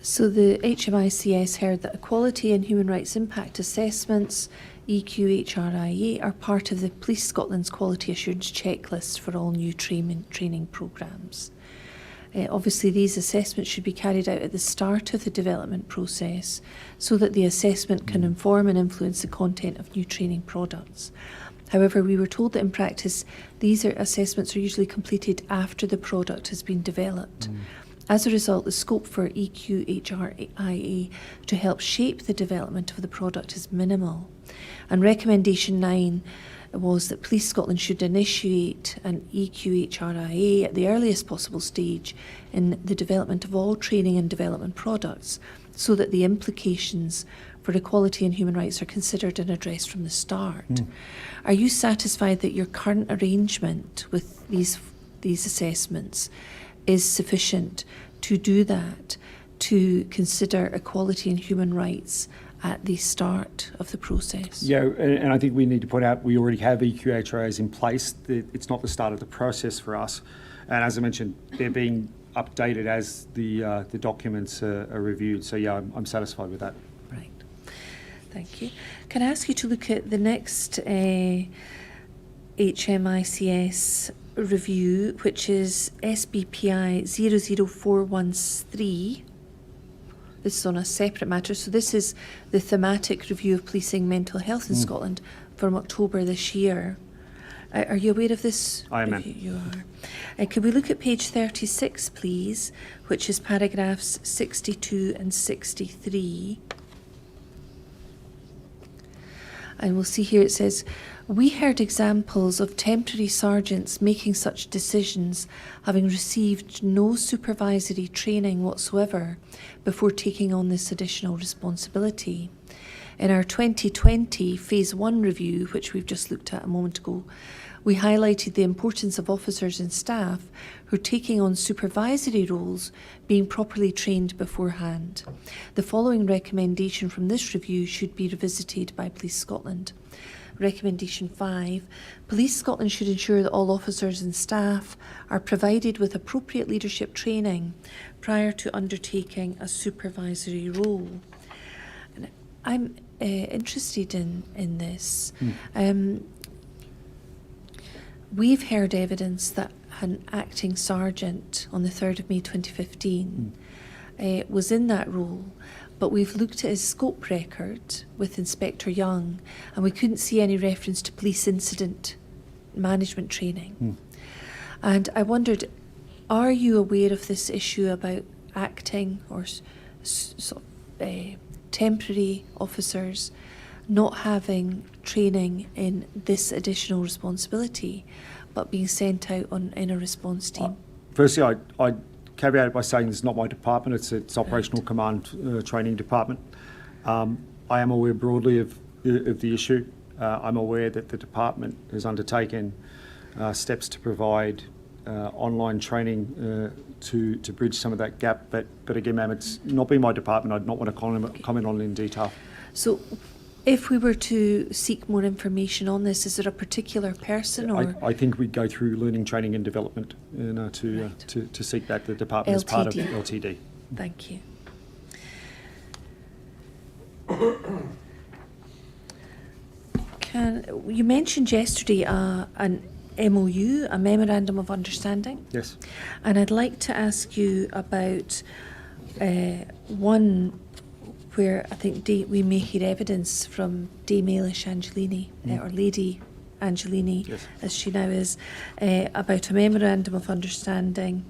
So the HMICS heard that equality and human rights impact assessments EQHRIA are part of the Police Scotland's Quality Assurance Checklist for all new training programmes. Obviously, these assessments should be carried out at the start of the development process so that the assessment can inform and influence the content of new training products. However, we were told that in practice, these assessments are usually completed after the product has been developed. As a result, the scope for EQHRIA to help shape the development of the product is minimal. And recommendation 9 was that Police Scotland should initiate an EQHRIA at the earliest possible stage in the development of all training and development products, so that the implications for equality and human rights are considered and addressed from the start. Are you satisfied that your current arrangement with these assessments is sufficient to do that, to consider equality and human rights at the start of the process? Yeah, and I think we need to point out we already have EQHRIAs in place. It's not the start of the process for us. And as I mentioned, they're being updated as the documents are reviewed. So yeah, I'm satisfied with that. Right. Thank you. Can I ask you to look at the next HMICS review, which is SBPI 00413. This is on a separate matter. So this is the thematic review of policing mental health in Scotland from October this year. Are you aware of this? I am. Review? You are. Could we look at page 36, please, which is paragraphs 62 and 63. And we'll see here it says, we heard examples of temporary sergeants making such decisions having received no supervisory training whatsoever before taking on this additional responsibility. In our 2020 Phase 1 review, which we've just looked at a moment ago, we highlighted the importance of officers and staff who are taking on supervisory roles being properly trained beforehand. The following recommendation from this review should be revisited by Police Scotland. Recommendation 5, Police Scotland should ensure that all officers and staff are provided with appropriate leadership training prior to undertaking a supervisory role. And I'm interested in this. We've heard evidence that an acting sergeant on the 3rd of May 2015 was in that role, but we've looked at his scope record with Inspector Young and we couldn't see any reference to police incident management training. And I wondered, are you aware of this issue about acting or temporary officers not having training in this additional responsibility, but being sent out in a response team? Firstly, I caveat it by saying this is not my department, it's Operational Command Training Department. I am aware broadly of the issue. I'm aware that the department has undertaken steps to provide online training to bridge some of that gap, but again, ma'am, it's not been my department. I'd not want to comment on it in detail. So if we were to seek more information on this, is there a particular person or? I think we'd go through learning, training and development to seek that. The department is part of LTD. Thank you. You mentioned yesterday an MOU, a Memorandum of Understanding. Yes. And I'd like to ask you about one where I think we may hear evidence from Dame Ailish Angelini, or Lady Angelini, yes, as she now is, about a Memorandum of Understanding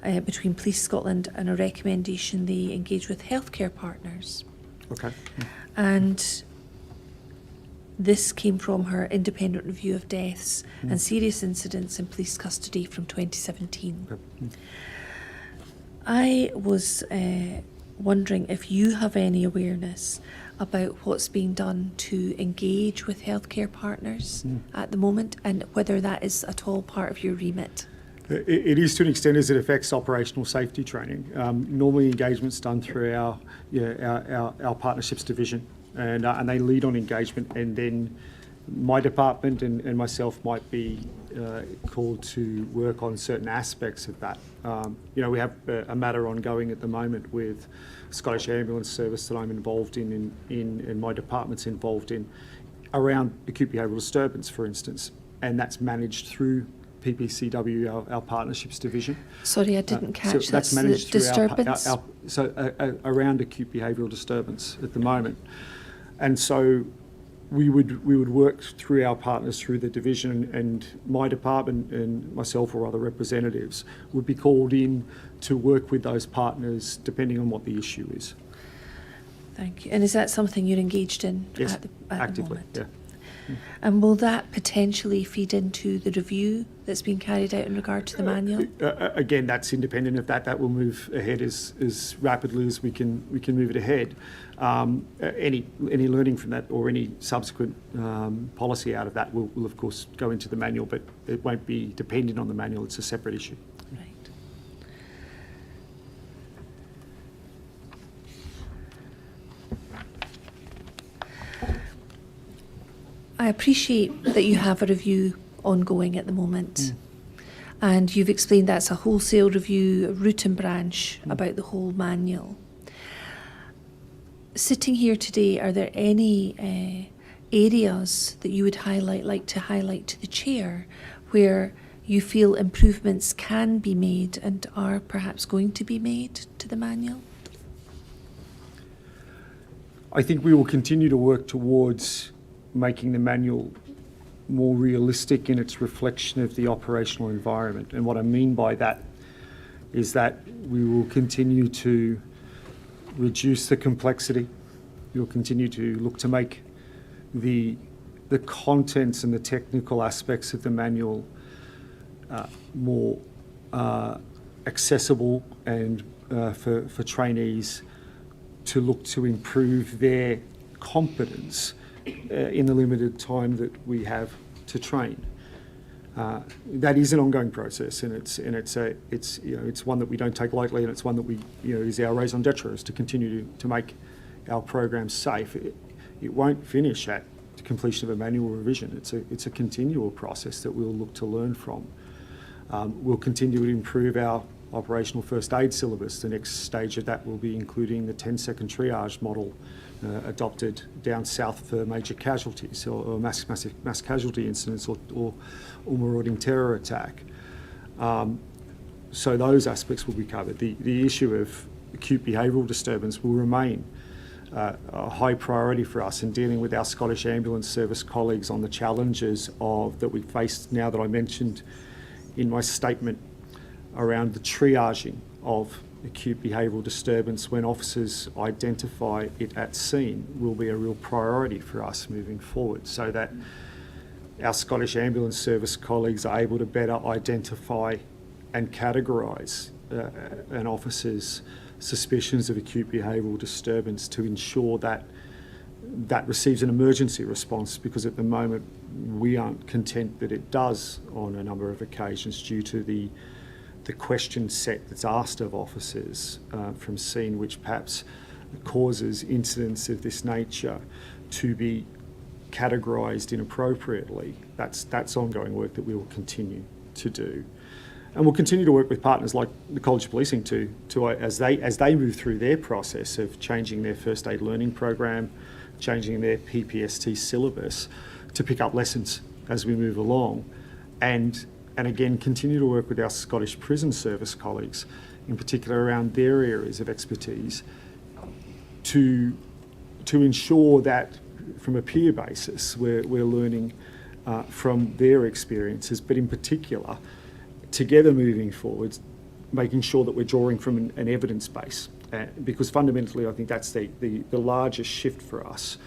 between Police Scotland and a recommendation they engage with healthcare partners. Okay. And this came from her independent review of deaths and serious incidents in police custody from 2017. Okay. I was wondering if you have any awareness about what's being done to engage with healthcare partners at the moment, and whether that is at all part of your remit. It is to an extent as it affects operational safety training. Normally engagement's done through our partnerships division, and they lead on engagement, and then my department and myself might be called to work on certain aspects of that. We have a matter ongoing at the moment with Scottish Ambulance Service that I'm involved in and my department's involved in, around acute behavioural disturbance, for instance, and that's managed through PPCW, our partnerships division. Sorry, I didn't catch So that. that's managed through Disturbance? around acute behavioural disturbance at the moment. And so we would work through our partners through the division, and my department and myself or other representatives would be called in to work with those partners depending on what the issue is. Thank you. And is that something you're engaged in Yes, at the actively, moment? yeah. And will that potentially feed into the review that's being carried out in regard to the manual? Again, that's independent of that. That will move ahead as rapidly as we can move it ahead. Any learning from that or any subsequent policy out of that will of course go into the manual, but it won't be dependent on the manual. It's a separate issue. Right. I appreciate that you have a review ongoing at the moment. And you've explained that's a wholesale review, root and branch, about the whole manual. Sitting here today, are there any areas that you would like to highlight to the chair where you feel improvements can be made and are perhaps going to be made to the manual? I think we will continue to work towards making the manual more realistic in its reflection of the operational environment. And what I mean by that is that we will continue to reduce the complexity. We'll continue to look to make the contents and the technical aspects of the manual more accessible and for trainees to look to improve their competence in the limited time that we have to train. That is an ongoing process, and it's one that we don't take lightly, and it's one that we is our raison d'etre, is to continue to make our programs safe. It won't finish at the completion of a manual revision. It's a continual process that we'll look to learn from. We'll continue to improve our operational first aid syllabus. The next stage of that will be including the 10-second triage model adopted down south for major casualties or mass casualty incidents or marauding terror attack. So those aspects will be covered. The issue of acute behavioural disturbance will remain a high priority for us in dealing with our Scottish Ambulance Service colleagues on the challenges that we face now that I mentioned in my statement around the triaging of acute behavioural disturbance when officers identify it at scene will be a real priority for us moving forward, so that our Scottish Ambulance Service colleagues are able to better identify and categorise an officer's suspicions of acute behavioural disturbance to ensure that that receives an emergency response, because at the moment we aren't content that it does on a number of occasions due to the question set that's asked of officers from scene, which perhaps causes incidents of this nature to be categorised inappropriately. That's ongoing work that we will continue to do. And we'll continue to work with partners like the College of Policing to as they move through their process of changing their first aid learning program, changing their PPST syllabus, to pick up lessons as we move along, and again continue to work with our Scottish Prison Service colleagues, in particular around their areas of expertise, to ensure that from a peer basis we're learning from their experiences, but in particular together moving forwards, making sure that we're drawing from an evidence base, because fundamentally I think that's the largest shift for us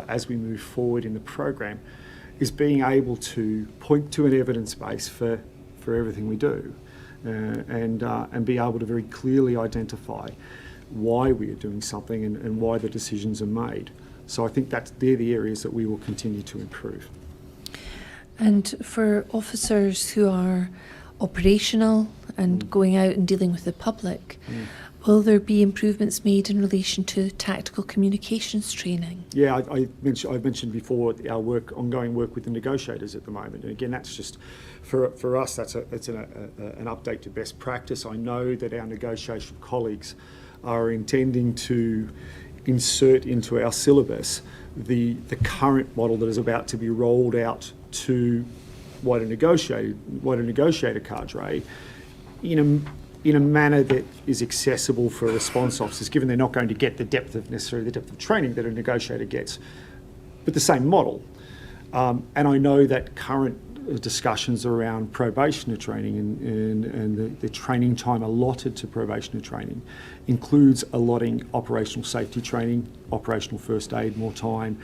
as we move forward in the program, is being able to point to an evidence base for everything we do, and be able to very clearly identify why we are doing something and why the decisions are made. So I think they're the areas that we will continue to improve. And for officers who are operational and going out and dealing with the public, will there be improvements made in relation to tactical communications training? Yeah, I've mentioned before our ongoing work with the negotiators at the moment, and again that's just for us it's an update to best practice. I know that our negotiation colleagues are intending to insert into our syllabus the current model that is about to be rolled out to wider negotiator cadre in a manner that is accessible for response officers, given they're not going to get necessarily the depth of training that a negotiator gets, but the same model. And I know that current discussions around probationer training and the training time allotted to probationer training includes allotting operational safety training, operational first aid, more time,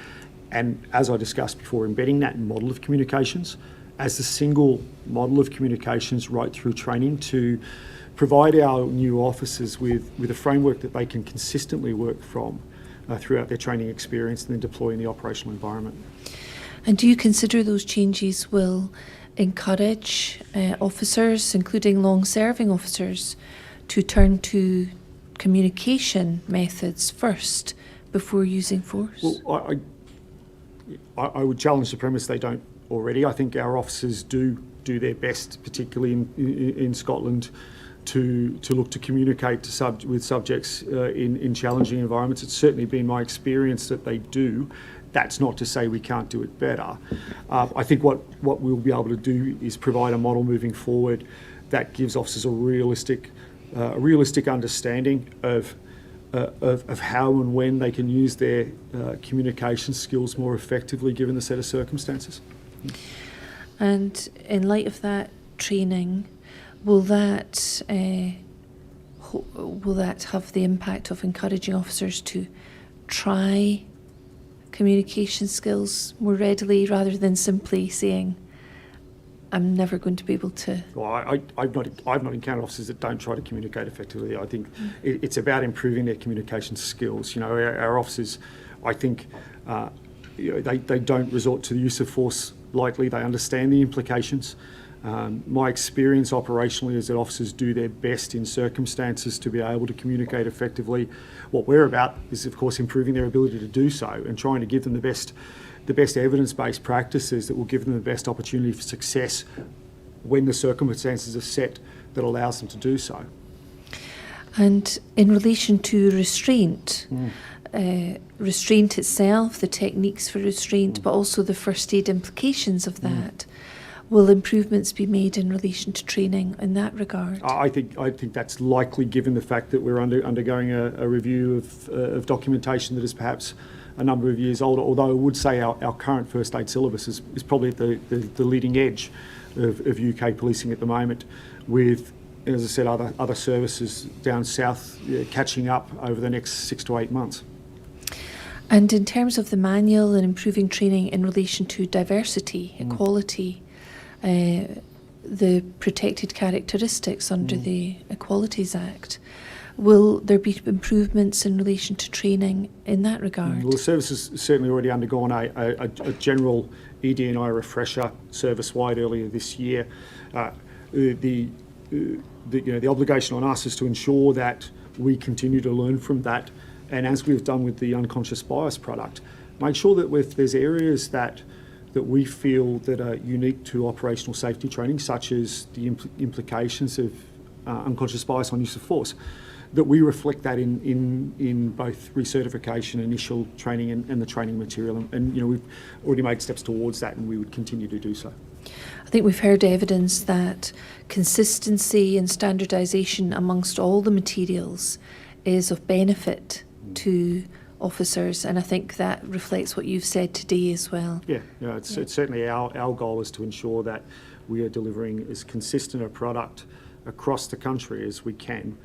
and as I discussed before, embedding that model of communications as the single model of communications right through training to provide our new officers with a framework that they can consistently work from throughout their training experience and then deploy in the operational environment. And do you consider those changes will encourage officers, including long-serving officers, to turn to communication methods first before using force? Well, I would challenge the premise they don't already. I think our officers do their best, particularly in Scotland, to look to communicate with subjects in challenging environments. It's certainly been my experience that they do. That's not to say we can't do it better. I think what we'll be able to do is provide a model moving forward that gives officers a realistic understanding of how and when they can use their communication skills more effectively given the set of circumstances. And in light of that training, will that have the impact of encouraging officers to try communication skills more readily rather than simply saying, I'm never going to be able to? Well, I've not encountered officers that don't try to communicate effectively. I think it's about improving their communication skills. You know, our officers, I think, they don't resort to the use of force lightly. They understand the implications. My experience operationally is that officers do their best in circumstances to be able to communicate effectively. What we're about is, of course, improving their ability to do so and trying to give them the best evidence-based practices that will give them the best opportunity for success when the circumstances are set that allows them to do so. And in relation to restraint, restraint itself, the techniques for restraint, but also the first aid implications of that, will improvements be made in relation to training in that regard? I think that's likely, given the fact that we're undergoing a review of documentation that is perhaps a number of years old, although I would say our current first aid syllabus is probably at the leading edge of UK policing at the moment, with, as I said, other services down south catching up over the next 6 to 8 months. And in terms of the manual and improving training in relation to diversity, equality, the protected characteristics under the Equalities Act, will there be improvements in relation to training in that regard? Well, the service has certainly already undergone a general ED&I refresher service-wide earlier this year. The obligation on us is to ensure that we continue to learn from that, and as we've done with the unconscious bias product, make sure that if there's areas that we feel that are unique to operational safety training, such as the implications of unconscious bias on use of force, that we reflect that in both recertification, initial training, and the training material. And we've already made steps towards that, and we would continue to do so. I think we've heard evidence that consistency and standardisation amongst all the materials is of benefit to officers, and I think that reflects what you've said today as well. It's certainly our goal is to ensure that we are delivering as consistent a product across the country as we can.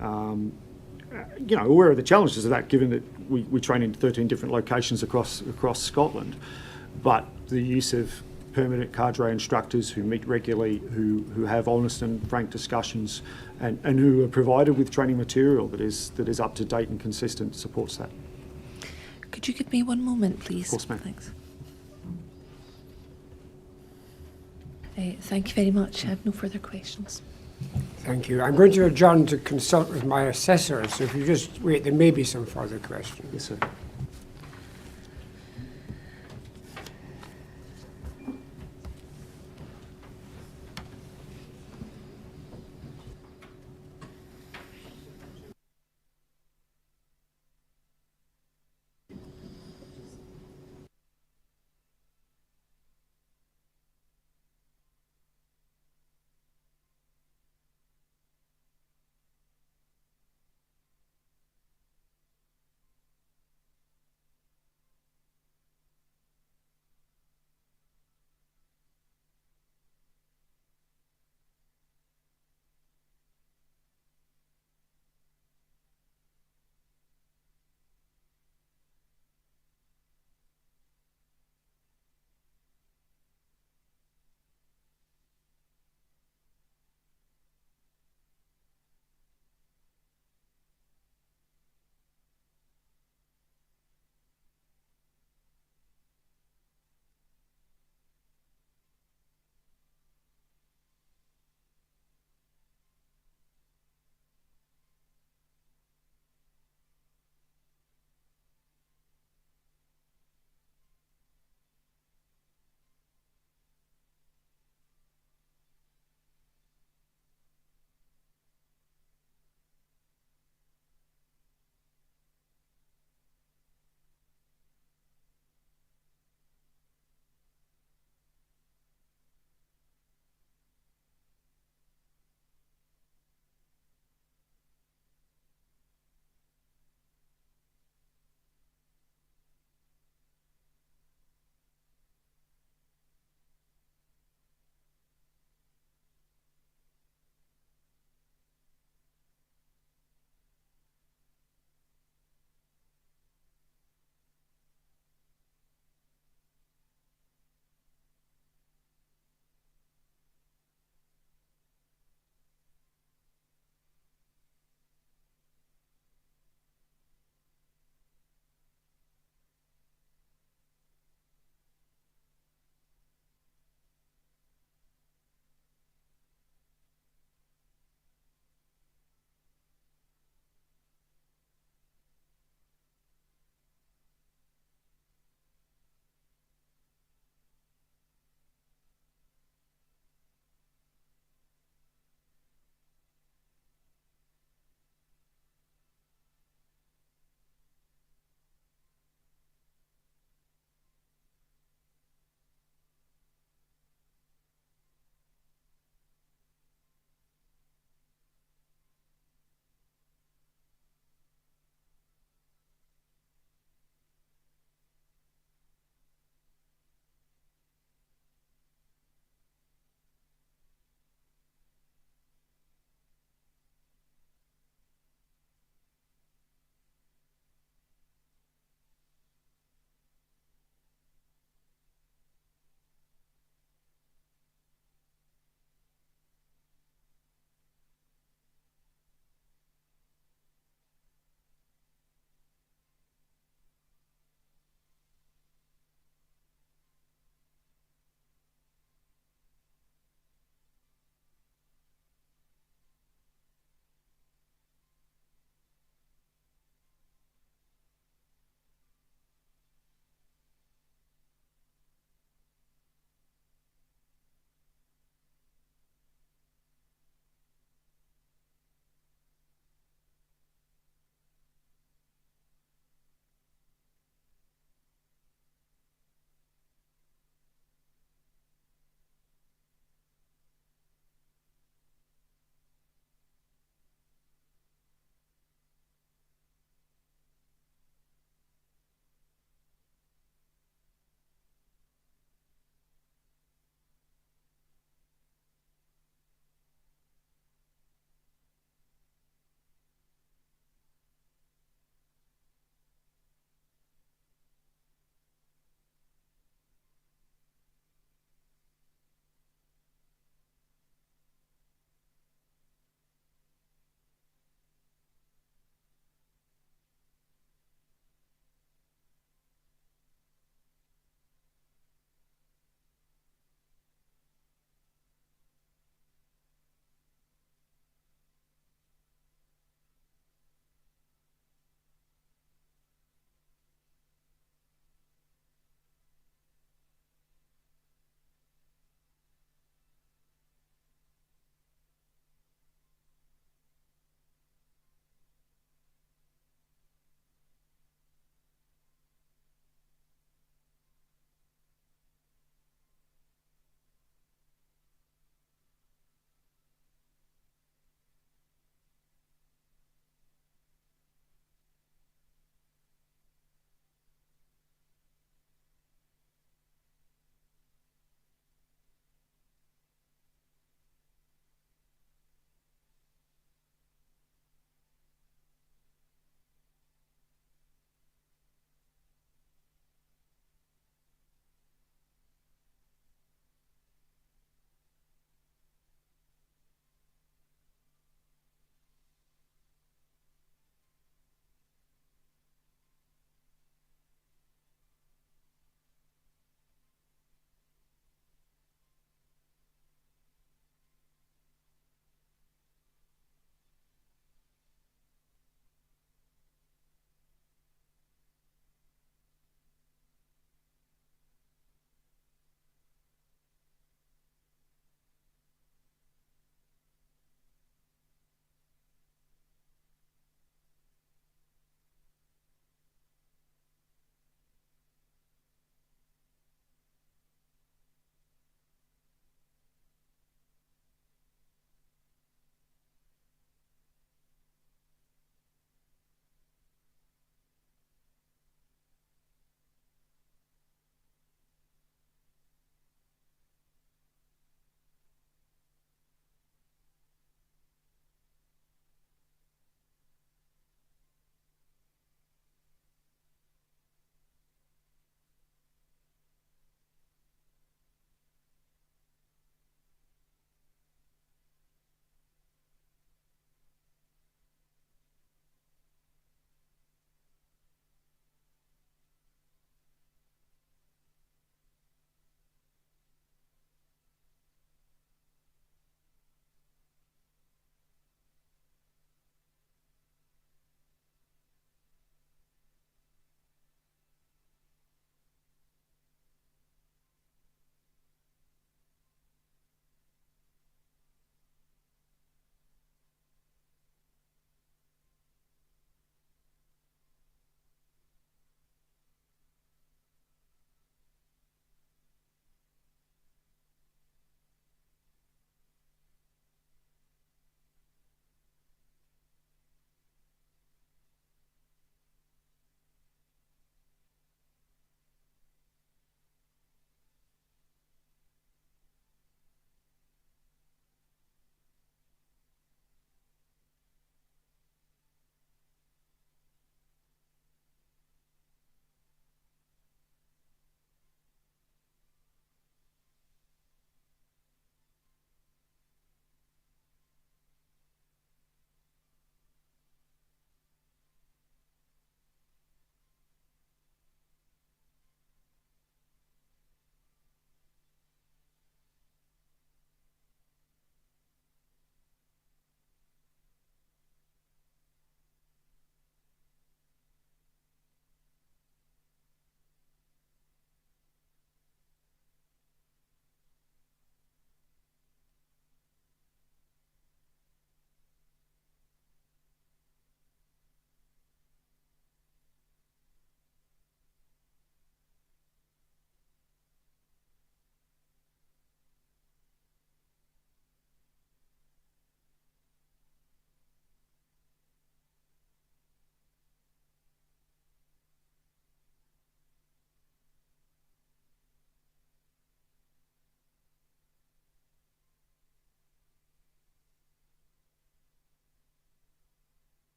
Aware of the challenges of that, given that we train in 13 different locations across Scotland, but the use of permanent cadre instructors who meet regularly, who have honest and frank discussions, and who are provided with training material that is up to date and consistent supports that. Could you give me one moment, please? Of course, ma'am. Thanks. Thank you very much. I have no further questions. Thank you. I'm going to adjourn to consult with my assessor, so if you just wait, there may be some further questions. Yes, sir.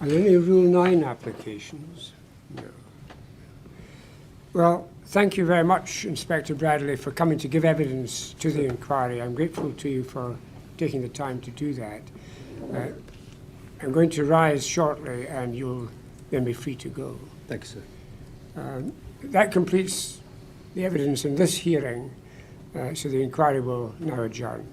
Are there any Rule 9 applications? No. Well, thank you very much, Inspector Bradley, for coming to give evidence to the inquiry. I'm grateful to you for taking the time to do that. I'm going to rise shortly, and you'll then be free to go. Thank you, sir. That completes the evidence in this hearing, so the inquiry will now adjourn.